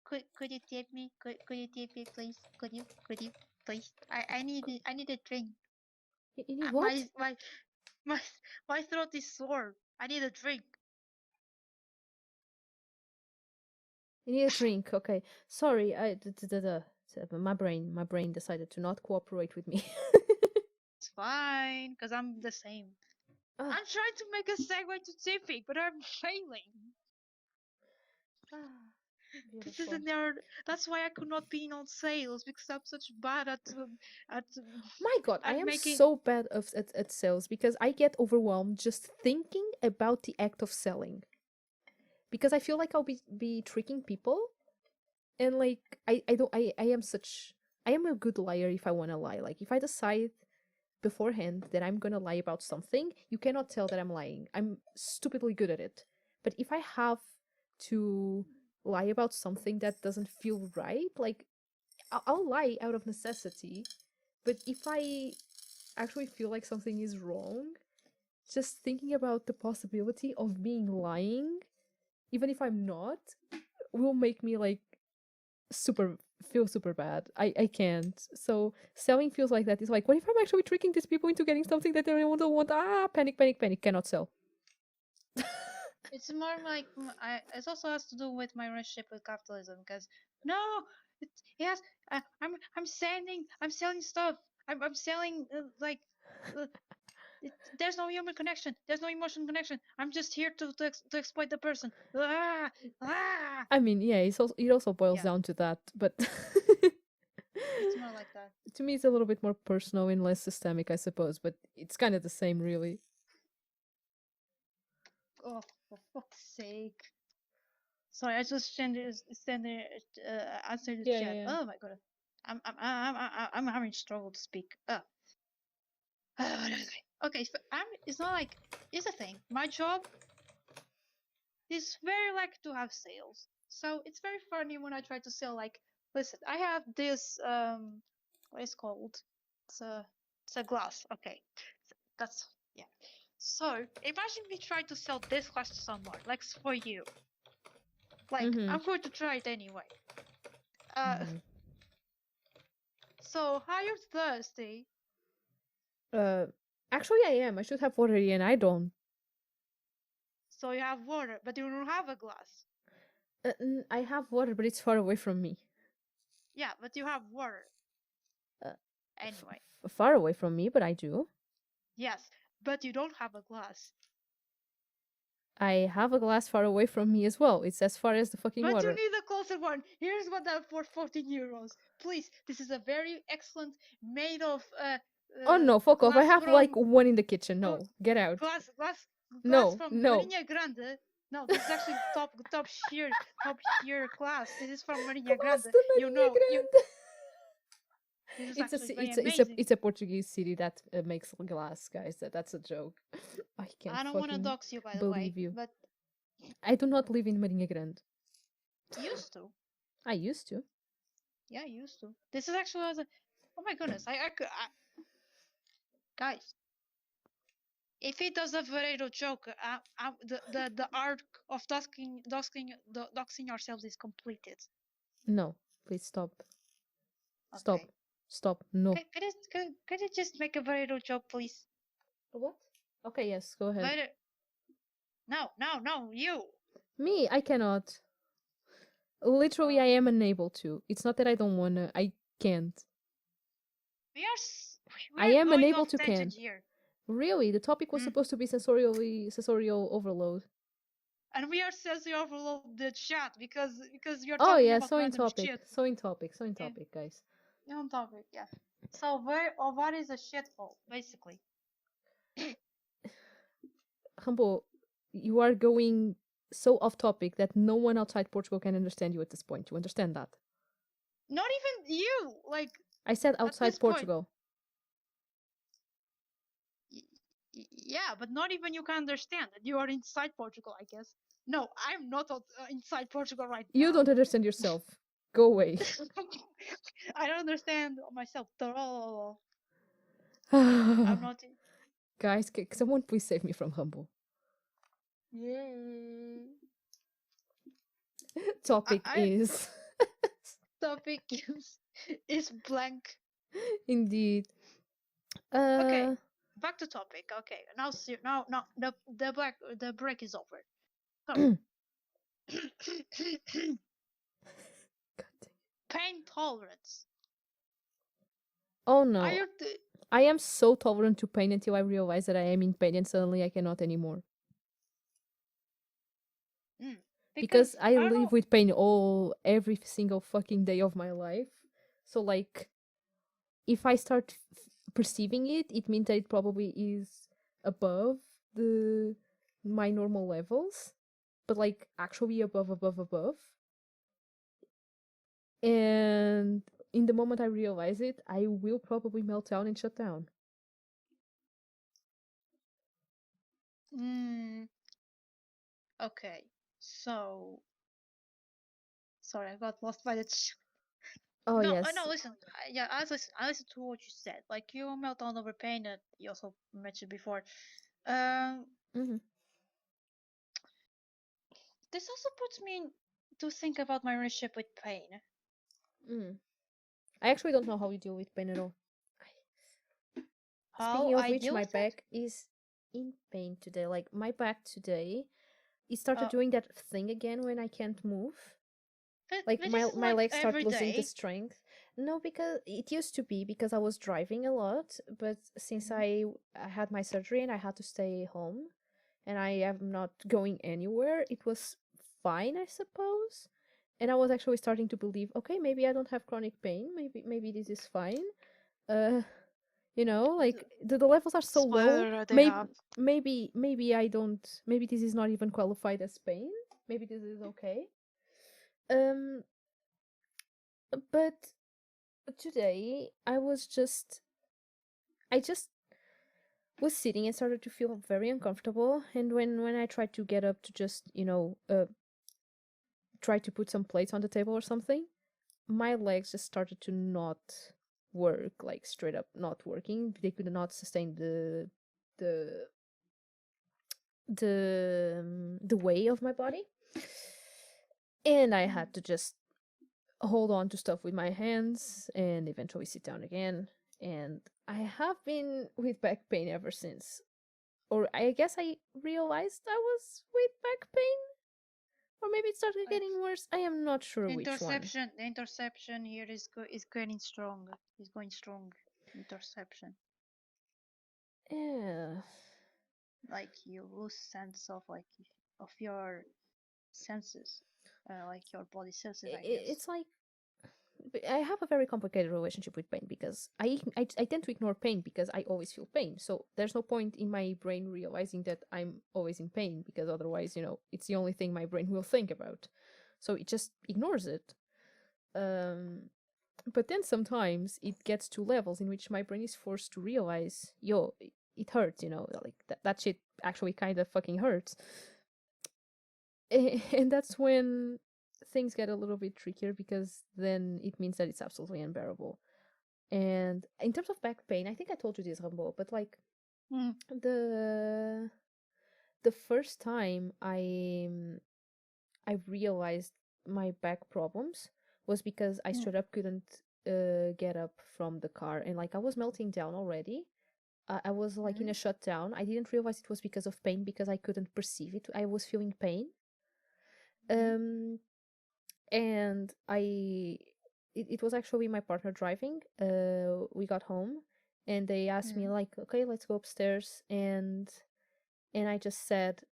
could you tip me? Could you tip me, please? Could you please? I need a drink. You need My what? my my throat is sore. I need a drink. You need a drink. Okay. Sorry. My brain decided to not cooperate with me. It's fine, cause I'm the same. Ah, I'm trying to make a segue to tipping, but I'm failing. ah, This is beautiful. an error. That's why I could not be in on sales because I'm such bad at My God, I at am making. so bad at sales because I get overwhelmed just thinking about the act of selling. Because I feel like I'll be tricking people, and like I don't I am such, I am a good liar if I want to lie. Like if I decide beforehand that I'm gonna lie about something, you cannot tell that I'm lying. I'm stupidly good at it. But if I have to lie about something that doesn't feel right, like I'll lie out of necessity. But if I actually feel like something is wrong, just thinking about the possibility of being lying, even if I'm not, will make me like super feel super bad. I can't. So selling feels like that. It's like, what if I'm actually tricking these people into getting something that they don't want? Ah, panic, panic, panic. Cannot sell. It's more like it also has to do with my relationship with capitalism because no, yes, I'm selling stuff. I'm selling uh, there's no human connection. There's no emotional connection. I'm just here to exploit the person. Ah. I mean, yeah, it also boils Yeah, down to that, but it's more like that. to me, it's a little bit more personal and less systemic, I suppose. But it's kind of the same, really. Oh, for fuck's sake. Sorry, I just answered the Yeah, chat. yeah. Oh my god, I'm having struggle to speak. Okay, so it's not like it's a thing. My job is very like to have sales, so it's very funny when I try to sell. Like, listen, I have this what is called? It's a it's a glass. Okay, that's yeah. So imagine me trying to sell this glass to someone, like for you. Like, Mm-hmm. I'm going to try it anyway. Uh, Mm-hmm. so how you're thirsty? Uh, actually, I am. I should have already, and I don't. So you have water, but you don't have a glass. I have water, but it's far away from me. Yeah, but you have water Uh, anyway. far away from me, but I do. Yes, but you don't have a glass. I have a glass far away from me as well. It's as far as the fucking But you water. need a closer one. Here's one that for 14 euros. Please, this is a very excellent made of Oh no, fuck off. I glass have like from one in the kitchen. uh, No, get out. glass No, from no. Marinha Grande. No, this is actually top tier glass. This is from Como Marinha assim Grande. da You Marinha know, Grande? This is It's a actually ci- very it's a amazing. it's a Portuguese city that makes glass, guys. That's a joke. I can't I don't want to fucking dox you, by the way, believe you. but I do not live in Marinha Grande. used to. I used to. Yeah, used to. This is actually oh my goodness. Guys, if he does a Vereiro joke, the arc of doxing yourselves is completed. No, please stop. Stop. Okay. Stop. No. Could you just make a Vereiro joke, please? What? Okay, yes, go ahead. Vereiro. No, you. Me, I cannot. Literally, I Oh, am unable to. It's not that I don't wanna. I can't. we are we I are am going unable off to tangent can't. here. Really, the topic was Hmm. supposed to be sensorial overload. And we are sensory overload the chat because you're Oh talking yeah, about random shit. so in Yeah, topic, guys. you're on topic. Yeah. So where or what is a shithole, basically? Humble, you are going so off topic that no one outside Portugal can understand you at this point. You understand that? Not even you. Like I said at this outside point. Portugal. Yeah, but not even you can understand that you are inside Portugal, I guess. No, I'm not inside Portugal right You now. don't understand yourself. Go away. I don't understand myself at all. I'm not. Guys, someone please save me from Humble. Yay. Topic I is topic is blank. indeed. Okay, Uh, back to topic. Okay, now the break is over. So God dang. pain tolerance. Oh Are no. you I am so tolerant to pain until I realize that I am in pain and suddenly I cannot anymore. Because because I I don't live know. with pain all every single fucking day of my life. So like if I start perceiving it, it means that it probably is above the my normal levels, but like actually above. And in the moment I realize it, I will probably melt down and shut down. Mm, okay, so sorry, I got lost by the. Oh No, no. yes. Listen, yeah, I listened to what you said. Like you melt down over pain that you also mentioned before. Um, Hmm. this also puts me to think about my relationship with pain. Mm. I actually don't know how you deal with pain at all. How Speaking of I which, deal my with it? back is in pain today. Like my back today, it started Uh, doing that thing again when I can't move. Like but this is my like legs start every losing the day. strength. No, because it used to be because I was driving a lot, but since Mm-hmm. I had my surgery and I had to stay home, and I am not going anywhere, it was fine, I suppose. And I was actually starting to believe, okay, maybe I don't have chronic pain. Maybe this is fine. Uh, like the levels are so low. Spoiler, they Maybe have. maybe I don't. Maybe this is not even qualified as pain. Maybe this is okay. Um, but today I just was sitting and started to feel very uncomfortable. And when I tried to get up to just try to put some plates on the table or something, my legs just started to not work, like straight up not working. They could not sustain the the way of my body, and I Mm. had to just hold on to stuff with my hands and eventually sit down again. And I have been with back pain ever since, or I guess I realized I was with back pain, or maybe it started Like getting worse. I am not sure which one. the interception here is getting strong. Is going strong. Interception. Yeah, Like you lose sense of of your senses, like your body senses, I guess. it's like I have a very complicated relationship with pain because I tend to ignore pain because I always feel pain. So there's no point in my brain realizing that I'm always in pain because otherwise, it's the only thing my brain will think about. So it just ignores it. Um, But then sometimes it gets to levels in which my brain is forced to realize, yo, it hurts, like that shit actually kind of fucking hurts. And that's when things get a little bit trickier because then it means that it's absolutely unbearable. And in terms of back pain, I think I told you this, Rambo, but like Mm, the the first time I realized my back problems was because I mm, straight up couldn't get up from the car, and like I was melting down already. I was like in a mm, shutdown. I didn't realize it was because of pain because I couldn't perceive it. I was feeling pain. mm, Um, and it was actually my partner driving. We got home and they asked me mm. like, okay, let's go upstairs, and I just said,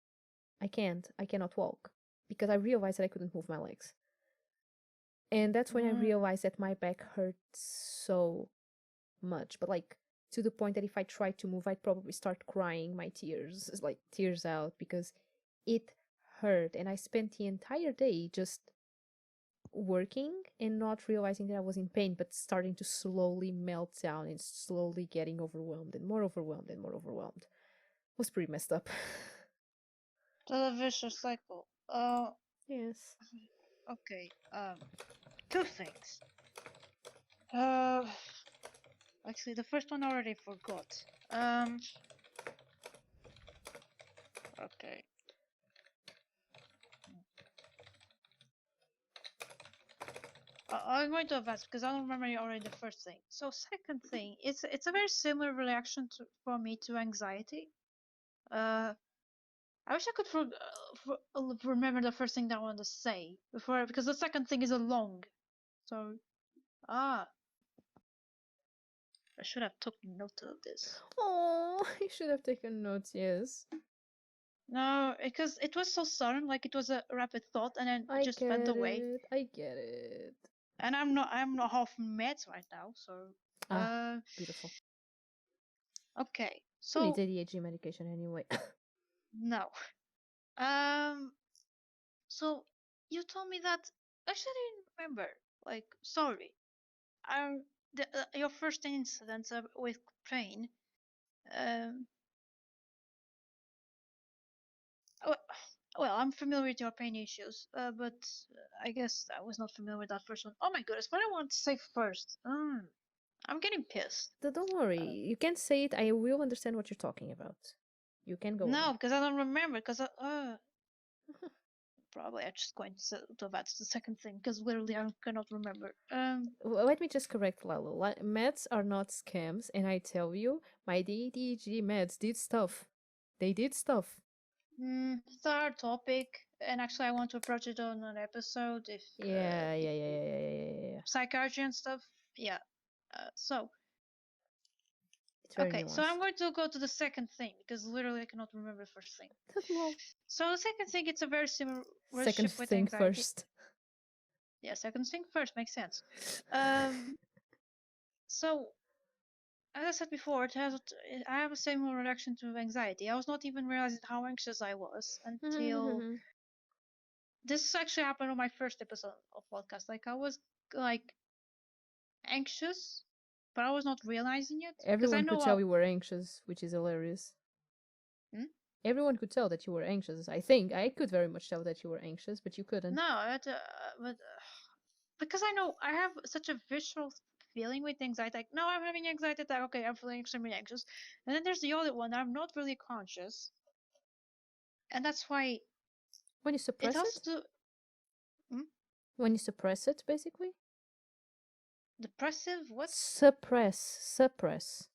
I cannot walk because I realized that I couldn't move my legs. And that's when I Mm. realized that my back hurt so much, but like to the point that if I tried to move, I'd probably start crying my tears, like tears out, because it hurt. And I spent the entire day just working and not realizing that I was in pain, but starting to slowly melt down and slowly getting overwhelmed and more overwhelmed and more overwhelmed. It was pretty messed up. The vicious cycle. Yes. Okay. Two things. Uh, actually, the first one I already forgot. Okay. I'm going to advance because I don't remember already the first thing. So second thing, it's a very similar reaction for me to anxiety. Uh, I wish I could remember the first thing that I wanted to say before because the second thing is a long. So ah, I should have taken note of this. Oh, I should have taken notes, yes. No, because it was so sudden, like it was a rapid thought, and then it I just went get away. it. I get it. And I'm not half meds right now, so Ah, uh, beautiful. okay. Who needs So ADHD medication anyway? no, um, so you told me that actually I didn't remember. Like, sorry, um, your first incident with pain. Um, well, well, I'm familiar with your pain issues, but I guess I was not familiar with that first one. Oh my goodness, what I want to say first. I'm getting pissed. Don't worry. Uh, You can say it. I will understand what you're talking about. You can go on. no, because I don't remember. Because probably I'm just going to that's the second thing. Because literally I cannot remember. Let me just correct Lalo. Meds are not scams, and I tell you, my ADHD meds did stuff. They did stuff. Third topic, and actually I want to approach it on an episode Yeah, if yeah, yeah, yeah, yeah, yeah, yeah, yeah. psychiatry and stuff. Yeah. So It's very okay, so I'm nuanced. going to go to the second thing because literally I cannot remember the first thing. Lol. So the second thing, it's a very similar Second relationship with thing anxiety. first. Yeah, second thing first makes sense. Um, so as I said before, I have a similar reaction to anxiety. I was not even realizing how anxious I was until this actually happened on my first episode of podcast. Like I was like anxious, but I was not realizing it because I Everyone could know tell you were anxious, which is hilarious. hmm? Everyone could tell that you were anxious. I think I could very much tell that you were anxious, but you couldn't. No, but because I know I have such a visceral feeling with anxiety. Like, no, I'm having anxiety attack. Okay, I'm feeling extremely anxious. And then there's the other one that I'm not really conscious, and that's why When you it suppress has it? to hmm? When you suppress it, basically? Depressive. What? Suppress. Suppress.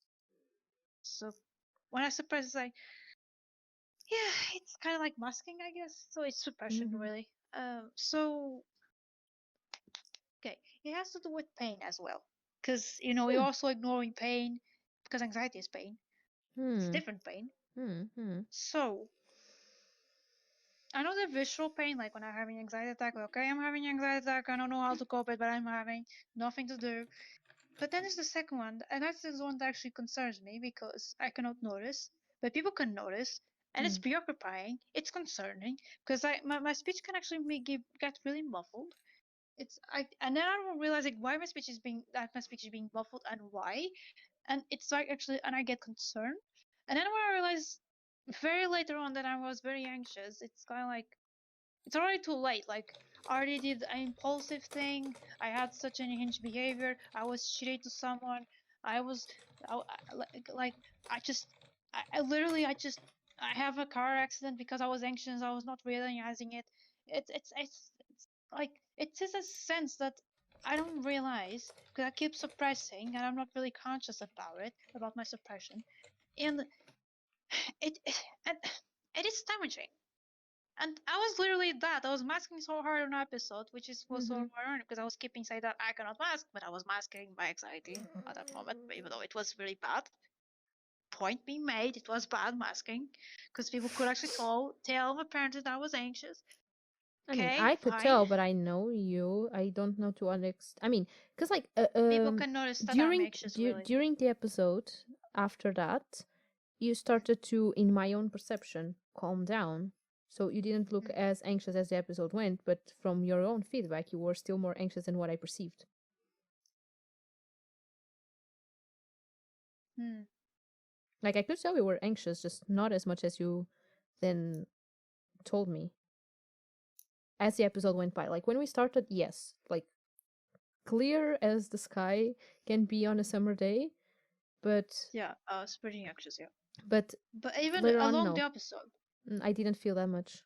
So when I suppress, it's like yeah, it's kind of like masking, I guess. So it's suppression, Mm-hmm. really. So okay, it has to do with pain as well, because you're Hmm. also ignoring pain because anxiety is pain. It's Hmm. different pain. Hmm. Hmm. So I know the visual pain, like when I'm having anxiety attack. Okay, I'm having anxiety attack. I don't know how to cope it, but I'm having nothing to do. But then there's the second one, and that's the one that actually concerns me because I cannot notice, but people can notice, and it's Hmm. preoccupying. It's concerning because my speech can actually get really muffled. and then I'm realizing why my speech is being muffled and why, and it's like actually, and I get concerned, and then when I realize very later on that I was very anxious, it's kind of like it's already too late. Like I already did an impulsive thing. I had such an unhinged behavior. I was shitty to someone. I was, like I just, I literally, I have a car accident because I was anxious. I was not realizing it. It's like it's just a sense that I don't realize because I keep suppressing and I'm not really conscious about it, about my suppression, and it and it is damaging. And I was literally that. I was masking so hard on an episode, which was so Mm-hmm. ironic because I was keeping saying that I cannot mask, but I was masking my anxiety at that moment, even though it was really bad. Point being made, it was bad masking because people could actually tell my parents that I was anxious. I mean, Okay, I could fine. tell, but I know you. I don't know to what extent. I mean, because like People can notice that I'm anxious, really. during the episode after that, you started to, in my own perception, calm down. So you didn't look Mm. as anxious as the episode went, but from your own feedback, you were still more anxious than what I perceived. Hmm. Like I could tell you were anxious, just not as much as you then told me as the episode went by. Like when we started, yes, like clear as the sky can be on a summer day, but Yeah, I was pretty anxious, yeah. but But even later on, along the no. episode, I didn't feel that much.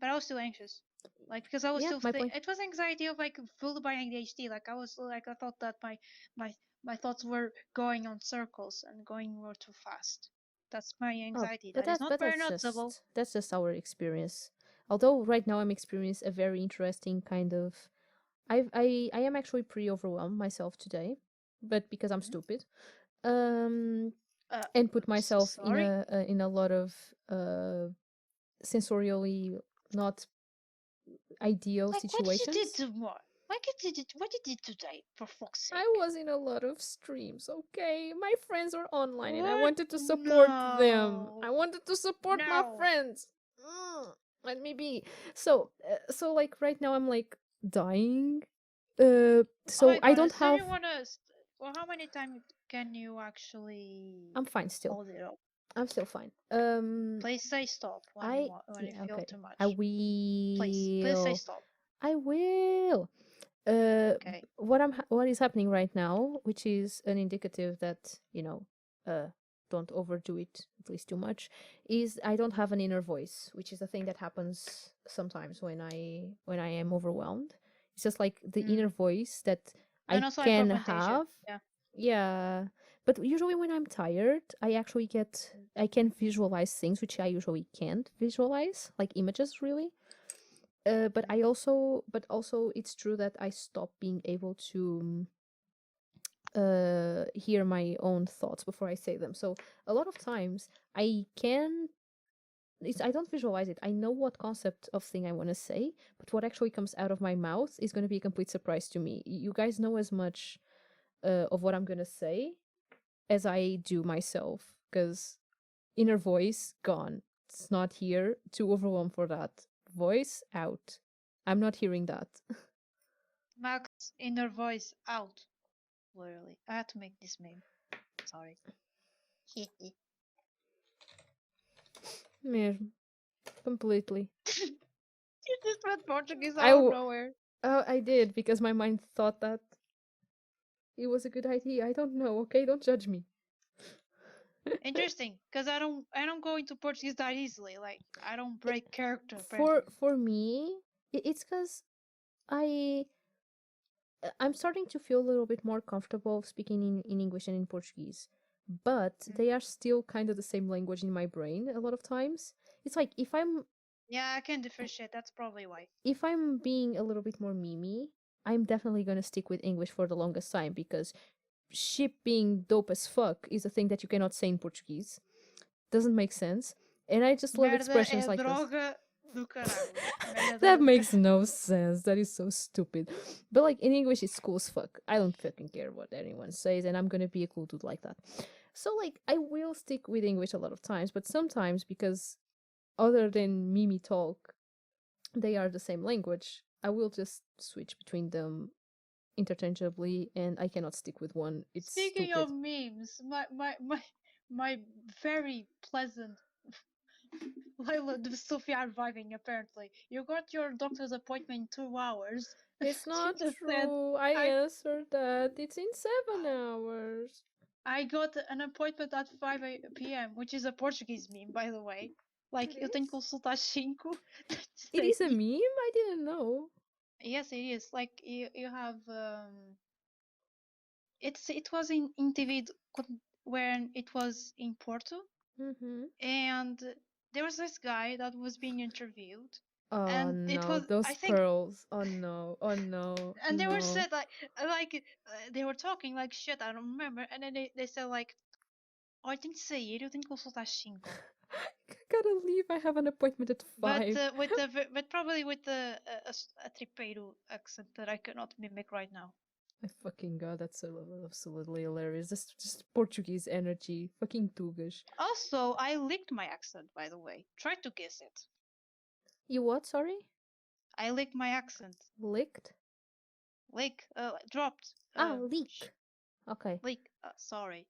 but I was still anxious. Like because I was Yeah, still my point. it was anxiety of like fueled by ADHD. Like I was like I thought that my my thoughts were going on circles and going more too fast. That's my Oh, anxiety. That is not but very noticeable. that's just our experience. Although right now I'm experiencing a very interesting kind of. I am actually pretty overwhelmed myself today, but because I'm Mhm. stupid, Uh, and put myself sorry. in a lot of sensorially not ideal Like what did you did situations. tomorrow? Like you did it? What did you did today? For fuck's I sake! was in a lot of streams, okay? My friends were online and I What? wanted to support them. I No, wanted to support my no. friends. Let me be. So like right now I'm like dying. Oh So my I god! don't So have. you wanna? Well, how many times can you actually I'm fine still. hold it up? I'm still fine. Please say stop when you I want when you yeah, feel okay. too I much. Please say will. stop. I will. Uh, Okay. what is happening right now, which is an indicative that don't overdo it at least too much, is I don't have an inner voice, which is a thing that happens sometimes when I am overwhelmed. It's just like the inner Mm. voice that I And also can hyperpigmentation. have. Yeah. Yeah, but usually when I'm tired, I can visualize things which I usually can't visualize, like images really. Mm. But also it's true that I stopped being able to hear my own thoughts before I say them. So a lot of times I can I don't visualize it. I know what concept of thing I want to say, but what actually comes out of my mouth is going to be a complete surprise to me. You guys know as much of what I'm going to say as I do myself, because inner voice gone. It's not here. Too overwhelmed for that. Voice out. I'm not hearing that. Max inner voice out. Literally. I had to make this meme. Sorry. you Mesmo. Completely. just went Portuguese I out of w- nowhere. I did because my mind thought that it was a good idea. I don't know. Okay, don't judge me. Interesting, because I don't go into Portuguese that easily. Like I don't break character apparently. For me, it's because I I'm starting to feel a little bit more comfortable speaking in English and in Portuguese, but Mm. they are still kind of the same language in my brain a lot of times. It's like Yeah, I can differentiate. That's probably why. if I'm being a little bit more mimi, I'm definitely gonna stick with English for the longest time because ship being dope as fuck is a thing that you cannot say in Portuguese. Doesn't make sense. And I just love Merda expressions é like this. droga do caralho. Merda That do makes caralho. no sense. That is so stupid. But like in English, it's cool as fuck. I don't fucking care what anyone says, and I'm gonna be a cool dude like that. So like I will stick with English a lot of times, but sometimes because other than Mimi talk, they are the same language. I will just switch between them interchangeably, and I cannot stick with one. It's Speaking stupid. of memes, my very pleasant Layla and Sophia are vibing. Apparently, you got your doctor's appointment in 2 hours. It's She not just said, true. I "I answered that. It's in 7 hours. I got an appointment at 5 p.m., which is a Portuguese meme, by the way. It Like, eu tenho is? consulta às 5. It is a meme? I didn't know. Yes, it is. Like, you have it was in TV when it was in Porto, Mm-hmm. and there was this guy that was being interviewed, Oh and it no, was, I those think, pearls. Oh no, oh no, and they were no. said like they were talking like shit, I don't remember, and then they said like, oh, I tenho de sair, eu tenho de consultar às 5. I gotta leave. I have an appointment at But 5. but probably with a tripeiro accent that I cannot mimic right now. My fucking god, that's so absolutely hilarious. Just Portuguese energy. Fucking tugas. Also, I licked my accent, by the way. Try to guess it. You what, sorry? I licked my accent. Licked? Lick, dropped. Ah, leak. Okay. Lick. Sorry.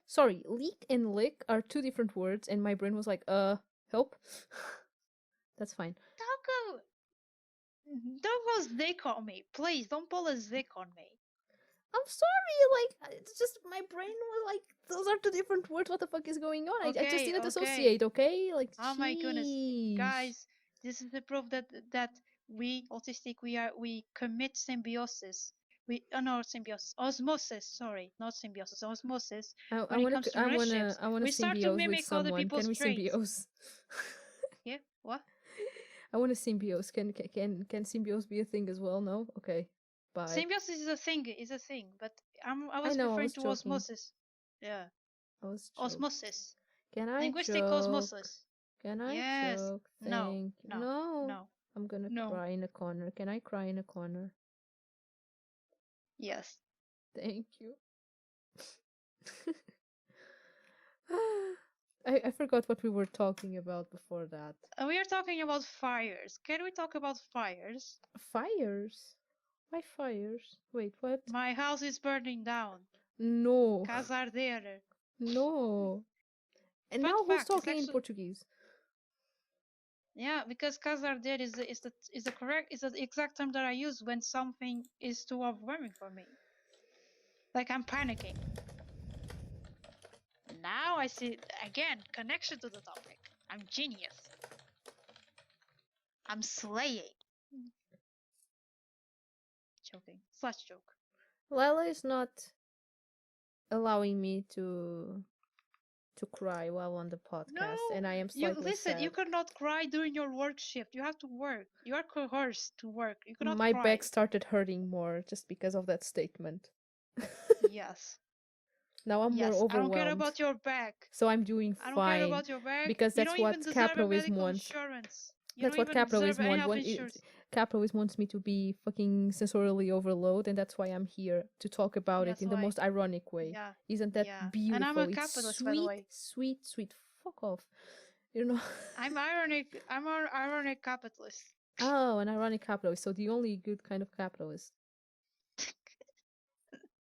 Sorry, leak and lick are two different words, and my brain was like, help? That's fine. Don't go Zick on me. Please, don't pull a Zick on me. I'm sorry, like, it's just my brain was like, those are two different words. What the fuck is going on? I just Okay, didn't okay. associate, okay? Like, Oh my goodness. sheesh. Guys, this is the proof that we autistic we commit symbiosis. We no symbiosis, osmosis. Sorry, not symbiosis, osmosis. I When it wanna, comes to I wanna, relationships, I wanna we start to symbiose with mimic other someone. Can people's we traits. symbiose? Yeah, what? I want to symbiose. Can symbiose be a thing as well? No. Okay. Bye. Symbiosis is a thing, but I I was know. I referring was to joking. osmosis. Yeah, I was joking. osmosis, Can I linguistic joke? osmosis. Can I Yes. joke? No. Thank you. No. No. No. I'm gonna No. cry in a corner. Can I cry in a corner? Yes. Thank you. I forgot what we were talking about before that. We are talking about fires. Can we talk about fires? Fires? Why fires? Wait, what? My house is burning down. No. Casa arder. No. And Fun now who's fact, it's talking in actually, Portuguese? yeah, because casa arder is the correct, is the exact term that I use when something is too overwhelming for me. Like I'm panicking. Now I see again connection to the topic. I'm genius. I'm slaying. Joking. Slash joke. Lila is not allowing me to cry while on the No, podcast, and I am you slightly listen. You sad. cannot cry during your work shift. You have to work. You are coerced to work. You cannot My back cry. started hurting more just because of that statement. Yes, Now I'm more yes. I don't care overwhelmed. about your back. So I'm doing I don't care fine about your back. because You that's don't even what deserve a capitalism medical wants. insurance. You That's don't what even deserve capitalism any wants. health insurance. Capitalism wants me to be fucking sensorially overload, and that's why I'm here to talk about it Yes, in the why? most ironic way. Yeah, Isn't that yeah. And I'm beautiful? a It's capitalist, by the sweet, way. sweet, sweet. Fuck off. You know. I'm ironic. I'm an ironic capitalist. Oh, an ironic capitalist. So the only good kind of capitalist.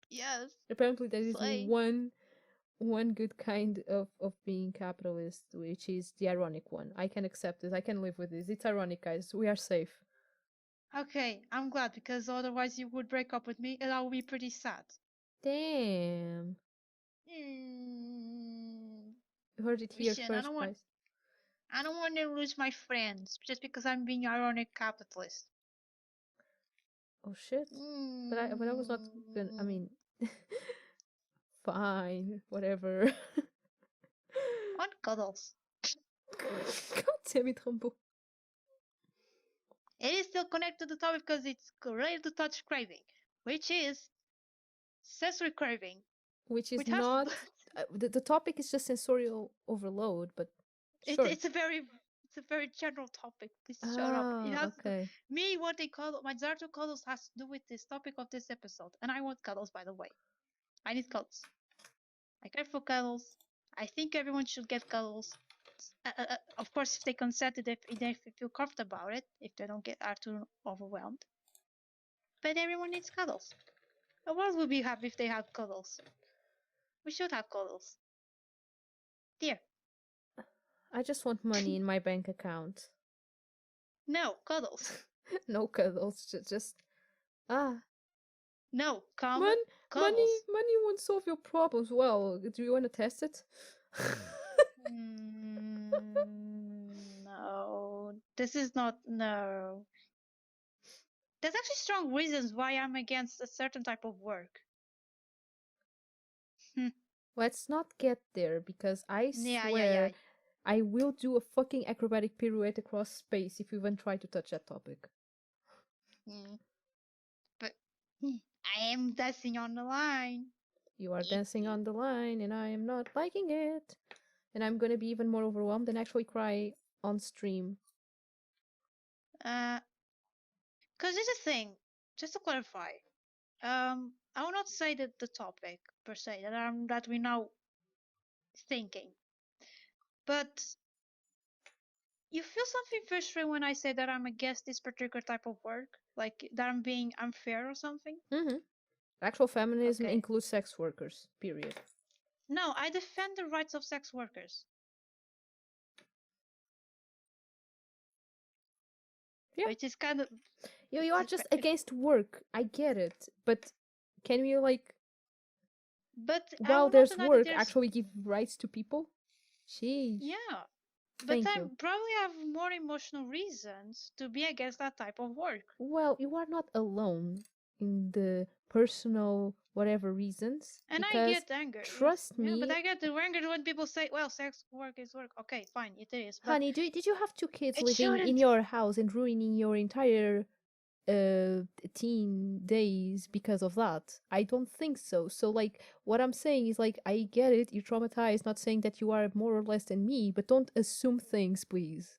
Yes. Apparently, there is Slay. one good kind of being capitalist, which is the ironic one. I can accept this. I can live with this. It's ironic, guys. We are safe. Okay, I'm glad because otherwise you would break up with me and I would be pretty sad. Damn. Mm, You heard it here listen, first, guys. I don't want to lose my friends just because I'm being ironic capitalist. Oh shit. But I was not gonna. I mean, fine, whatever. On cuddles. God damn it, Rambo. It is still connected to the topic because it's related to touch craving, which is sensory craving, Which is which has not. The topic is just sensorial overload, but sure. it's a very general topic. Please shut up. It Ah, has okay. me wanting cuddles. My desire to cuddles has to do with this topic of this episode, and I want cuddles. By the way, I need cuddles. I care for cuddles. I think everyone should get cuddles. of course, if they consented, if they feel comfortable about it, if they don't get are too overwhelmed. But everyone needs cuddles. The world would be happy if they had cuddles. We should have cuddles. Dear, I just want money in my bank account. no cuddles. No cuddles, just ah. No common Mon cuddles. money won't solve your problems. Well, do you want to test it? No, this is not. No, there's actually strong reasons why I'm against a certain type of work. Let's not get there because I Yeah. swear I will do a fucking acrobatic pirouette across space if you even try to touch that topic. Mm. But I am dancing on the line. You are dancing on the line and I am not liking it. And I'm gonna be even more overwhelmed and actually cry on stream. Because there's a thing, just to clarify. I will not say that the topic per se that we're now thinking, but you feel something frustrated when I say that I'm against this particular type of work, like that I'm being unfair or something. Mm-hmm. Actual feminism Okay. includes sex workers, period. No, I defend the rights of sex workers. Yeah. Which is kind of. You are just against work. I get it. But can we, like, But I while will not there's deny that work, there's. actually give rights to people? Sheesh. Yeah. But Thank I you. probably have more emotional reasons to be against that type of work. Well, you are not alone in the personal whatever reasons And I because get anger. Yes. trust Yeah, but me, I get the anger when people say, well, sex work is work. Okay, fine, it is. But honey, did you have two kids it living in shouldn't. your house and ruining your entire uh teen days because of that? I don't think so. So, like, what I'm saying is, like, I get it, you're traumatized, not saying that you are more or less than me, but don't assume things, please.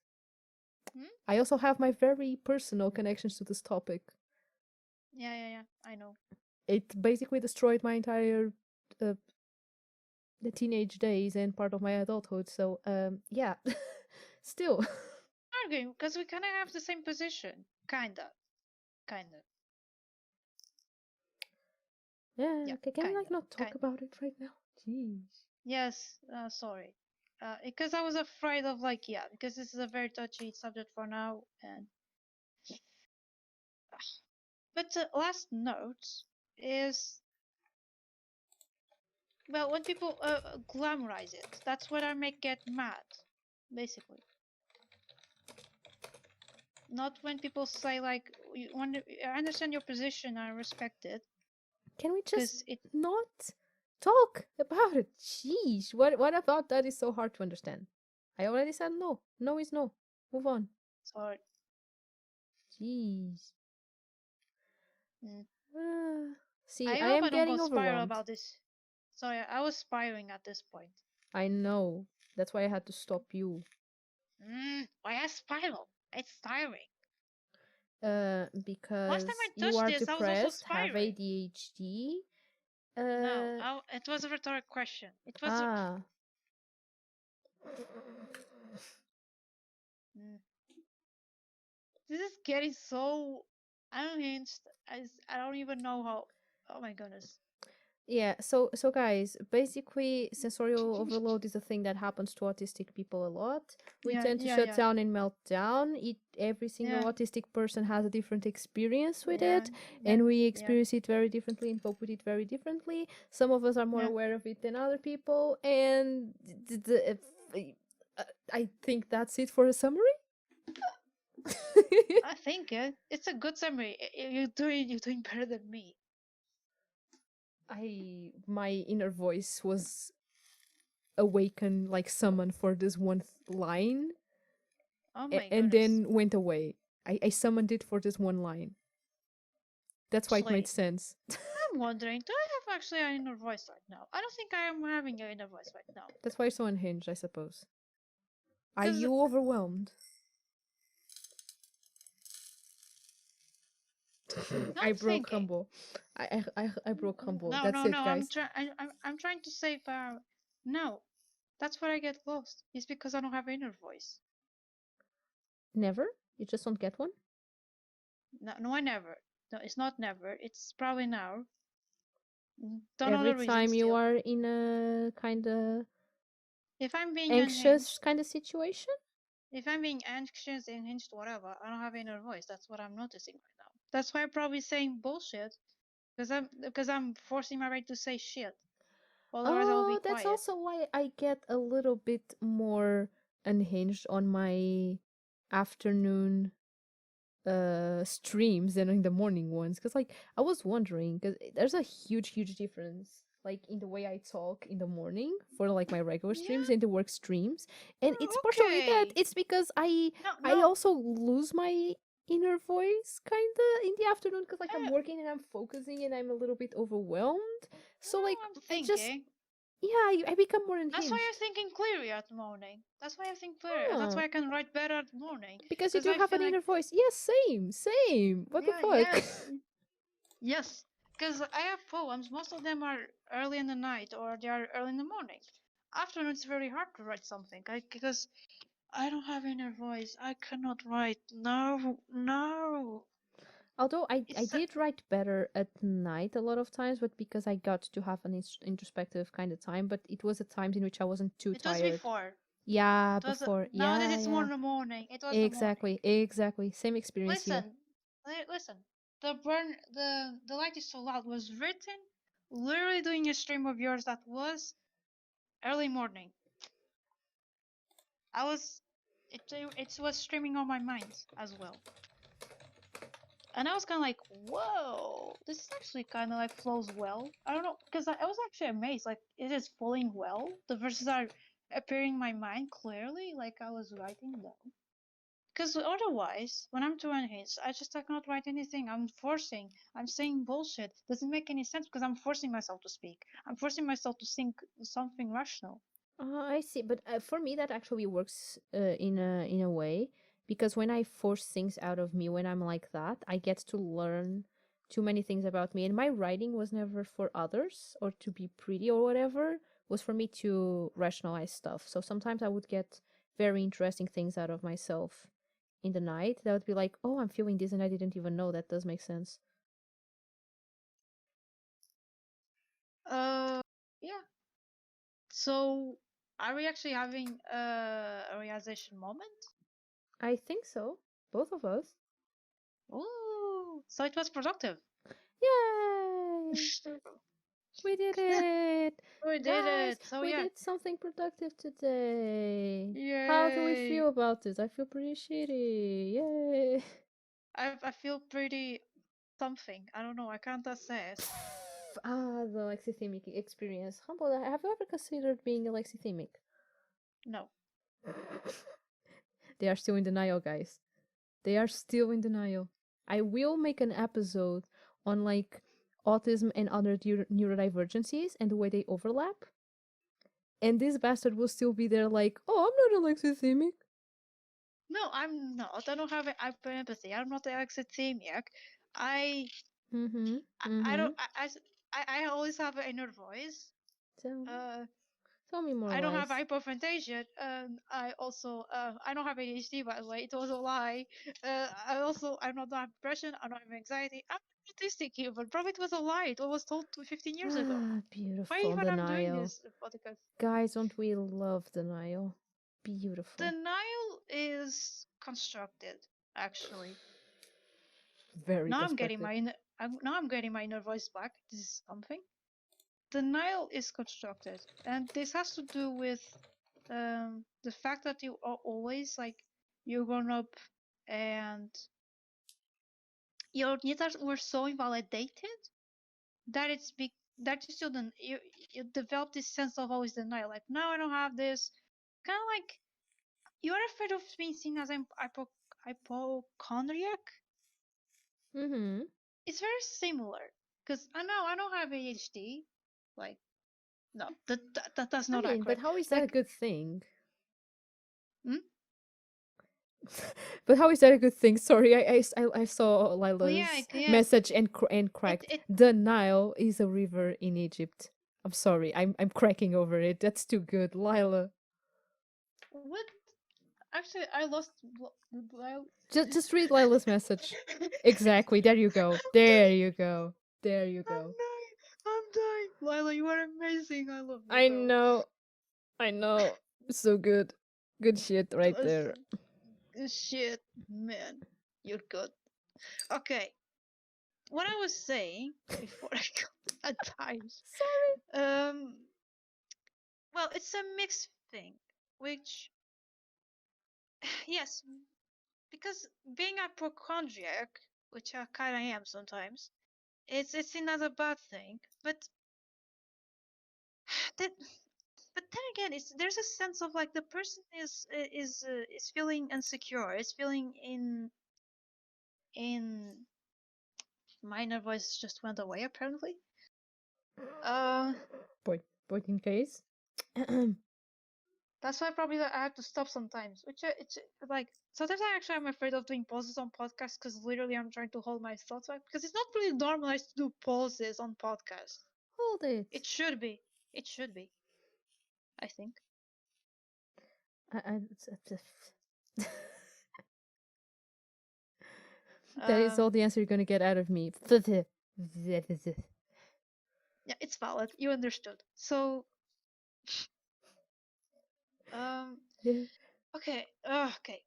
Hmm? I also have my very personal connections to this topic. Yeah. I know. It basically destroyed my entire uh, the teenage days and part of my adulthood. So, yeah, still. Arguing because we kind of have the same position. Kind of. Yeah, Yeah, okay, can we, kind like, of, not talk kind. about it right now? Jeez. Yes. Sorry. Because I was afraid of like because this is a very touchy subject for now. And but the last note is well when people glamorize it. That's what I make get mad, basically. Not when people say like I understand your position, I respect it, Can we just because it. not talk about it? Jeez, what about that is so hard to understand? I already said no. No is no. Move on. Sorry. Jeez. Mm. See, I I hope am I don't go getting spiral overwhelmed. about this. Sorry, I was spiraling at this point. I know. That's why I had to stop you. Why I spiral? It's tiring. Last time I Because you touched are this, I was also depressed, have spiraling. ADHD. No, Uh, it was a rhetoric question. It was. ah. Mm. This is getting so unhinged. I don't even know how. Oh my goodness. Yeah, so guys, basically sensorial overload is a thing that happens to autistic people a lot. We Yeah, tend to yeah, shut yeah, down and melt down. Every single yeah, autistic person has a different experience with yeah, it, yeah, and we yeah, experience it very differently and cope with it very differently. Some of us are more yeah. aware of it than other people, and I think that's it for a summary. I think it's a good summary. You're doing better than me. My inner voice was awakened, like summoned for this one line, Oh my and goodness. then went away. I summoned it for this one line. That's why it made Actually, sense. I'm wondering, do I have actually an inner voice right now? I don't think I am having an inner voice right now. That's why you're so unhinged, I suppose. Are Because you overwhelmed? I I'm broke thinking. humble. I broke humble. No, That's no, it, no. guys. I'm trying to say no. That's where I get lost. It's because I don't have inner voice. Never? You just don't get one? No, no, I never. No, it's not never. It's probably now. Don't know Every the reason time you still. are in a kind of If I'm being anxious unhinged, kind of situation? if I'm being anxious, unhinged, whatever, I don't have inner voice. That's what I'm noticing right now. That's why I'm probably saying bullshit because I'm forcing my brain to say shit. Otherwise, I will be Oh, that's quiet. also why I get a little bit more unhinged on my afternoon streams than in the morning ones, because like I was wondering, because there's a huge difference like in the way I talk in the morning for like my regular streams Yeah. and the work streams. And it's partially that Okay. it's because No, I no. also lose my inner voice kind of in the afternoon, because like I'm Uh, working and I'm focusing and I'm a little bit overwhelmed. So no, like I'm I just, thinking. yeah, I become more That's why unhinged. I'm thinking clearly at the morning. That's why I think clearly. That's Huh. why I can write better at the morning. Because you Because do I have feel an like, inner voice. Yes, same. What the yeah, fuck? yes, yes. Because I have poems. Most of them are early in the night or they are early in the morning. Afternoon, it's very hard to write something. Because I don't have inner voice. I cannot write. No, no. Although I It's did write better at night a lot of times, but because I got to have an introspective kind of time, but it was at times in which I wasn't too it was tired. before. Yeah, It was before. nowadays Yeah, it's more yeah. in the morning. It was the morning. Exactly. Same experience here. Listen, listen. The light is so loud was written literally doing a stream of yours that was early morning. I was it was streaming on my mind as well, and I was kind of like, whoa, this is actually kind of like flows well. I don't know because I was actually amazed. Like it is flowing well. The verses are appearing in my mind clearly, like I was writing them. Because otherwise, when I'm too unhinged, I just cannot write anything. I'm saying bullshit. Doesn't make any sense because I'm forcing myself to speak. I'm forcing myself to think something rational. I see, but for me that actually works in a way, because when I force things out of me when I'm like that, I get to learn too many things about me. And my writing was never for others or to be pretty or whatever. Was for me to rationalize stuff. So sometimes I would get very interesting things out of myself in the night. That would be like, oh, I'm feeling this, and I didn't even know. That does make sense. Yeah. So, are we actually having a realization moment? I think so. Both of us. Ooh. So it was productive. Yay! We did it! We did Guys, it. So we yeah. did something productive today. How do we Yay. feel about this? I feel pretty shitty. Yay! I feel pretty something. I don't know. I can't say it. The lexithemic experience. Humble, have you ever considered being a lexithemic? No. They are still in denial, guys. They are still in denial. I will make an episode on like autism and other neurodivergencies and the way they overlap. And this bastard will still be there like, oh, I'm not a lexithemic. No, I'm not. I don't have hyperempathy. I'm not alexithemic. I Mm-hmm. I Mm-hmm. don't I always have an inner voice. Tell, Uh, tell me more I don't have lies. hyperphagia. I also I don't have ADHD, by the way. It was a lie. I'm not have depression. I don't have anxiety. I'm autistic even. Probably it was a lie. It was told to 15 years ago. Ah, Why beautiful even I'm doing denial. this podcast? Guys, don't we love denial? Beautiful. Denial is constructed, actually. Very Now I'm getting constructed. my now I'm getting my inner voice back. This is something. Denial is constructed, and this has to do with the fact that you are always like you're grown up and your needs were so invalidated that that you still don't you develop this sense of always denial. Like now I don't have this kind of like you're afraid of being seen as an hypochondriac. Mm-hmm. It's very similar because I know I don't have ADHD. Like no, that's I not mean, but accurate. how is that a Like, good thing? hmm? But how is that a good thing? Sorry, I saw Oh yeah, Lila's yeah. message and It cracked. it The Nile is a river in Egypt. I'm sorry. I'm cracking over it. That's too good, Lila. What? Actually, I lost. Just read Lila's message. Exactly. There you go. There you go. There you I'm go. dying. I'm dying. Lila, you are amazing. I love you, I girl. know. I know. So good. Good shit right there. Listen, shit, man, you're good. Okay, what I was saying before I got at times. Sorry. Um, well, it's a mixed thing, which yes, because being a hypochondriac, which I kind of am sometimes, it's another bad thing. But that, but then again, it's there's a sense of like the person is feeling insecure, is feeling in minor voice just went away apparently. Uh, Point in case. that's why probably I have to stop sometimes. Which it's like sometimes I actually am afraid of doing pauses on podcasts because literally I'm trying to hold my thoughts back because it's not really normalized to do pauses on podcasts. Hold it. It should be. It should be. I think. I, that is all Um. the answer you're gonna get out of me. Yeah, it's valid. You understood. So. Um. Okay. Okay.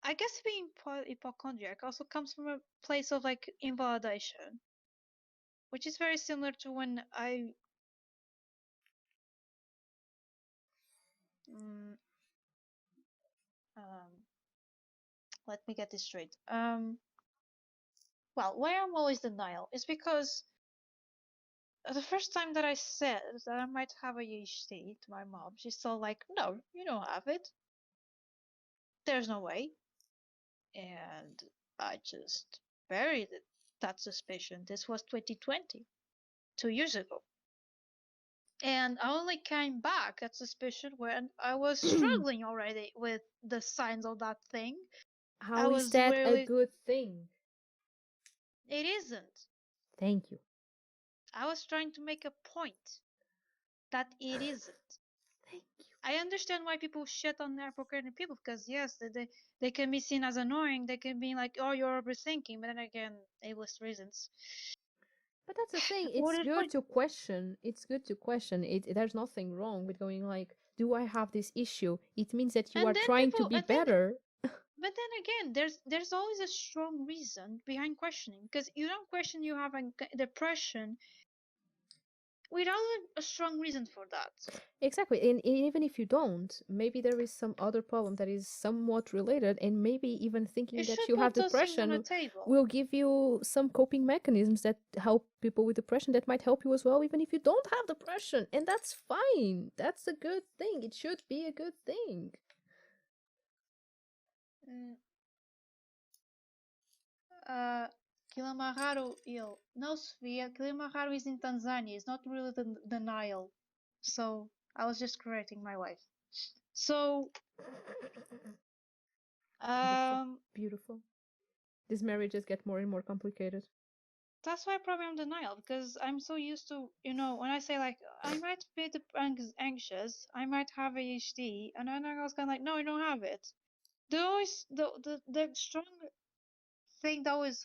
I guess being hypochondriac also comes from a place of like invalidation, which is very similar to when I mm, um, let me get this straight. Well, why I'm always denial is because the first time that I said that I might have a ADHD to my mom, she's still like, "No, you don't have it. There's no way." And I just buried that suspicion. This was 2020, 2 years ago. And I only came back at suspicion when I was struggling already with the signs of that thing. I How is was that a really, good thing? it isn't. Thank you. I was trying to make a point that it isn't. Thank you. I understand why people shit on hypocritical people because yes, they can be seen as annoying. They can be like, "Oh, you're overthinking," but then again, ableist reasons. But that's the thing. What It's is good point? to question. It's good to question. There's nothing wrong with going like, do I have this issue? It means that you And are then trying to people, be and then, better. but then again, there's always a strong reason behind questioning because you don't question you have a depression without a strong reason for that. Exactly. And even if you don't, maybe there is some other problem that is somewhat related, and maybe even You thinking that should you have put those things on the depression table. will give you some coping mechanisms that help people with depression that might help you as well, even if you don't have depression. And that's fine. That's a good thing. It should be a good thing. Mm, uh, Kilimanjaro ill. No, Sophia, Kilimanjaro is in Tanzania. It's not really the Nile. So I was just correcting my wife. So Beautiful. um, Beautiful. These marriages get more and more complicated. that's why probably I'm denial because I'm so used to when I say like I might be anxious, I might have ADHD, and then I was kind of like, no, I don't have it. The always the strong thing that was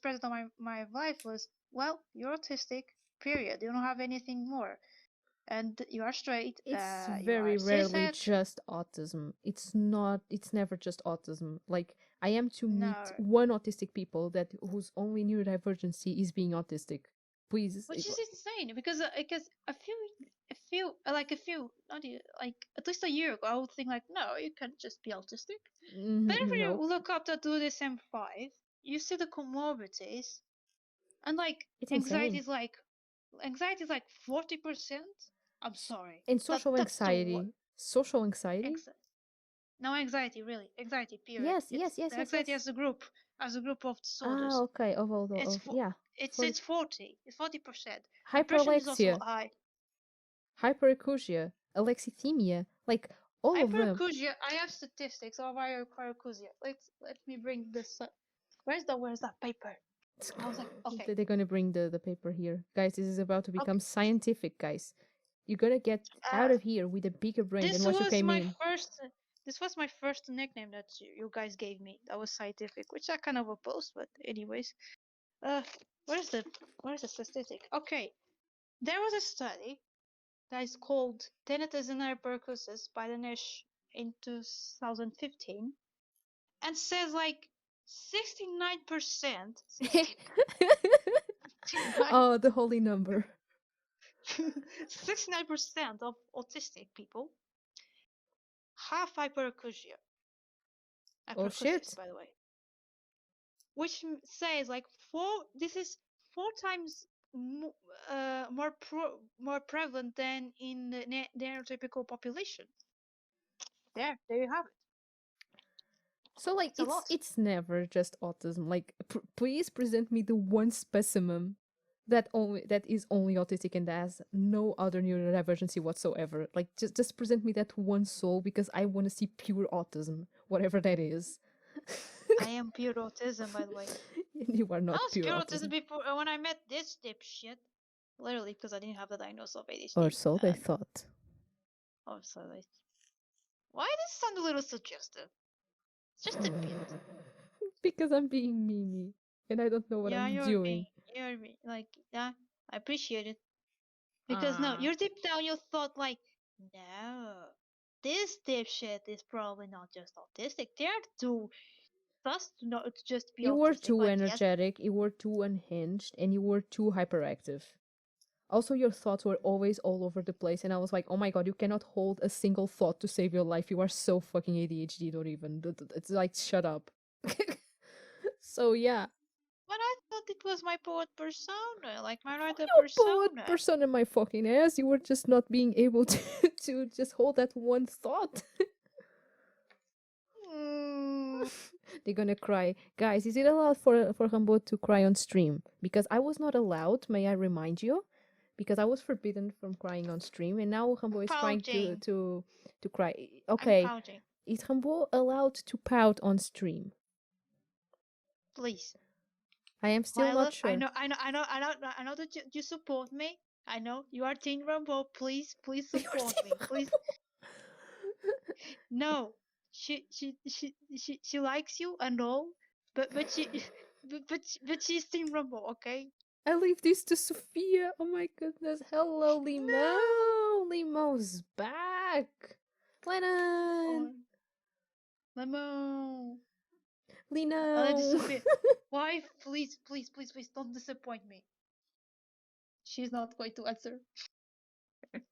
present on my life was, well, you're autistic, period. You don't have anything more, and you are straight. It's You are very rarely cishet. just autism. It's never just autism. Like, I am to meet No, one autistic people that whose only neurodivergency is being autistic. Please. which is insane because a few not like at least a year ago I would think like, no, you can't just be autistic. But if you Nope. look up to the DSM-5, you see the comorbidities, and like It's anxiety insane. is like anxiety is like 40%. I'm S- sorry. and That social that's the what anxiety. Social anxiety? anxiety. No, anxiety, really. Anxiety, period. Yes, It's yes, yes, yes, anxiety yes. as a group of Ah, disorders. okay. It's Yeah. it's For it's 40. It's 40%. Depression is also hyperalexia, high. hyperacusia, alexithymia, like all of them. Hyperacusia. I have statistics of hyperacusia. Let me bring this up. Where's that paper? I was like, okay, They're gonna bring the paper here. Guys, this is about to become okay. scientific, guys. You're gonna get out Uh, of here with a bigger brain than this what you was came my in. first. This was my first nickname that you guys gave me. That was scientific, which I kind of opposed, but anyways. Uh, where's the where's the statistic? Okay, there was a study that is called tinnitus and hyperacusis by the Nish in 2015, and says like 69%, 69, Oh, the holy number. 69% of autistic people have hyperacusia. Oh Hyperacusis, shit. by the way, which says like this is 4 times more prevalent than in the neurotypical population. There you have it. So like It's a lot. it's never just autism. Like please present me the one specimen that is only autistic and has no other neurodivergency whatsoever. Like just present me that one soul because I want to see pure autism, whatever that is. I am pure autism, by the way. You are I not was pure pure autism autism. before when I met this dipshit. Literally, because I didn't have the diagnosis of Or ADHD. so they And thought. oh, so like, why does it sound a little suggestive? Just a bit. Because I'm being mimi and I don't know what Yeah, I'm you're doing. being, you're being, like, yeah, I appreciate it. Because no, Ah. you're deep down, you thought like, no, this dipshit is probably not just autistic. They're too fast to not to just be You were autistic. too Like, yes, energetic, you were too unhinged, and you were too hyperactive. Also, your thoughts were always all over the place, and I was like, oh my god, you cannot hold a single thought to save your life. You are so fucking ADHD, don't even. It's like, shut up. So, yeah. but I thought it was my poet persona, like my writer Your poet persona. person in my fucking ass, you were just not being able to, to just hold that one thought. Mm, They're gonna cry. Guys, is it allowed for Rambo to cry on stream? Because I was not allowed, may I remind you? Because I was forbidden from crying on stream, and now Rambo is trying pouting. to cry. I'm Okay, pouting. is Rambo allowed to pout on stream? Please. I am still not Lila, sure. I know that you support me. I know you are Teen Rumble. Please You're support Team me. Please. Rambo. No, she likes you and all, but she, but she's Teen Rumble. Okay. I leave this to Sophia. Oh my goodness. Hello, No. Limo. Limo's back. Lennon. Oh, Lemon. Lady Lino. Sophia. Wife, please don't disappoint me. She's not going to answer.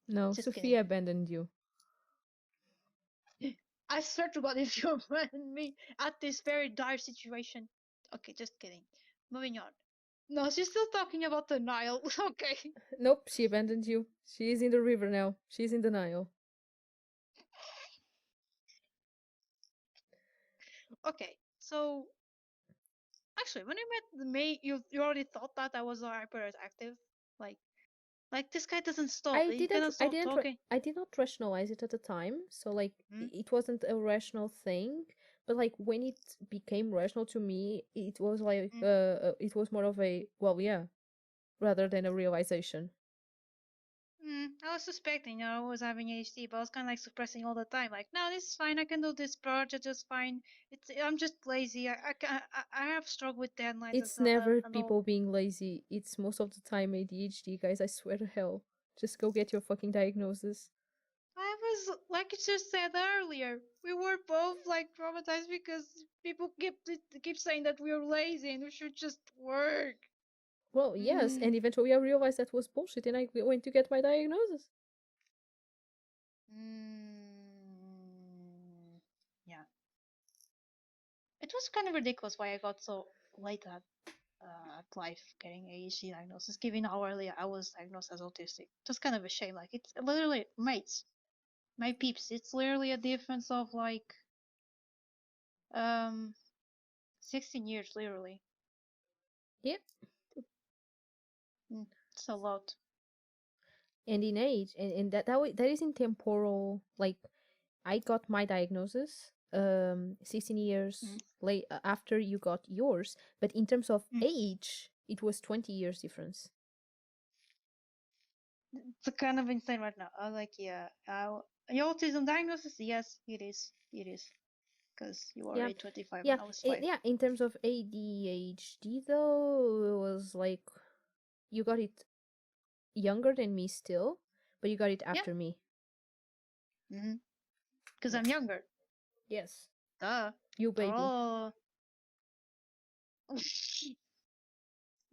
No, Just kidding. Sophia abandoned you. I swear to God, if you abandon me at this very dire situation. Okay, just kidding. Moving on. No, she's still talking about the Nile. Okay. Nope, she abandoned you. She is in the river now. She's in denial. Okay. So actually, when I met May, you already thought that I was hyperactive. Like like this guy doesn't stop. I He didn't cannot I stop didn't talking. I did not rationalize it at the time, so like Hmm? it wasn't a rational thing, but like when it became rational to me, it was like Hmm? it was more of a well, yeah, rather than a realization. I was suspecting, I was having ADHD, but I was kind of like suppressing all the time. Like, no, this is fine. I can do this project just fine. I'm just lazy. I have struggled with deadlines It's never and all. people being lazy. It's most of the time ADHD, guys. I swear to hell. Just go get your fucking diagnosis. I was like you just said earlier. We were both like traumatized because people keep saying that we are lazy and we should just work. Well, yes, Mm. and eventually I realized that was bullshit and I went to get my diagnosis. Mm. Yeah, it was kind of ridiculous why I got so late at life getting ADHD diagnosis, given how early I was diagnosed as autistic. Just kind of a shame. Like it's literally mates, my peeps. It's literally a difference of like um 16 years, literally. Yep. It's a lot. And in age, and that is in temporal. Like I got my diagnosis 16 years Mm. late after you got yours, but in terms of Mm. age, it was 20 years difference. It's kind of insane right now. I was like, yeah, your autism diagnosis? Yes, it is. It is. Because you are Yeah, 825 yeah, and I was 5. yeah. In terms of ADHD, though, it was like you got it younger than me still, but you got it Yeah. after me. Mm-hmm. Because Yeah. I'm younger. Yes. Duh. You baby. Oh.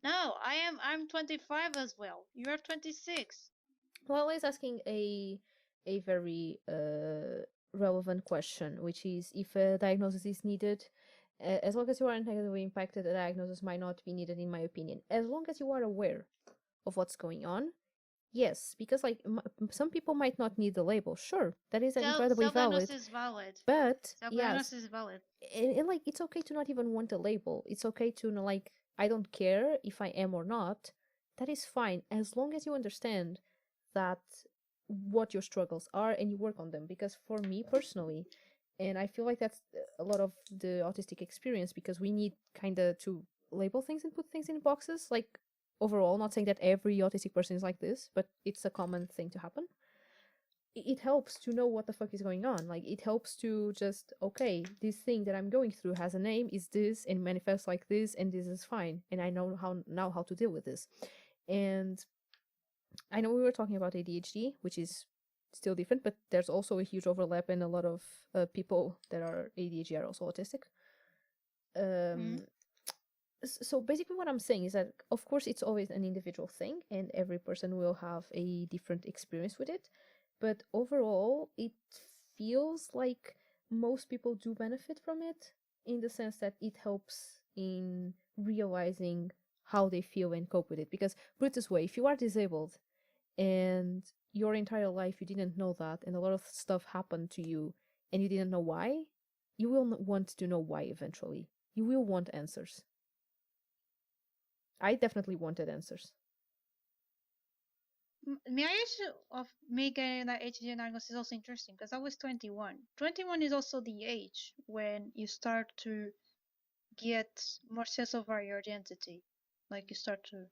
No, I'm 25 as well. You're 26. Well, I was asking a very relevant question, which is if a diagnosis is needed. As long as you aren't negatively impacted, a diagnosis might not be needed, in my opinion. As long as you are aware of what's going on, yes, because like some people might not need the label. Sure, that is incredibly Self-diagnosis valid. is valid. But yes, Self-diagnosis is valid. and like it's okay to not even want a label. It's okay to know, like, I don't care if I am or not. That is fine as long as you understand that what your struggles are and you work on them. Because for me personally, and I feel like that's a lot of the autistic experience, because we need kind of to label things and put things in boxes, like overall, not saying that every autistic person is like this, but it's a common thing to happen. It helps to know what the fuck is going on. Like, it helps to just, okay, this thing that I'm going through has a name, is this, and manifests like this, and this is fine, and I know how now how to deal with this. And I know we were talking about ADHD, which is still different, but there's also a huge overlap, and a lot of people that are ADHD are also autistic. Mm. Um, so basically, what I'm saying is that, of course, it's always an individual thing, and every person will have a different experience with it. But overall, it feels like most people do benefit from it, in the sense that it helps in realizing how they feel and cope with it. Because, put it this way, if you are disabled and your entire life you didn't know that, and a lot of stuff happened to you and you didn't know why, you will want to know why eventually. You will want answers. I definitely wanted answers. My age of me getting that ADHD diagnosis is also interesting because I was 21. 21 is also the age when you start to get more sense of your identity. Like you start to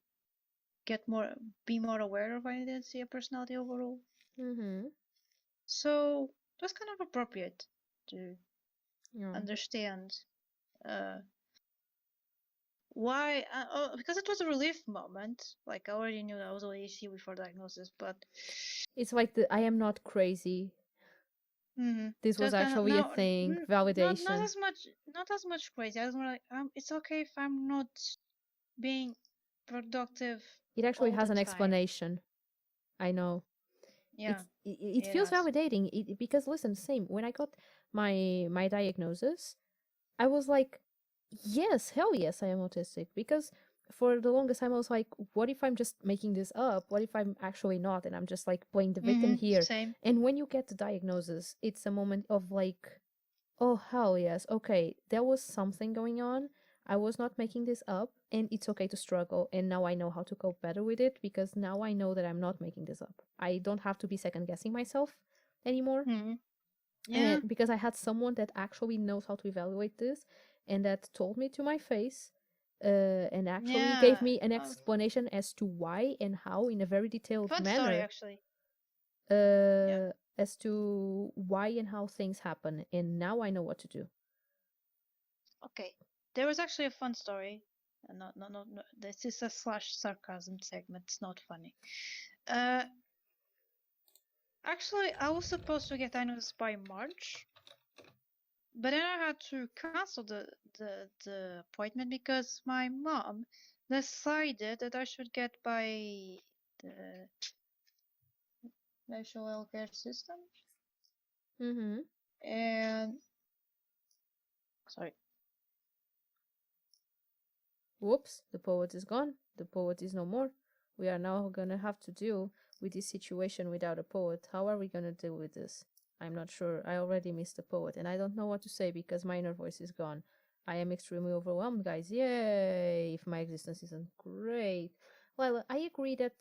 get more, be more aware of identity and personality overall. Mm-hmm. So it was kind of appropriate to Yeah. understand uh, why. Because it was a relief moment. Like I already knew that I was ADHD before diagnosis, but It's like the I am not crazy. This was just kind of actually a no, thing. not Validation. as much, not as much crazy. I was more like, it's okay if I'm not being productive It actually all the has an time. explanation. I know. Yeah, It it feels has. validating. Because listen, same when I got my diagnosis, I was like, yes, hell yes, I am autistic. Because for the longest time, I was like, what if I'm just making this up? What if I'm actually not? And I'm just like playing the victim here. Same. And when you get the diagnosis, it's a moment of like, oh, hell yes, okay, there was something going on. I was not making this up, and it's okay to struggle. And now I know how to cope better with it, because now I know that I'm not making this up. I don't have to be second guessing myself anymore, Yeah, because I had someone that actually knows how to evaluate this, and that told me to my face, and actually gave yeah. me an explanation as to why and how, in a very detailed Fun story manner, actually. Yeah. as to why and how things happen. And now I know what to do. Okay. There was actually a fun story. No. This is a slash sarcasm segment. It's not funny. Uh, Actually, I was supposed to get diagnosed by March, but then I had to cancel the appointment because my mom decided that I should get by the national healthcare system. Mm-hmm. And sorry. Whoops, the poet is gone. The poet is no more. We are now gonna have to deal with this situation without a poet. How are we gonna deal with this? I'm not sure. I already missed the poet, and I don't know what to say because my inner voice is gone. I am extremely overwhelmed, guys. Yay! If my existence isn't great. Well, I agree that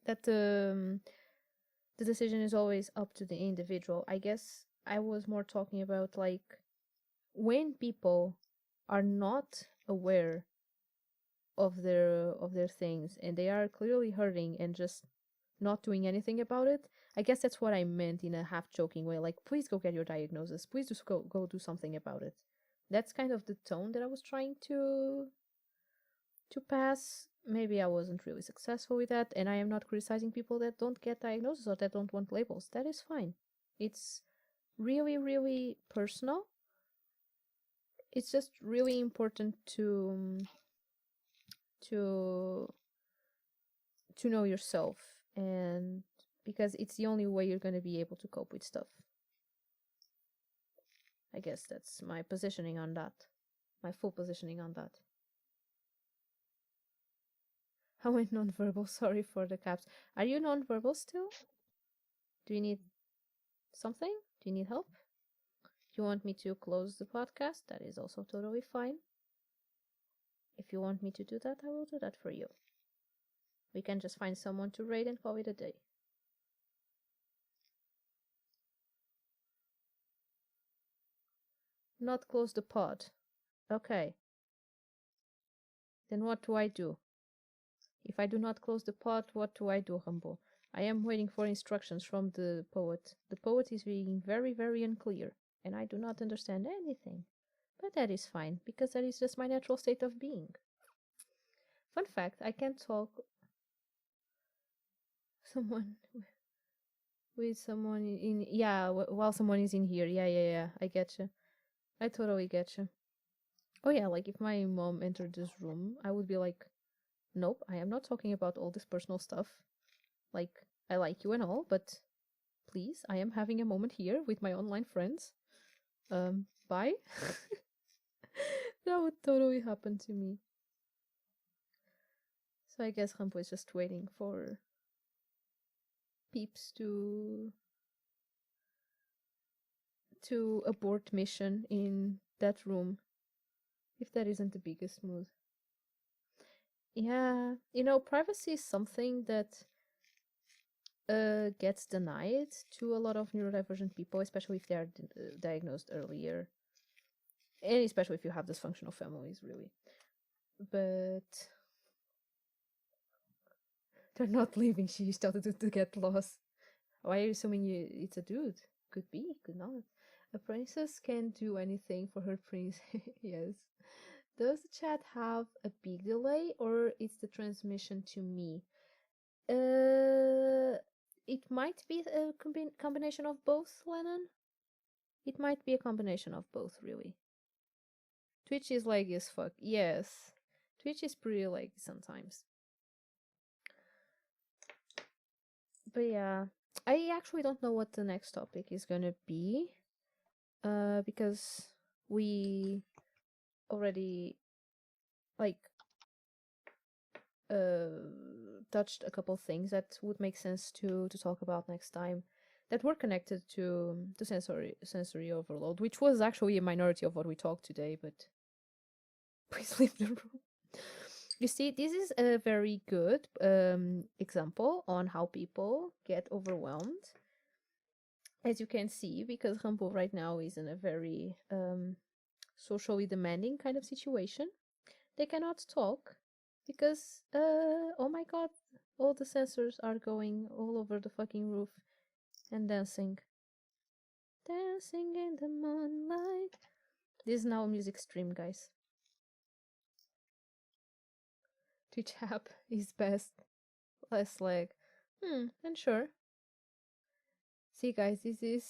that the decision is always up to the individual. I guess I was more talking about like when people are not aware of their things and they are clearly hurting and just not doing anything about it. I guess that's what I meant in a half joking way, like please go get your diagnosis, please just go do something about it. That's kind of the tone that I was trying to pass. Maybe I wasn't really successful with that, and I am not criticizing people that don't get diagnosis or that don't want labels. That is fine. It's really really personal. It's just really important to to know yourself, and because it's the only way you're going to be able to cope with stuff. I guess that's my positioning on that, my full positioning on that. I went nonverbal. Sorry for the caps. Are you nonverbal still? Do you need something? Do you need help? Do you want me to close the podcast? That is also totally fine. If you want me to do that, I will do that for you. We can just find someone to raid and call it a day. Not close the pod. Okay. Then what do I do? If I do not close the pod, what do I do, Humble? I am waiting for instructions from the poet. The poet is being very, very unclear, and I do not understand anything. But that is fine, because that is just my natural state of being. Fun fact, I can talk someone with someone in yeah, while someone is in here. Yeah. I get you. I totally get you. Oh yeah, like if my mom entered this room, I would be like, nope, I am not talking about all this personal stuff. Like, I like you and all, but please, I am having a moment here with my online friends. Bye. That would totally happen to me. So I guess Rampo is just waiting for peeps to abort mission in that room, if that isn't the biggest mood. Yeah, privacy is something that gets denied to a lot of neurodivergent people, especially if they are diagnosed earlier, and especially if you have dysfunctional families, really. But they're not leaving. She started to get lost. Why are you assuming it's a dude? Could be, could not. A princess can't do anything for her prince. Yes. Does the chat have a big delay or it's the transmission to me? It might be a combination of both, Lennon. It might be a combination of both, really. Twitch is laggy as fuck. Yes. Twitch is pretty laggy sometimes. But yeah, I actually don't know what the next topic is gonna be. Because we already like touched a couple things that would make sense to talk about next time that were connected to sensory overload, which was actually a minority of what we talked today, but please leave the room. You see, this is a very good example on how people get overwhelmed, as you can see, because Rambo right now is in a very socially demanding kind of situation. They cannot talk because, oh my god, all the sensors are going all over the fucking roof and dancing. Dancing in the moonlight. This is now a music stream, guys. Twitch app is best. Less lag. And sure. See, guys, this is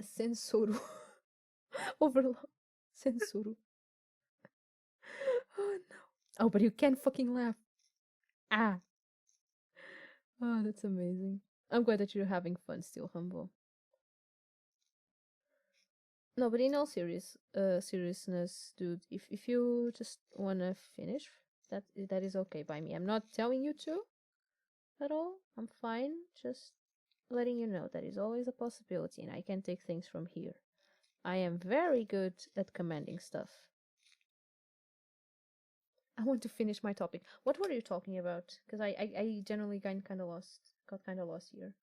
sensuru. Overload. Sensuru. Oh no. Oh, but you can't fucking laugh. Ah. Oh, that's amazing. I'm glad that you're having fun still, Humble. No, but in all seriousness, dude, if you just wanna finish, that is okay by me. I'm not telling you to at all. I'm fine. Just letting you know that is always a possibility, and I can take things from here. I am very good at commanding stuff. I want to finish my topic. What were you talking about? Because I generally got kind of lost here.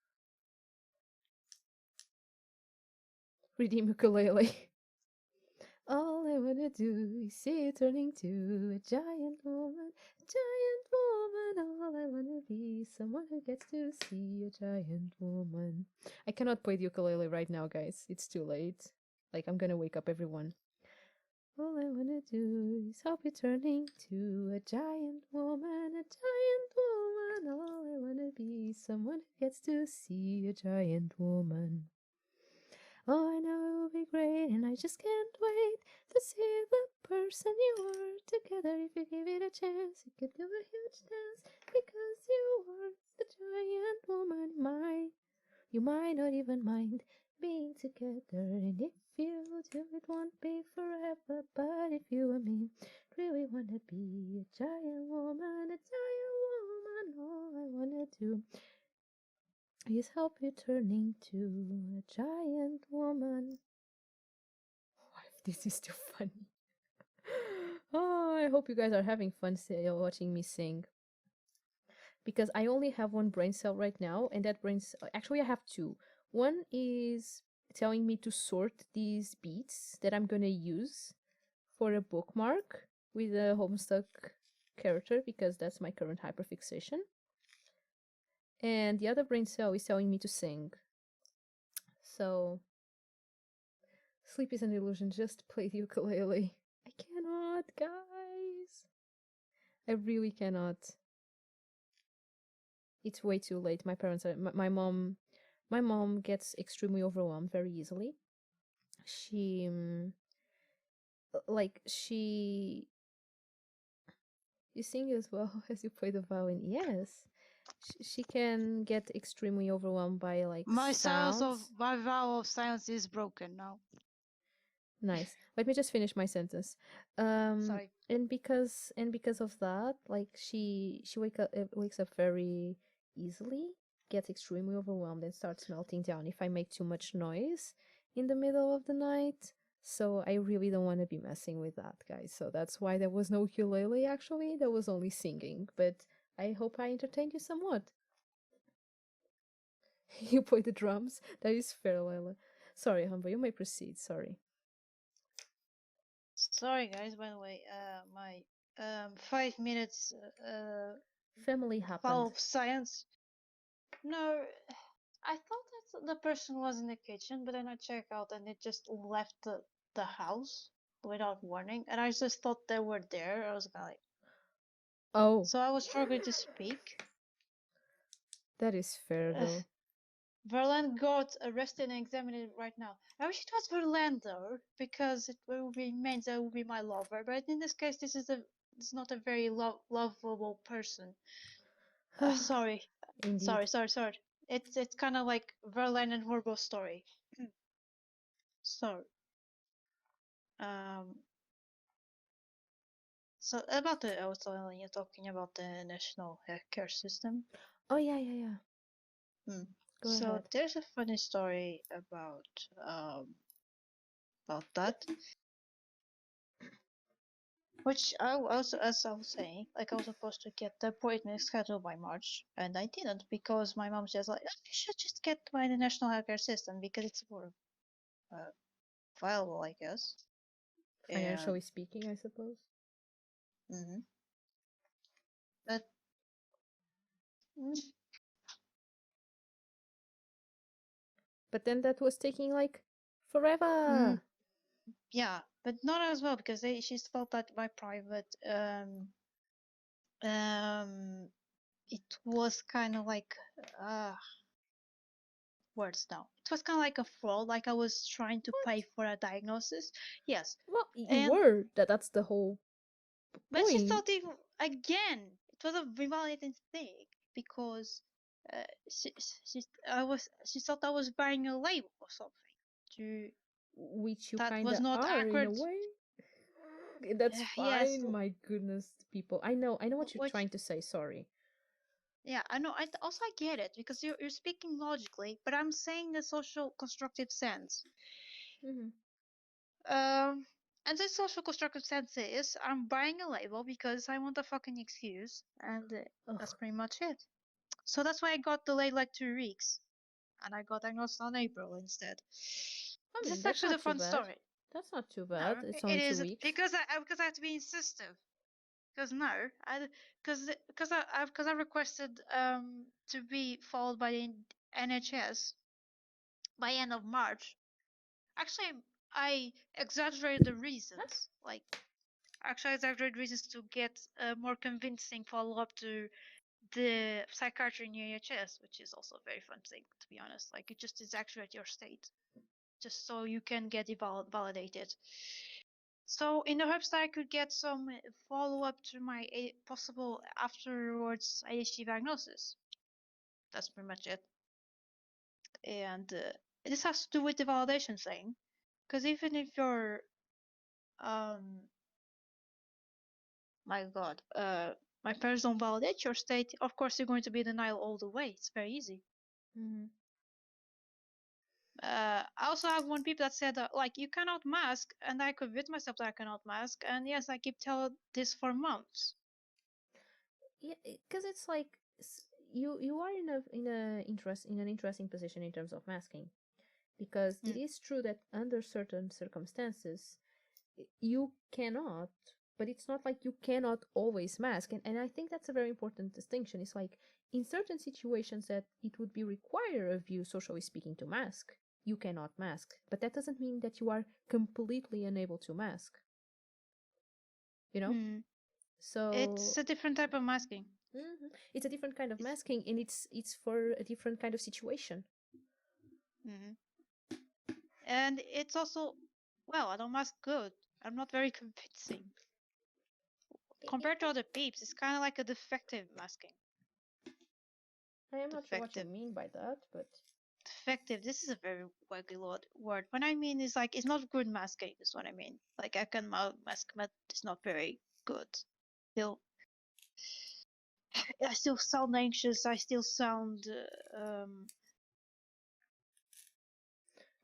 Redeem ukulele. All I wanna do is see you turning to a giant woman, giant woman. All I wanna be is someone who gets to see a giant woman. I cannot play the ukulele right now, guys. It's too late. Like, I'm gonna wake up everyone. All I wanna do is help you turning to a giant woman, a giant woman. All I wanna be is someone who gets to see a giant woman. Oh, I know it will be great, and I just can't wait to see the person you are together. If you give it a chance, you could do a huge dance because you are the giant woman. You might not even mind being together, and if you do, it won't be forever. But if you and me really wanna be a giant woman, all I wanna do is help you turn into a giant woman. This is too funny. Oh, I hope you guys are having fun watching me sing. Because I only have one brain cell right now, and that brain cell, actually, I have two. One is telling me to sort these beats that I'm gonna use for a bookmark with a Homestuck character, because that's my current hyperfixation. And the other brain cell is telling me to sing. So, sleep is an illusion, just play the ukulele. I cannot, guys. I really cannot. It's way too late. My parents are my mom gets extremely overwhelmed very easily. She like she you sing as well as you play the violin. Yes. She can get extremely overwhelmed by like sounds. My vow of silence is broken now. Nice. Let me just finish my sentence. Sorry. And because of that, like wakes up very easily, gets extremely overwhelmed, and starts melting down if I make too much noise in the middle of the night. So I really don't want to be messing with that, guys. So that's why there was no ukulele. Actually, there was only singing. But I hope I entertained you somewhat. You play the drums. That is fair, Layla. Sorry, Humber. You may proceed. Sorry. Sorry, guys. By the way, my 5 minutes Family vow happened. of silence. No, I thought that the person was in the kitchen, but then I checked out and it just left the house without warning, and I just thought they were there. I was kind of like, Oh, so I was struggling to speak. that is fair Uh, though. Verlaine got arrested and examined right now. I wish it was Verlaine though, because it will be meant that will be my lover. But in this case, this is not a very lovable person. Sorry, Indeed. sorry. It's kind of like Verlaine and Horgo's story. So um, so about the I was telling you talking about the national healthcare system. Oh yeah, yeah, yeah. Mm. Go So ahead. there's a funny story about that. Which I also, as I was saying, like I was supposed to get the appointment scheduled by March, and I didn't because my mom says like, oh, you should just get by the national healthcare system because it's more uh, viable, I guess. And Financially speaking, I suppose. mm-hmm. But mm, But then that was taking like mm, forever. yeah, but not as well because she felt that my private um it was kind of like uh words now. It was kind of like a fraud, like I was trying to pay What? for a diagnosis. Yes, Well, you and were. That's the whole but she point. thought it again. It was a revalidating thing because uh, she she thought I was buying a label or something. To Which you that was kinda not are in a accurate. way. That's Yes, fine. My goodness, people. I know what you're which trying to say. Sorry. yeah, I know. Also I get it because you're speaking logically, but I'm saying the social constructive sense. Hmm. Um, and the social constructive sense is I'm buying a label because I want a fucking excuse, and that's Ugh. pretty much it. So that's why I got delayed like 2 weeks, and I got diagnosed on April instead. I This mean, is that's actually not a too fun bad. story. That's not too No, bad. It's it only is 2 weeks. because I have to be insistent. Because no, I because I requested to be followed by the NHS by end of March. Actually, I exaggerated the reasons. Like, actually, I exaggerated reasons to get a more convincing follow up to the psychiatry in the NHS, which is also a very fun thing, to be honest. Like, it just exaggerates your state, just so you can get it validated. So, in the hopes that I could get some follow up to my possible afterwards ADHD diagnosis. That's pretty much it. And this has to do with the validation thing. Because even if you're my god, my parents don't validate your state, of course you're going to be in denial all the way. It's very easy. I also have one people that said like, you cannot mask, and I convinced myself that I cannot mask, and yes, I keep telling this for months. Yeah, because it's like you are in an interesting position in terms of masking, because it is true that under certain circumstances you cannot, but it's not like you cannot always mask. And I think that's a very important distinction. It's like in certain situations that it would be required of you, socially speaking, to mask, you cannot mask, but that doesn't mean that you are completely unable to mask, you know. So It's a different type of masking. it's a different kind of masking, and it's for a different kind of situation. And it's also, well, I don't mask good. I'm not very convincing. Compared to other peeps, it's kind of like a defective masking. I am not sure what you mean by that, but defective. This is a very wacky word. What I mean is like, it's not good masking. Is what I mean. Like, I can mask, but it's not very good. Still, I still sound anxious. I still sound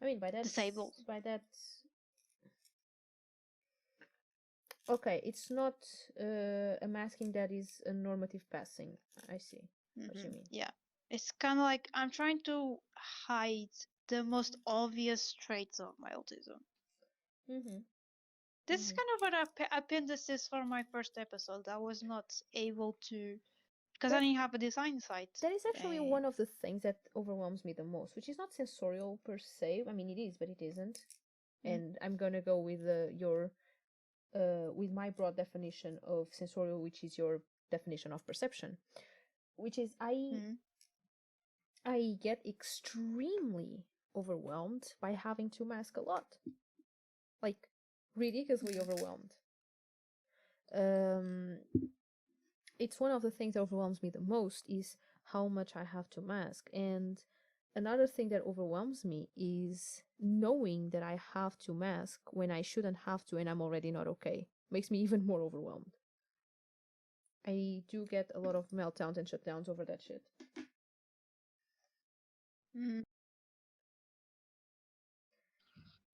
I mean, by that disabled. Okay, it's not a masking that is a normative passing. I see what you mean. Yeah, it's kind of like I'm trying to hide the most obvious traits of my autism. This is kind of what appendices for my first episode. I was not able to, because I didn't have a design site. That is actually one of the things that overwhelms me the most, which is not sensorial per se. I mean, it is, but it isn't. And I'm gonna go with with my broad definition of sensorial, which is your definition of perception, which is I get extremely overwhelmed by having to mask a lot, like ridiculously overwhelmed. It's one of the things that overwhelms me the most is how much I have to mask. And another thing that overwhelms me is knowing that I have to mask when I shouldn't have to and I'm already not okay. Makes me even more overwhelmed. I do get a lot of meltdowns and shutdowns over that shit.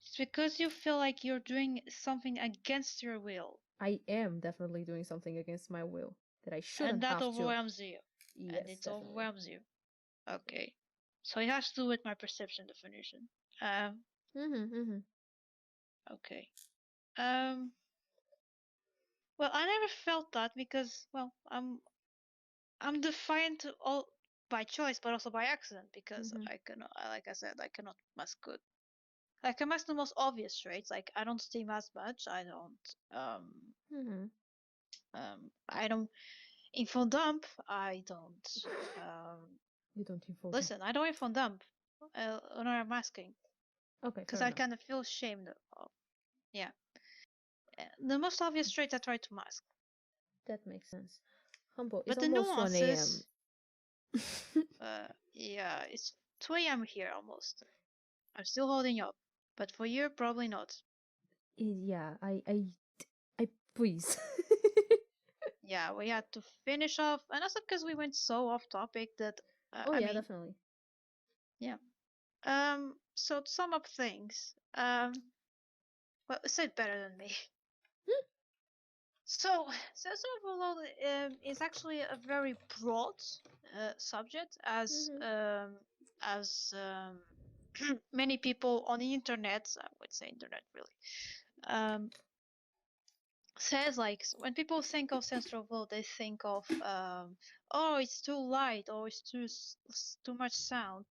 It's because you feel like you're doing something against your will. I am definitely doing something against my will that I shouldn't have to. And that overwhelms you. Yes, and it definitely. overwhelms you. Okay. So it has to do with my perception definition. Okay. Well, I never felt that because, well, I'm defiant all by choice, but also by accident because I cannot, like I said, I cannot mask good. I can mask the most obvious traits, like I don't steam as much. I don't info dump. I don't. You don't info Listen, I don't info dump when I'm masking. Okay, because I kind of feel ashamed of. Yeah. The most obvious traits I try to mask. That makes sense. Humble, But it's the almost 1 a.m. nuances, yeah, it's 2 a.m. here almost. I'm still holding up, but for you, probably not. Yeah, I please. Yeah, we had to finish off, and also because we went so off topic that. Oh yeah, definitely. Yeah. So to sum up things, well, say it better than me. So, overall, is actually a very broad subject as many people on the internet, I would say internet really, um, says like when people think of sensory overload, they think of oh, it's too light or it's too much sound.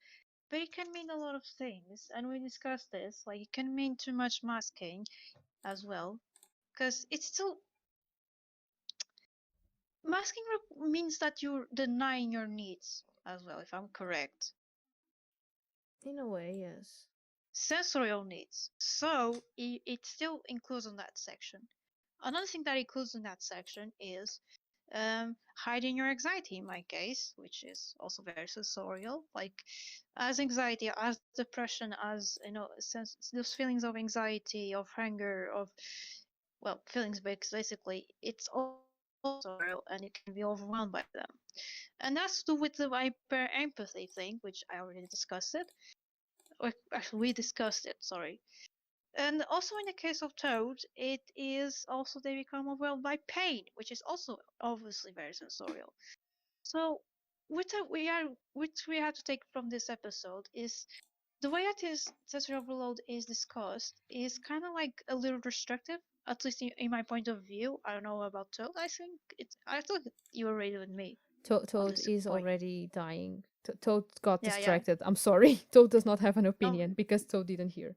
But it can mean a lot of things, and we discussed this. Like it can mean too much masking as well, because it's still masking means that you're denying your needs as well, if I'm correct. In a way, yes. Sensorial needs. So it still includes on that section. Another thing that includes in that section is hiding your anxiety in my case, which is also very sensorial. Like as anxiety, as depression, as those feelings of anxiety, of anger, of well, feelings basically, it's all sensorial and you can be overwhelmed by them. And that's to do with the hyper empathy thing, which I already discussed it. Or actually, we discussed it. Sorry. And also in the case of Toad, it is also they become overwhelmed by pain, which is also obviously very sensorial. So, which we have to take from this episode is the way that is sensory overload is discussed is kind of like a little restrictive, at least in my point of view. I don't know about Toad. I thought you were right with me on Toad this is point. already dying. Toad got Yeah, yeah. distracted. I'm sorry. Toad does not have an No, opinion because Toad didn't hear.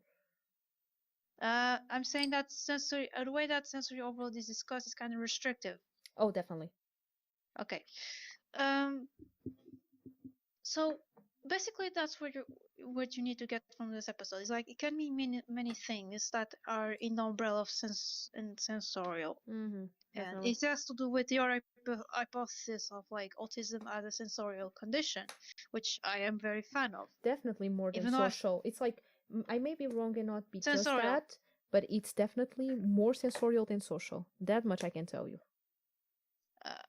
I'm saying that the way that sensory overload is discussed is kind of restrictive. Oh, definitely. Okay. Um. So basically, that's what you need to get from this episode. It's like it can mean many things that are in the umbrella of sense and sensorial, Mm-hmm. and Definitely. it has to do with your hypothesis of like autism as a sensorial condition, which I am very fan of. Definitely more than Even though social. It's like I may be wrong and not be just sensorial, that, but it's definitely more sensorial than social. That much I can tell you.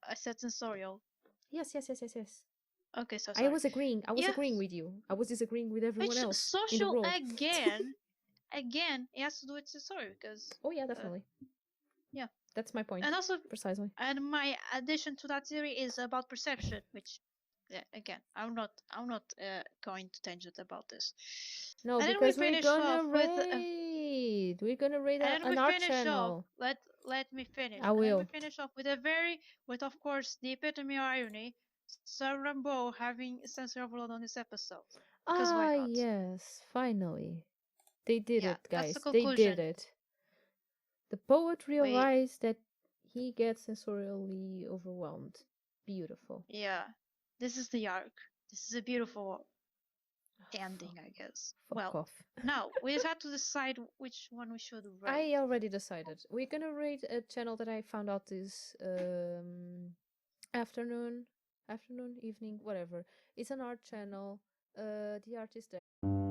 I said sensorial. Yes, yes, yes, yes, yes. Okay, so I sorry. was agreeing. I was Yeah, agreeing with you. I was disagreeing with everyone which else in the social world. again, it has to do with sensorial because Oh yeah, uh, definitely. yeah, That's my point. and also Precisely. and my addition to that theory is about perception, which yeah, again, I'm not going to tangent about this. No, And then we because we're finish gonna off with raid. We're gonna raid and then we an art finish off. channel. Let me finish. I And then we will. finish off with with of course the epitome of irony, Sir Rambo having sensory overload on this episode. Because why Ah, not? yes. Finally. They did Yeah, it, that's the guys. They did conclusion. it. The poet We realized that he gets sensorially overwhelmed. Beautiful. yeah, this is the arc. This is a beautiful Fuck, ending, I guess. fuck Well, off. now we just have to decide which one we should rate. I already decided. We're gonna raid a channel that I found out this afternoon, evening, whatever. It's an art channel. The artist there.